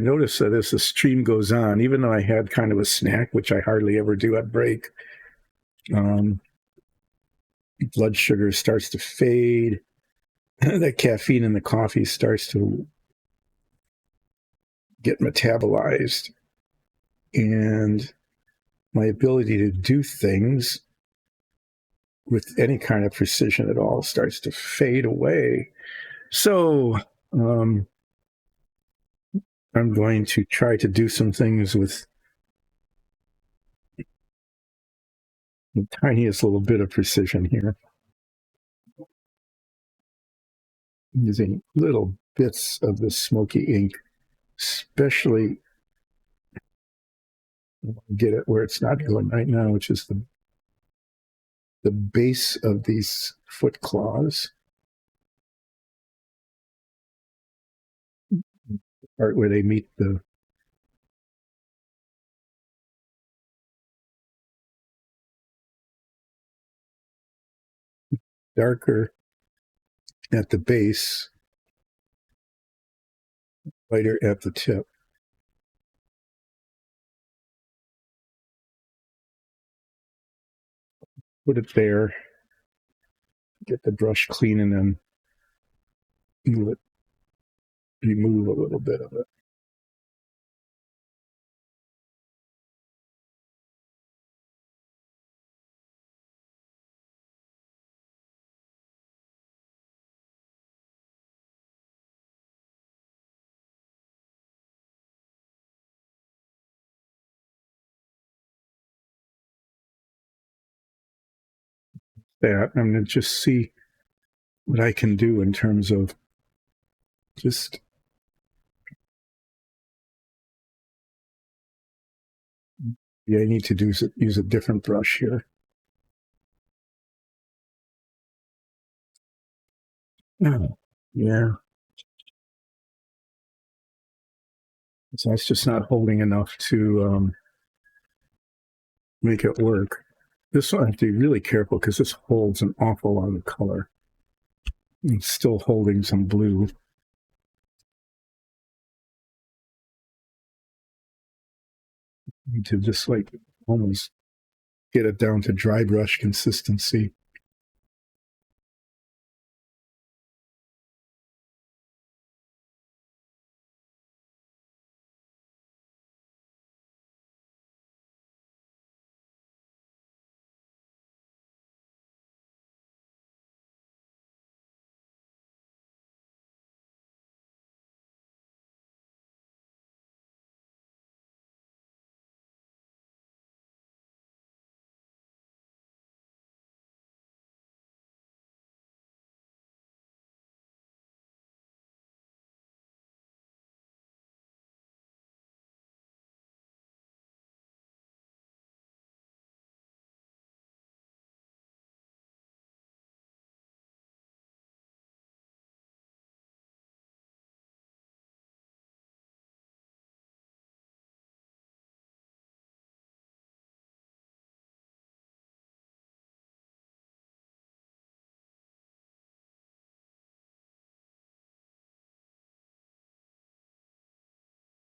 noticed that as the stream goes on, even though I had kind of a snack, which I hardly ever do at break, blood sugar starts to fade. That caffeine in the coffee starts to get metabolized. And my ability to do things with any kind of precision at all starts to fade away. So I'm going to try to do some things with the tiniest little bit of precision here, using little bits of the smoky ink, especially get it where it's not going right now, which is the base of these foot claws, part where they meet the darker at the base, lighter at the tip. Put it there, get the brush clean, and then remove a little bit of it. That I'm going to just see what I can do in terms of just I need to use a different brush here. Oh, yeah. So it's just not holding enough to make it work. This one I have to be really careful because this holds an awful lot of color. It's still holding some blue. Need to just like almost get it down to dry brush consistency.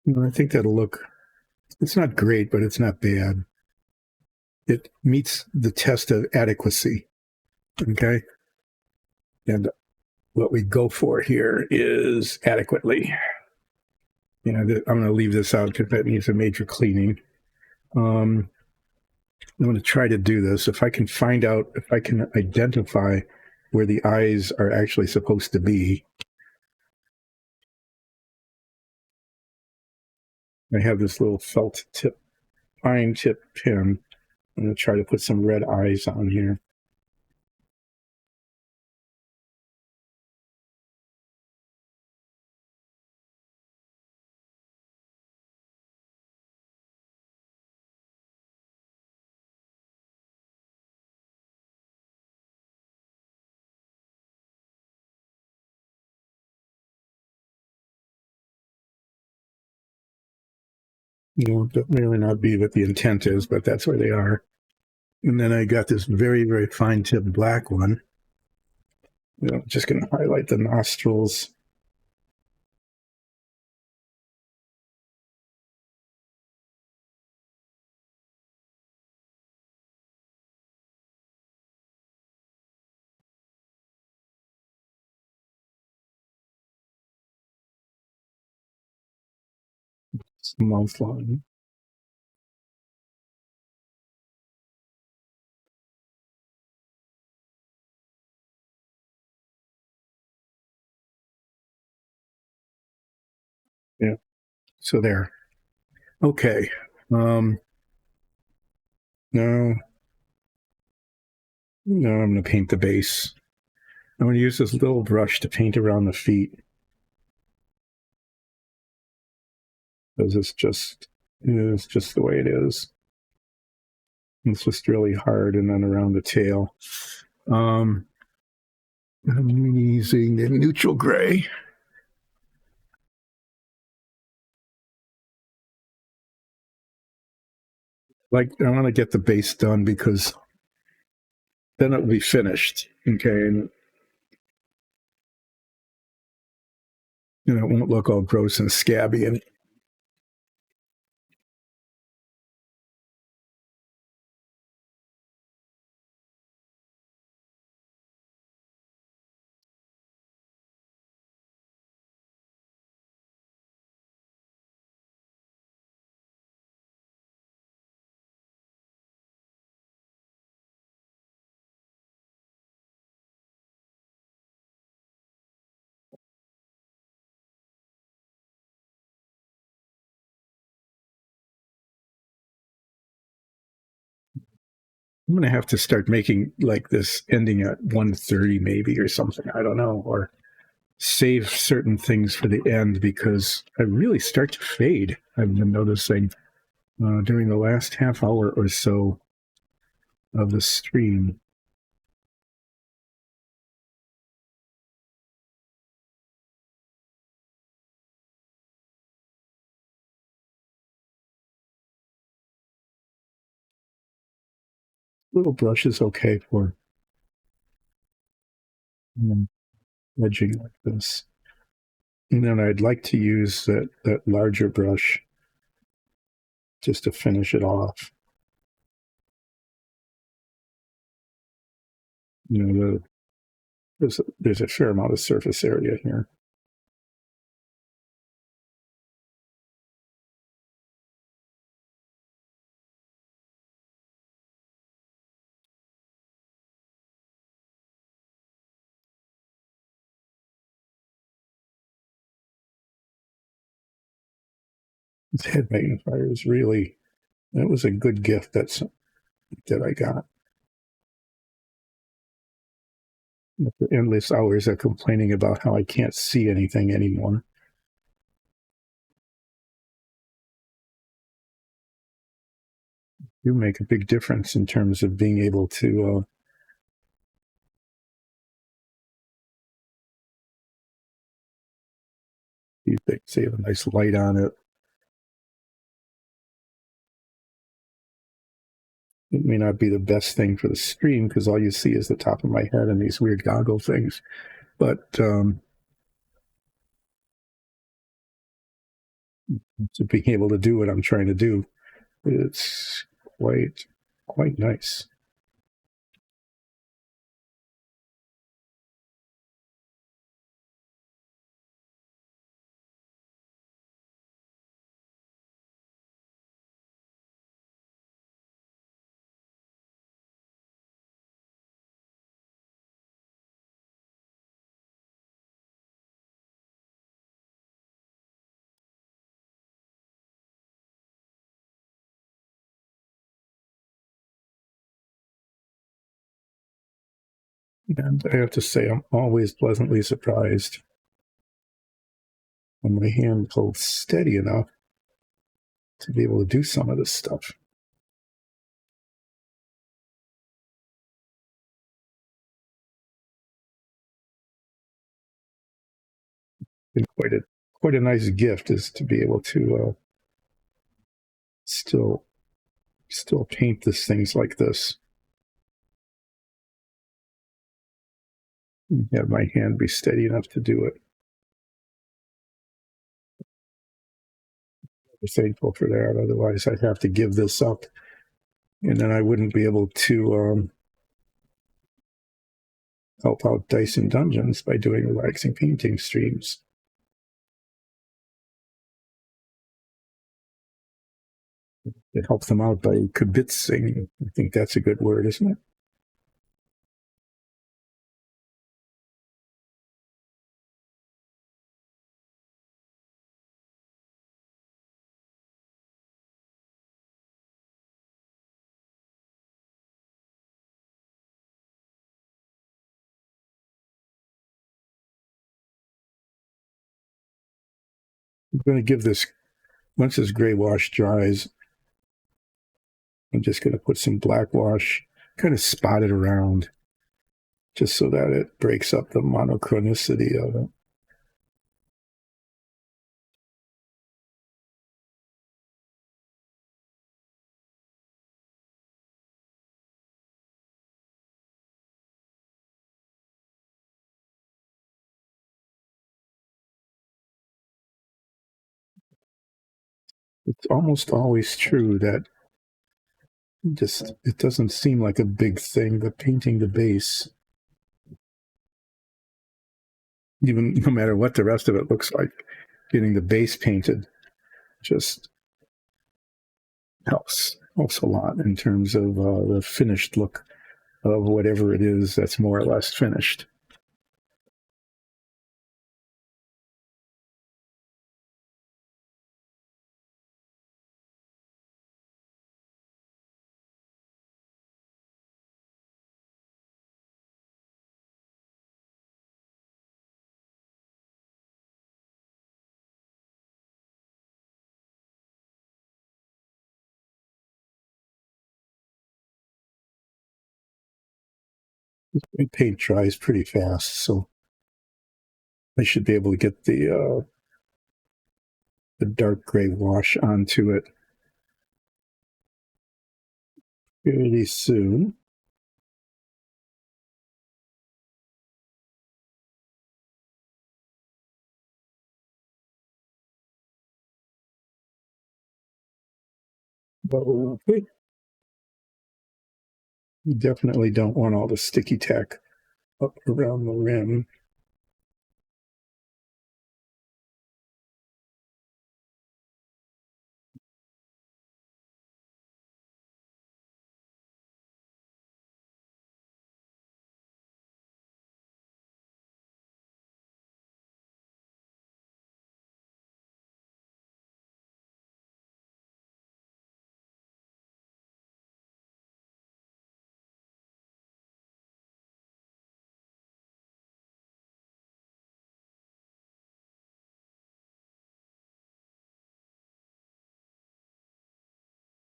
I think that'll look, it's not great, but it's not bad. It meets the test of adequacy. Okay. And what we go for here is adequately. I'm going to leave this out because that needs a major cleaning. I'm going to try to do this. If I can find out, if I can identify where the eyes are actually supposed to be. I have this little felt tip, fine tip pin. I'm going to try to put some red eyes on here. That may or not be what the intent is, but that's where they are. And then I got this very, very fine tip black one. I'm just going to highlight the nostrils. Mouth line. Yeah. So there. Okay. No, I'm going to paint the base. I'm going to use this little brush to paint around the feet. Because it's just the way it is. It's just really hard, and then around the tail. I'm using the neutral gray. I want to get the base done because then it'll be finished. Okay. And it won't look all gross and scabby. And I'm going to have to start making like this ending at 1:30 maybe or something. I don't know. Or save certain things for the end because I really start to fade. I've been noticing during the last half hour or so of the stream. Little brush is okay for edging like this. And then I'd like to use that larger brush just to finish it off. There's a fair amount of surface area here. This head magnifier is really, that was a good gift that I got. After endless hours of complaining about how I can't see anything anymore. You make a big difference in terms of being able to say a nice light on it. It may not be the best thing for the stream because all you see is the top of my head and these weird goggle things. But to being able to do what I'm trying to do. It's quite nice. And I have to say, I'm always pleasantly surprised when my hand holds steady enough to be able to do some of this stuff. And quite a nice gift is to be able to still paint these things like this. And have my hand be steady enough to do it. I'm thankful for that. Otherwise, I'd have to give this up, and then I wouldn't be able to help out Dice and Dungeons by doing relaxing painting streams. It helps them out by kibitzing. I think that's a good word, isn't it? I'm going to give this, once this gray wash dries, I'm just going to put some black wash, kind of spot it around, just so that it breaks up the monochronicity of it. It's almost always true that it doesn't seem like a big thing, but painting the base, even no matter what the rest of it looks like, getting the base painted just helps a lot in terms of the finished look of whatever it is that's more or less finished. Paint dries pretty fast, so I should be able to get the dark gray wash onto it pretty soon. Okay. You definitely don't want all the sticky tack up around the rim.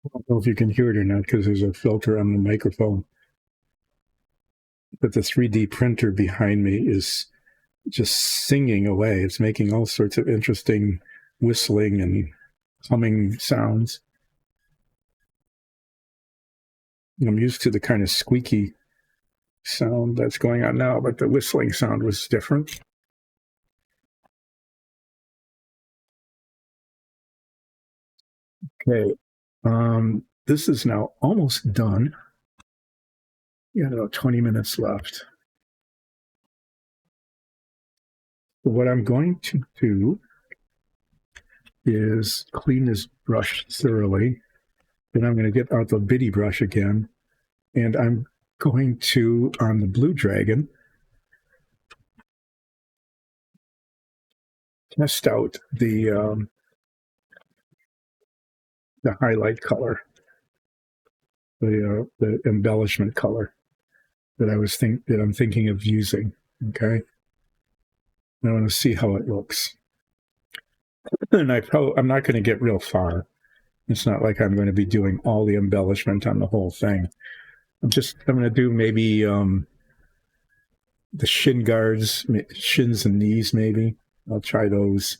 I don't know if you can hear it or not because there's a filter on the microphone. But the 3D printer behind me is just singing away. It's making all sorts of interesting whistling and humming sounds. I'm used to the kind of squeaky sound that's going on now, but the whistling sound was different. Okay. This is now almost done. You got about 20 minutes left. What I'm going to do is clean this brush thoroughly. Then I'm going to get out the bitty brush again. And I'm going to, on the blue dragon, test out the highlight color, the embellishment color that I'm thinking of using. Okay, I want to see how it looks, and I'm not going to get real far. It's not like I'm going to be doing all the embellishment on the whole thing. I'm going to do maybe the shin guards, shins and knees. Maybe I'll try those.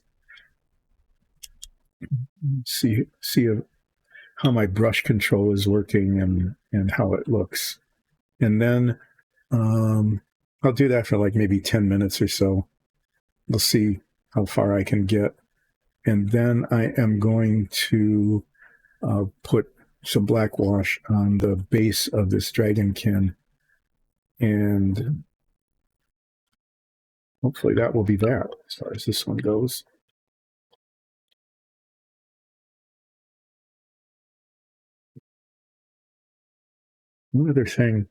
See how my brush control is working and how it looks. And then I'll do that for like maybe 10 minutes or so. We'll see how far I can get. And then I am going to put some black wash on the base of this dragonkin. And hopefully that will be that as far as this one goes. One other thing.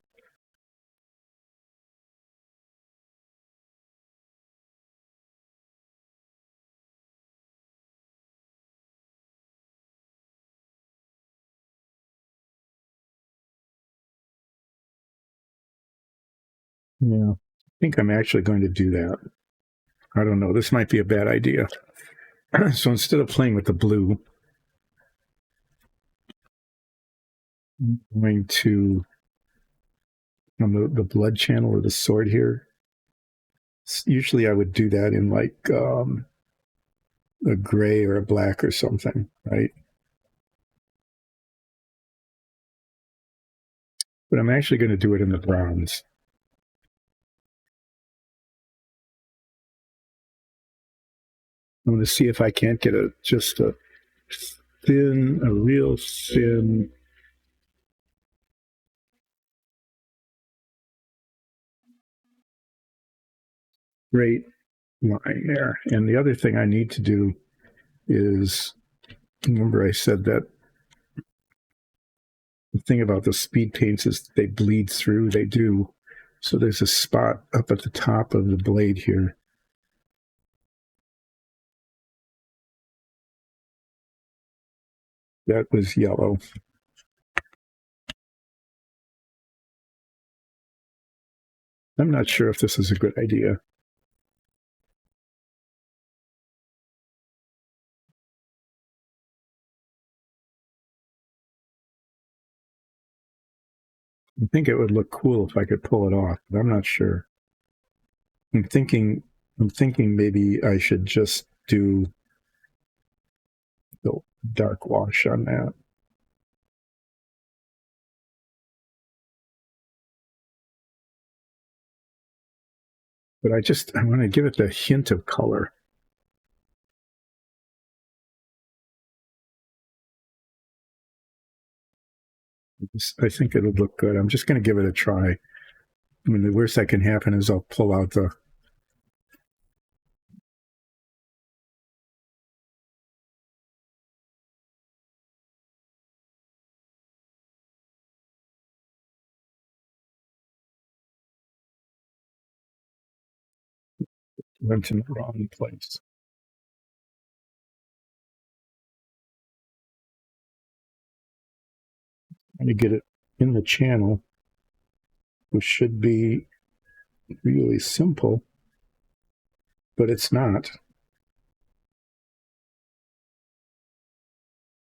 Yeah, I think I'm actually going to do that. I don't know. This might be a bad idea. So instead of playing with the blue, I'm going to, on the blood channel or the sword here, usually I would do that in like a gray or a black or something, right? But I'm actually going to do it in the browns. I'm going to see if I can't get just a real thin straight line there. And the other thing I need to do is, remember I said that the thing about the speed paints is they bleed through. They do. So there's a spot up at the top of the blade here. That was yellow. I'm not sure if this is a good idea. I think it would look cool if I could pull it off, but I'm not sure. I'm thinking maybe I should just do the dark wash on that. But I want to give it the hint of color. I think it'll look good. I'm just going to give it a try. I mean, the worst that can happen is I'll pull out the went in the wrong place. Trying to get it in the channel, which should be really simple, but it's not.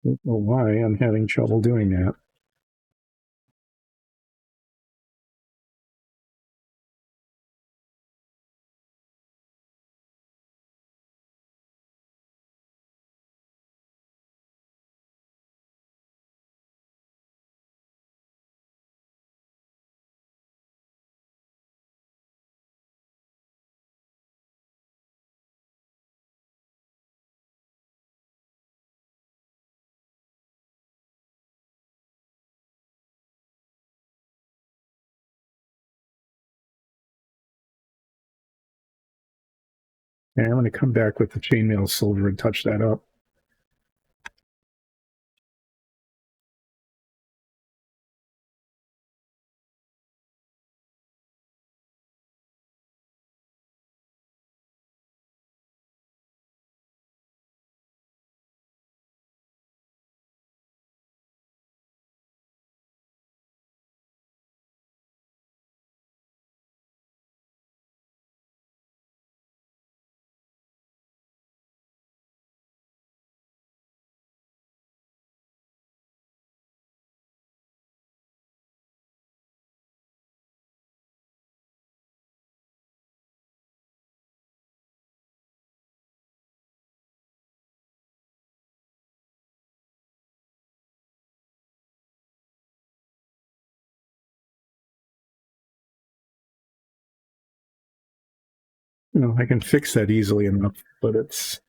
I don't know why I'm having trouble doing that. And I'm going to come back with the chainmail silver and touch that up. I can fix that easily enough, but it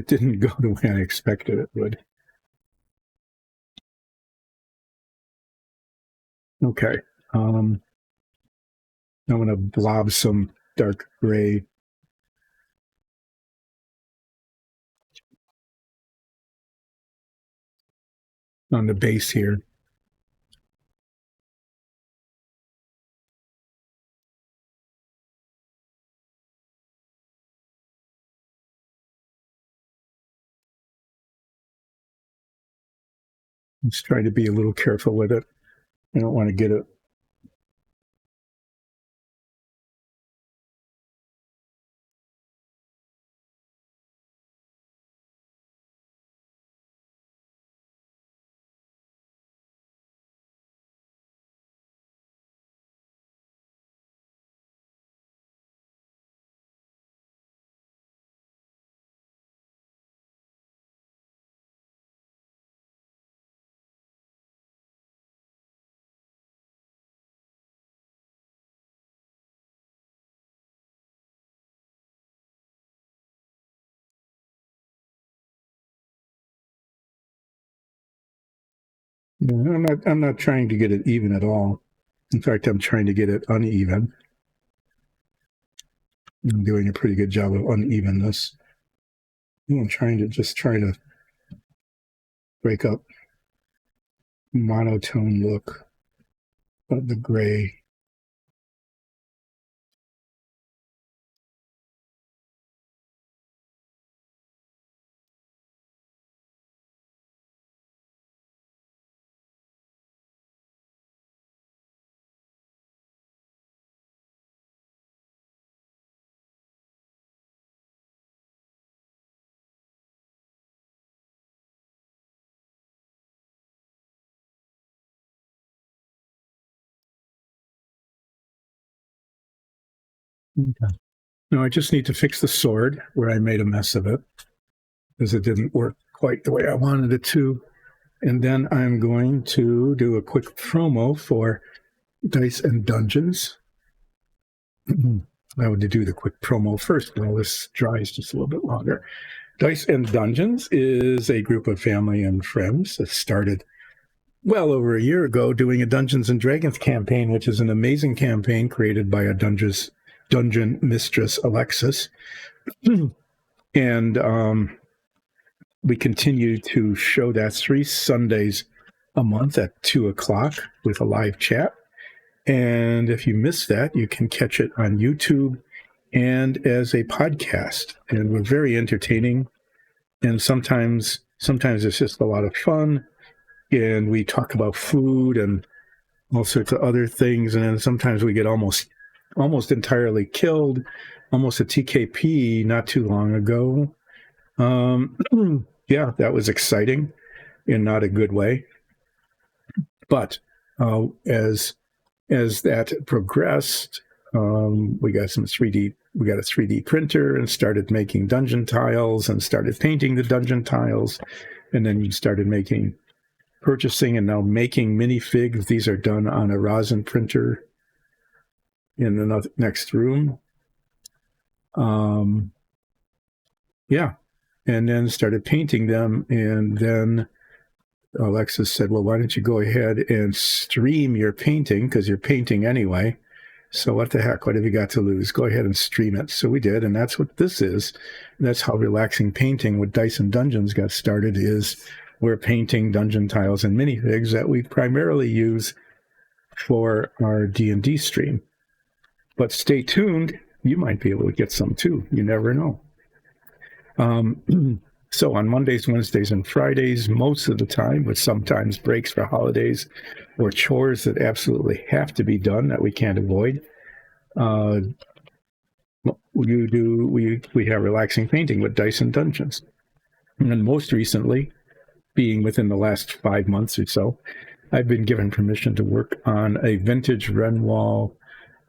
didn't go the way I expected it would. Okay. I'm going to blob some dark gray on the base here. Let's try to be a little careful with it. I don't want to get it. No, I'm not trying to get it even at all. In fact, I'm trying to get it uneven. I'm doing a pretty good job of unevenness. I'm trying to break up monotone look of the gray. Okay. No, I just need to fix the sword where I made a mess of it because it didn't work quite the way I wanted it to. And then I'm going to do a quick promo for Dice and Dungeons. I would do the quick promo first while this dries just a little bit longer. Dice and Dungeons is a group of family and friends that started well over a year ago doing a Dungeons and Dragons campaign, which is an amazing campaign created by a dungeon mistress, Alexis. And we continue to show that 3 Sundays a month at 2:00 with a live chat. And if you missed that, you can catch it on YouTube and as a podcast. And we're very entertaining. And sometimes it's just a lot of fun. And we talk about food and all sorts of other things. And then sometimes we get almost entirely killed, almost a TKP not too long ago. Yeah, that was exciting in not a good way. But as that progressed, we got a 3D printer and started making dungeon tiles and started painting the dungeon tiles. And then you started purchasing and now making minifigs. These are done on a rosin printer in the next room. Yeah. And then started painting them. And then Alexis said, well, why don't you go ahead and stream your painting, because you're painting anyway. So what the heck? What have you got to lose? Go ahead and stream it. So we did, and that's what this is. That's how relaxing painting with Dice and Dungeons got started. Is we're painting dungeon tiles and minifigs that we primarily use for our D&D stream. But stay tuned. You might be able to get some too. You never know. So on Mondays, Wednesdays, and Fridays, most of the time, with sometimes breaks for holidays or chores that absolutely have to be done that we can't avoid, we have relaxing painting with Dice and Dungeons. And then most recently, being within the last 5 months or so, I've been given permission to work on a vintage Renwall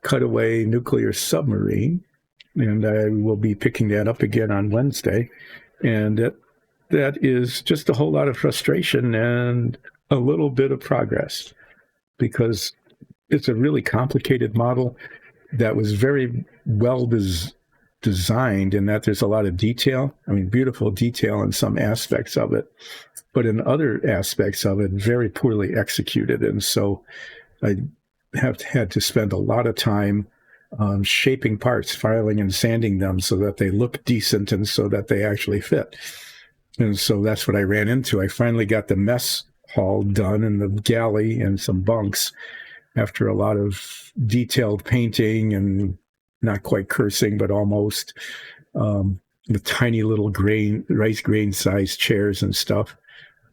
cutaway nuclear submarine, and I will be picking that up again on Wednesday. And that is just a whole lot of frustration and a little bit of progress, because it's a really complicated model that was very well designed in that there's a lot of detail. I mean, beautiful detail in some aspects of it, but in other aspects of it, very poorly executed. And so I have had to spend a lot of time shaping parts, filing and sanding them so that they look decent and so that they actually fit. And so that's what I ran into. I finally got the mess hall done and the galley and some bunks after a lot of detailed painting and not quite cursing, but almost, the tiny little rice grain sized chairs and stuff.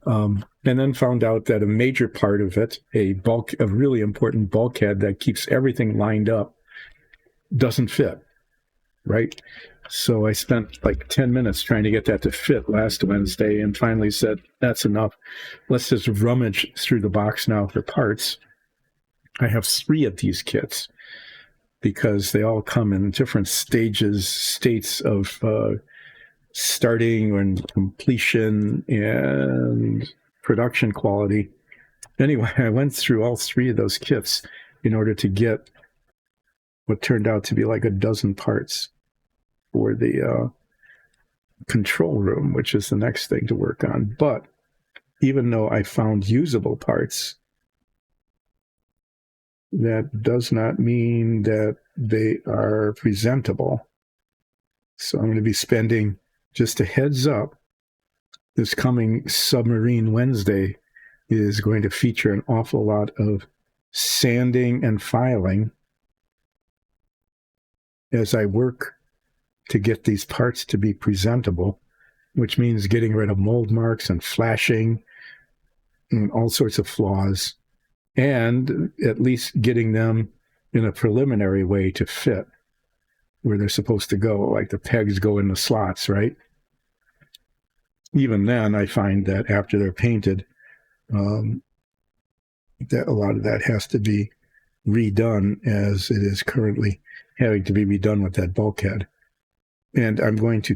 And then found out that a major part of it, a really important bulkhead that keeps everything lined up, doesn't fit, right? So I spent like 10 minutes trying to get that to fit last Wednesday and finally said, that's enough. Let's just rummage through the box now for parts. I have 3 of these kits because they all come in different states of starting and completion and production quality. Anyway, I went through all 3 of those kits in order to get what turned out to be like a dozen parts for the control room, which is the next thing to work on. But even though I found usable parts, that does not mean that they are presentable. So I'm going to be spending, just a heads up, this coming Submarine Wednesday is going to feature an awful lot of sanding and filing as I work to get these parts to be presentable, which means getting rid of mold marks and flashing and all sorts of flaws, and at least getting them in a preliminary way to fit where they're supposed to go, like the pegs go in the slots, right? Even then, I find that after they're painted, that a lot of that has to be redone, as it is currently having to be redone with that bulkhead. And I'm going to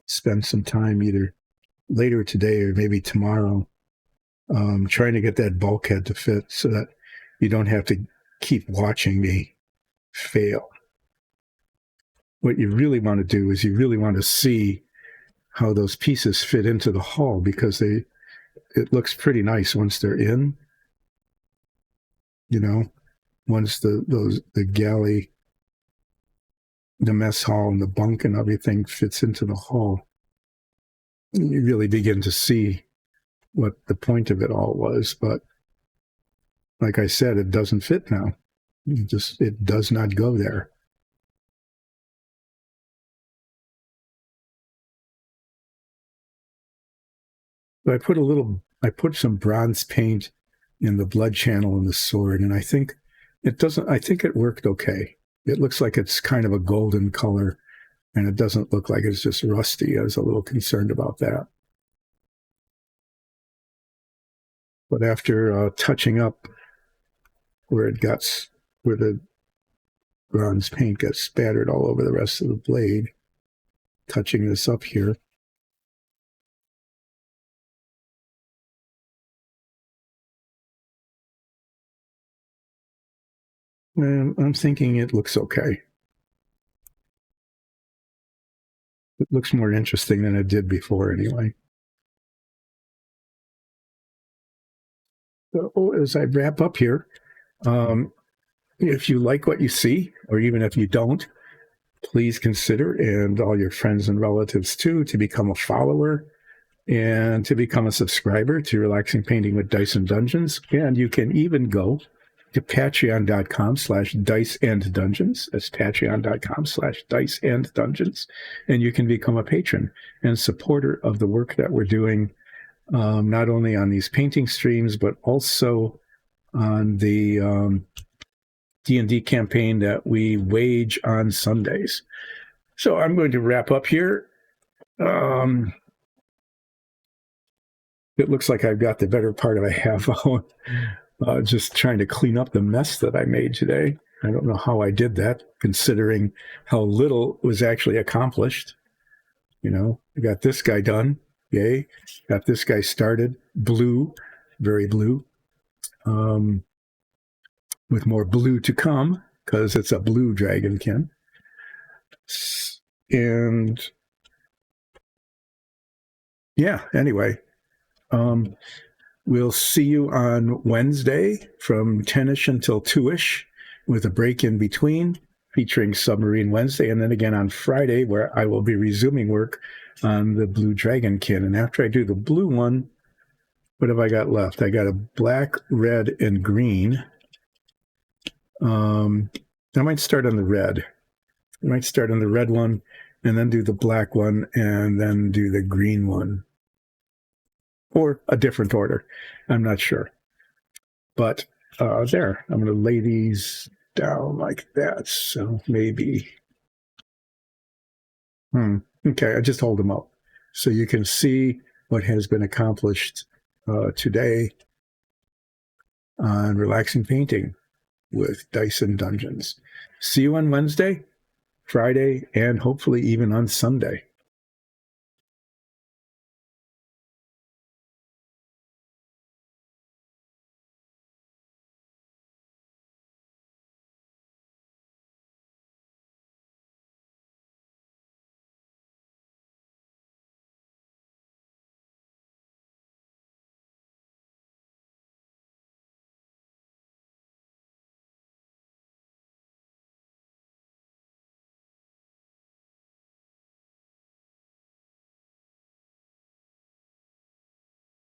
spend some time either later today or maybe tomorrow trying to get that bulkhead to fit so that you don't have to keep watching me fail. What you really want to do is you really want to see how those pieces fit into the hull, because it looks pretty nice once they're in. You know, once the galley, the mess hall, and the bunk and everything fits into the hull, you really begin to see what the point of it all was. But like I said, it doesn't fit now. It does not go there. But I put some bronze paint in the blood channel in the sword, and I think it worked okay. It looks like it's kind of a golden color, and it doesn't look like it's just rusty. I was a little concerned about that. But after touching up where the bronze paint got spattered all over the rest of the blade, touching this up here, and I'm thinking it looks okay. It looks more interesting than it did before anyway. So as I wrap up here, if you like what you see, or even if you don't, please consider, and all your friends and relatives too, to become a follower and to become a subscriber to Relaxing Painting with Dice and Dungeons. And you can even go to patreon.com/diceanddungeons. That's patreon.com/diceanddungeons. And you can become a patron and supporter of the work that we're doing, not only on these painting streams, but also on the D&D campaign that we wage on Sundays. So I'm going to wrap up here. It looks like I've got the better part of a half hour just trying to clean up the mess that I made today. I don't know how I did that, considering how little was actually accomplished. You know, I got this guy done. Yay. Got this guy started. Blue, very blue. With more blue to come, because it's a blue dragonkin. And yeah, anyway, we'll see you on Wednesday from 10ish until 2ish with a break in between, featuring Submarine Wednesday, and then again on Friday, where I will be resuming work on the blue dragonkin. And after I do the blue one, what have I got left? I got a black, red, and green. I might start on the red. I might start on the red one and then do the black one and then do the green one. Or a different order. I'm not sure. But there, I'm going to lay these down like that. So maybe. Okay, I just hold them up. So you can see what has been accomplished today on Relaxing Painting with Dice and Dungeons. See you on Wednesday, Friday, and hopefully even on Sunday.